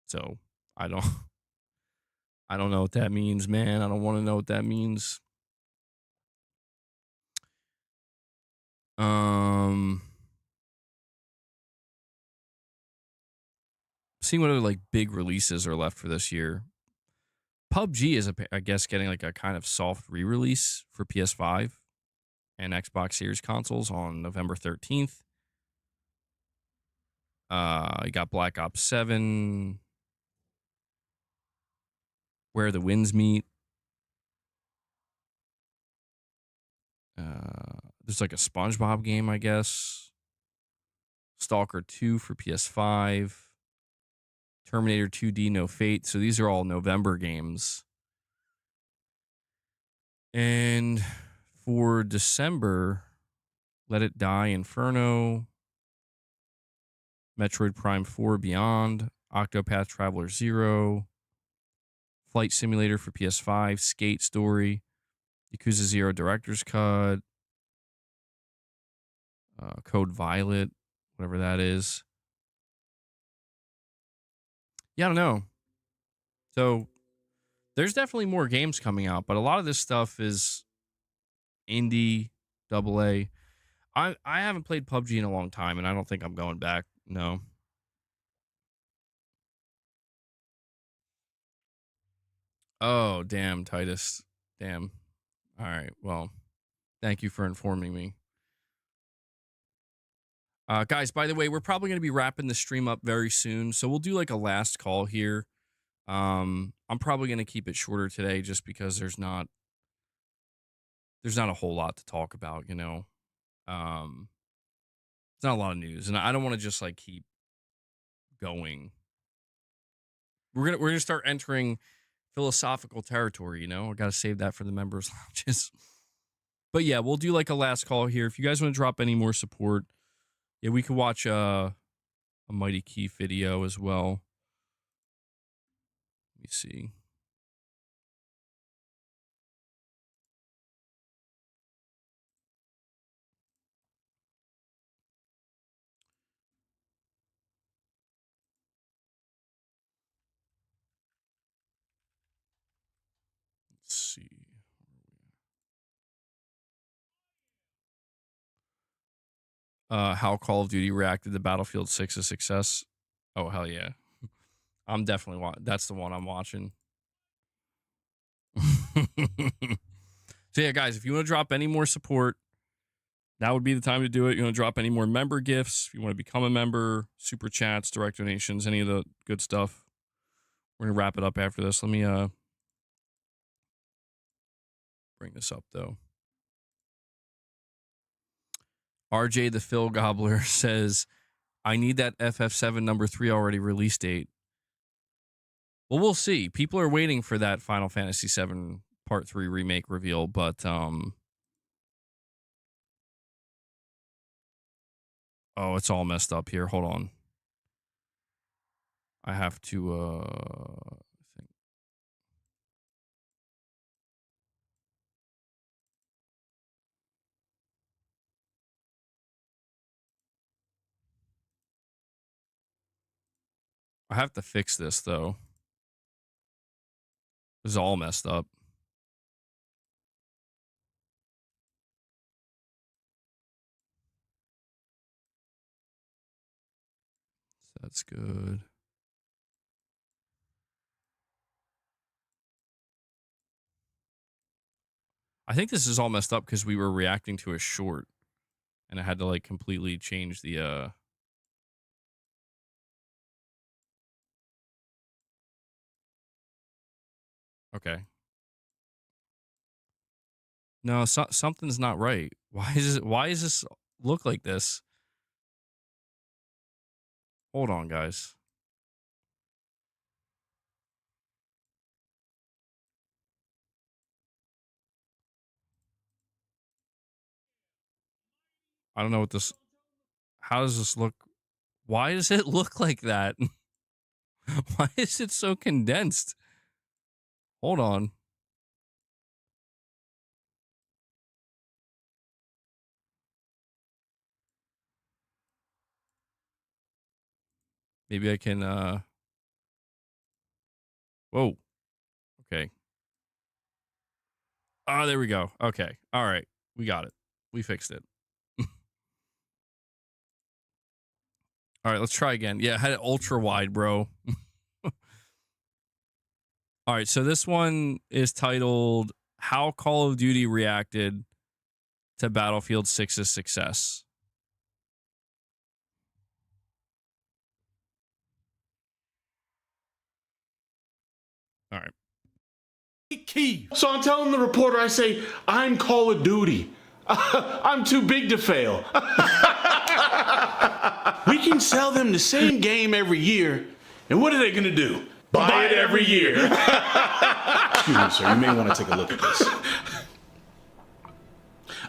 So I don't know what that means, man. I don't want to know what that means. Seeing what other like big releases are left for this year. PUBG is, I guess, getting like a kind of soft re-release for PS5 and Xbox Series consoles on November 13th. You got Black Ops 7, Where the Winds Meet. There's like a SpongeBob game, I guess. Stalker 2 for PS5. Terminator 2D No Fate. So these are all November games. And for December, Let It Die Inferno, Metroid Prime 4 Beyond, Octopath Traveler 0, Flight Simulator for PS5, Skate Story, Yakuza 0 Director's Cut, Code Violet, whatever that is. Yeah, I don't know. So there's definitely more games coming out, but a lot of this stuff is indie, AA. I haven't played PUBG in a long time, and I don't think I'm going back. No. Oh, damn, Titus. Damn. All right. Well, thank you for informing me. Guys, by the way, we're probably going to be wrapping the stream up very soon, so we'll do like a last call here. I'm probably going to keep it shorter today just because there's not a whole lot to talk about, you know. It's not a lot of news, and I don't want to just like keep going. We're gonna start entering philosophical territory, you know? I got to save that for the members lounges. But yeah, we'll do like a last call here. If you guys want to drop any more support, yeah, we could watch a Mighty Keith video as well. Let me see. Let's see. How Call of Duty reacted to Battlefield 6's success. Oh, hell yeah. I'm definitely that's the one I'm watching. So yeah, guys, if you want to drop any more support, now would be the time to do it. You want to drop any more member gifts, if you want to become a member, super chats, direct donations, any of the good stuff. We're gonna wrap it up after this. Let me bring this up though. RJ the Phil Gobbler says, I need that FF7 number 3 already release date. Well, we'll see. People are waiting for that Final Fantasy VII Part 3 remake reveal, but oh, it's all messed up here. Hold on. I have to think. I have to fix this though. This is all messed up. So that's good. I think this is all messed up because we were reacting to a short and I had to like completely change the okay. No, something's not right. Why is this look like this? Hold on, guys. I don't know what this. How does this look? Why does it look like that? Why is it so condensed? Hold on. Maybe I can whoa. Okay. Oh, there we go. Okay. All right. We got it. We fixed it. All right, let's try again. Yeah, I had it ultra wide, bro. All right, so this one is titled How Call of Duty Reacted to Battlefield 6's Success. All right. Key. So I'm telling the reporter, I say, I'm Call of Duty. I'm too big to fail. We can sell them the same game every year, and what are they gonna do? Buy it every year. Excuse me, sir, you may want to take a look at this.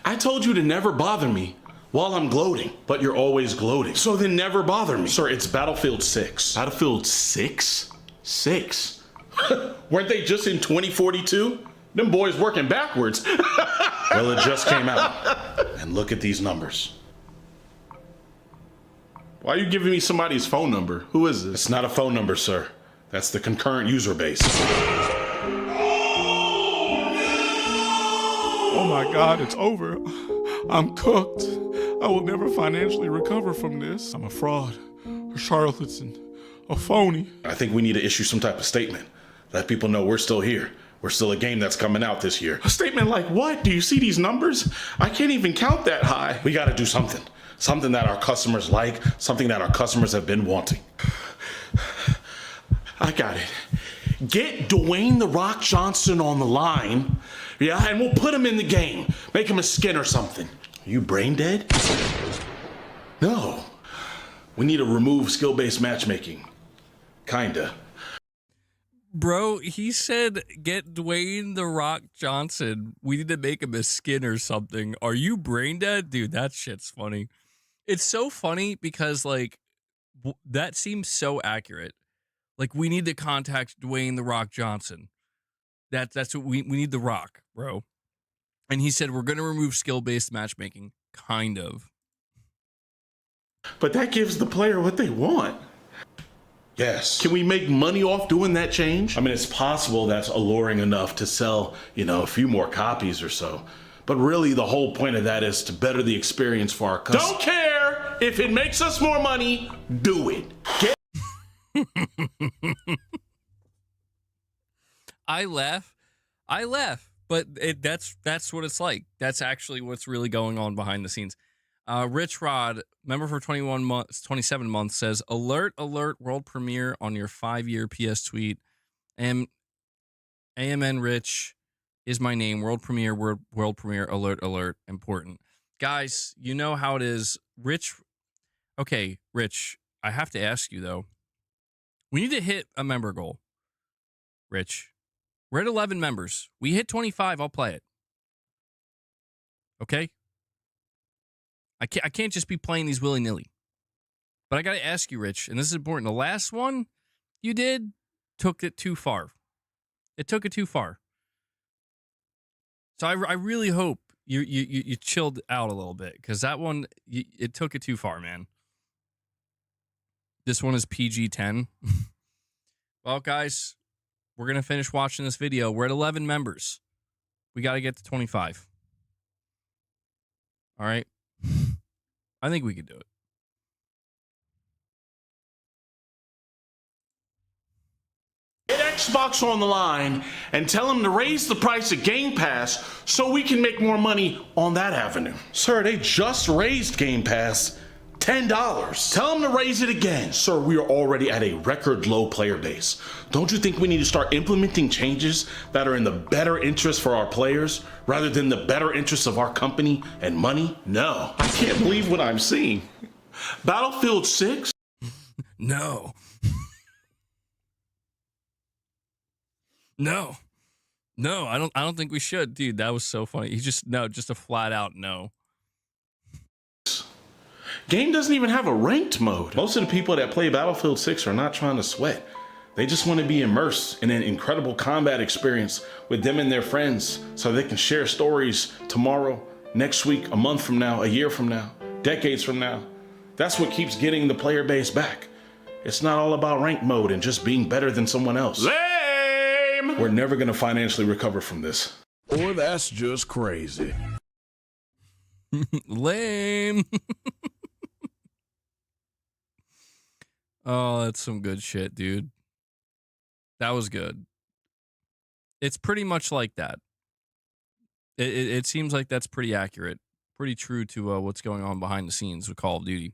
I told you to never bother me while I'm gloating, but you're always gloating. So then never bother me. Sir, it's Battlefield 6. Battlefield 6? 6? Weren't they just in 2042? Them boys working backwards. Well, it just came out. And look at these numbers. Why are you giving me somebody's phone number? Who is this? It's not a phone number, sir. That's the concurrent user base. Oh my God, it's over. I'm cooked. I will never financially recover from this. I'm a fraud, a charlatan, a phony. I think we need to issue some type of statement. Let people know we're still here. We're still a game that's coming out this year. A statement like what? Do you see these numbers? I can't even count that high. We gotta do something. Something that our customers like, something that our customers have been wanting. I got it. Get Dwayne The Rock Johnson on the line, yeah, and we'll put him in the game. Make him a skin or something. Are you brain dead? No. We need to remove skill-based matchmaking. Kinda. Bro, he said, get Dwayne The Rock Johnson. We need to make him a skin or something. Are you brain dead? Dude, that shit's funny. It's so funny because, like, that seems so accurate. Like, we need to contact Dwayne The Rock Johnson. That's what we need, The Rock, bro. And he said, we're going to remove skill-based matchmaking. Kind of. But that gives the player what they want. Yes. Can we make money off doing that change? I mean, it's possible that's alluring enough to sell, a few more copies or so. But really, the whole point of that is to better the experience for our customers. Don't care if it makes us more money, do it. I laugh, but that's what it's like. That's actually what's really going on behind the scenes. Rich Rod, member for 27 months, says, alert, world premiere on your 5-year PS tweet. AMN Rich is my name. World premiere, alert, important. Guys, you know how it is. Rich, I have to ask you, though. We need to hit a member goal. Rich, we're at 11 members. We hit 25, I'll play it. Okay? I can't just be playing these willy-nilly. But I got to ask you, Rich, and this is important. The last one you did took it too far. It took it too far. So I really hope you chilled out a little bit, because that one, it took it too far, man. This one is PG-10. Well, guys, we're going to finish watching this video. We're at 11 members. We got to get to 25. All right? I think we could do it. Get Xbox on the line and tell them to raise the price of Game Pass so we can make more money on that avenue. Sir, they just raised Game Pass $10. Tell them to raise it again. Sir, we are already at a record low player base. Don't you think we need to start implementing changes that are in the better interest for our players rather than the better interests of our company and money? No. I can't believe what I'm seeing. Battlefield 6? No. No, I don't think we should, dude. That was so funny. Just a flat out no. Game doesn't even have a ranked mode. Most of the people that play Battlefield 6 are not trying to sweat. They just want to be immersed in an incredible combat experience with them and their friends so they can share stories tomorrow, next week, a month from now, a year from now, decades from now. That's what keeps getting the player base back. It's not all about ranked mode and just being better than someone else. We're never going to financially recover from this. Or that's just crazy. Lame. Oh, that's some good shit, dude. That was good. It's pretty much like that. It seems like that's pretty accurate. Pretty true to what's going on behind the scenes with Call of Duty.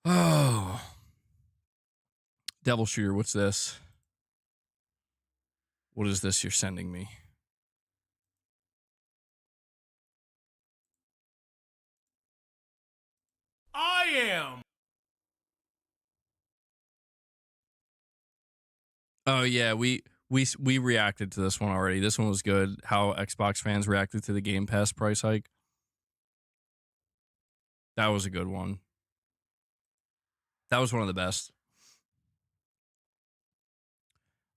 Oh. Devil Shooter, what's this? What is this you're sending me? I am. Oh yeah, we reacted to this one already. This one was good. How Xbox fans reacted to the Game Pass price hike. That was a good one. That was one of the best.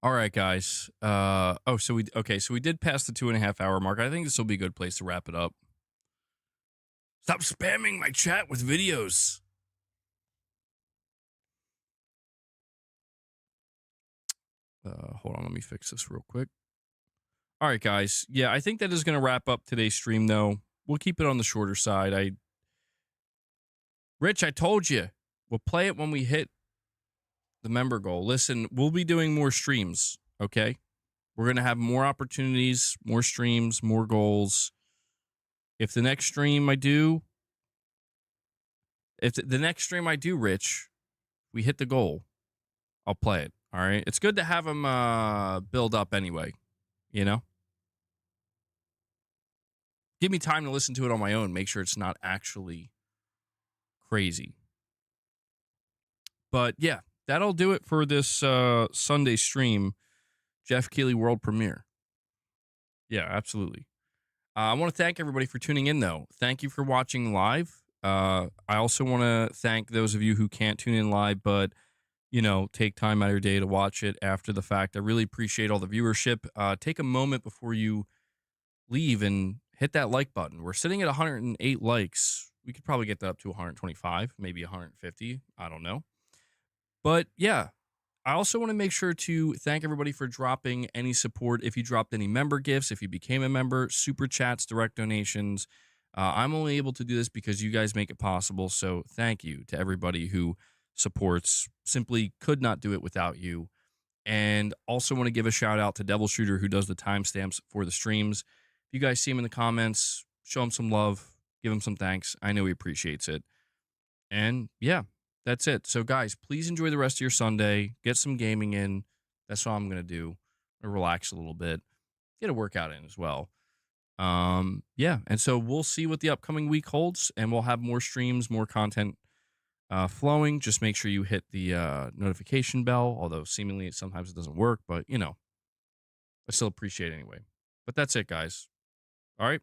All right, guys. So we did pass the 2.5 hour mark. I think this will be a good place to wrap it up. Stop spamming my chat with videos. Hold on, let me fix this real quick. All right, guys. Yeah, I think that is going to wrap up today's stream, though. We'll keep it on the shorter side. Rich, I told you. We'll play it when we hit the member goal. Listen, we'll be doing more streams, okay? We're going to have more opportunities, more streams, more goals. If the next stream I do, Rich, we hit the goal, I'll play it, all right? It's good to have them build up anyway, you know? Give me time to listen to it on my own, make sure it's not actually crazy. But yeah, that'll do it for this Sunday stream, Jeff Keighley World Premiere. Yeah, absolutely. I want to thank everybody for tuning in, though. Thank you for watching live. I also want to thank those of you who can't tune in live, but take time out of your day to watch it after the fact. I really appreciate all the viewership. Take a moment before you leave and hit that like button. We're sitting at 108 likes. We could probably get that up to 125, maybe 150. I don't know. But yeah, I also want to make sure to thank everybody for dropping any support. If you dropped any member gifts, if you became a member, super chats, direct donations. I'm only able to do this because you guys make it possible. So thank you to everybody who supports. Simply could not do it without you. And also want to give a shout out to Devil Shooter, who does the timestamps for the streams. If you guys see him in the comments, show him some love, give him some thanks. I know he appreciates it. And yeah, that's it. So guys, please enjoy the rest of your Sunday. Get some gaming in. That's what I'm going to do. Relax a little bit. Get a workout in as well. Yeah, and so we'll see what the upcoming week holds, and we'll have more streams, more content flowing. Just make sure you hit the notification bell, although seemingly sometimes it doesn't work, but I still appreciate it anyway. But that's it, guys. All right.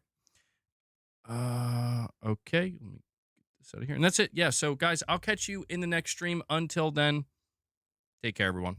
Okay. Let me get this out of here. And that's it. Yeah. So guys, I'll catch you in the next stream. Until then, take care, everyone.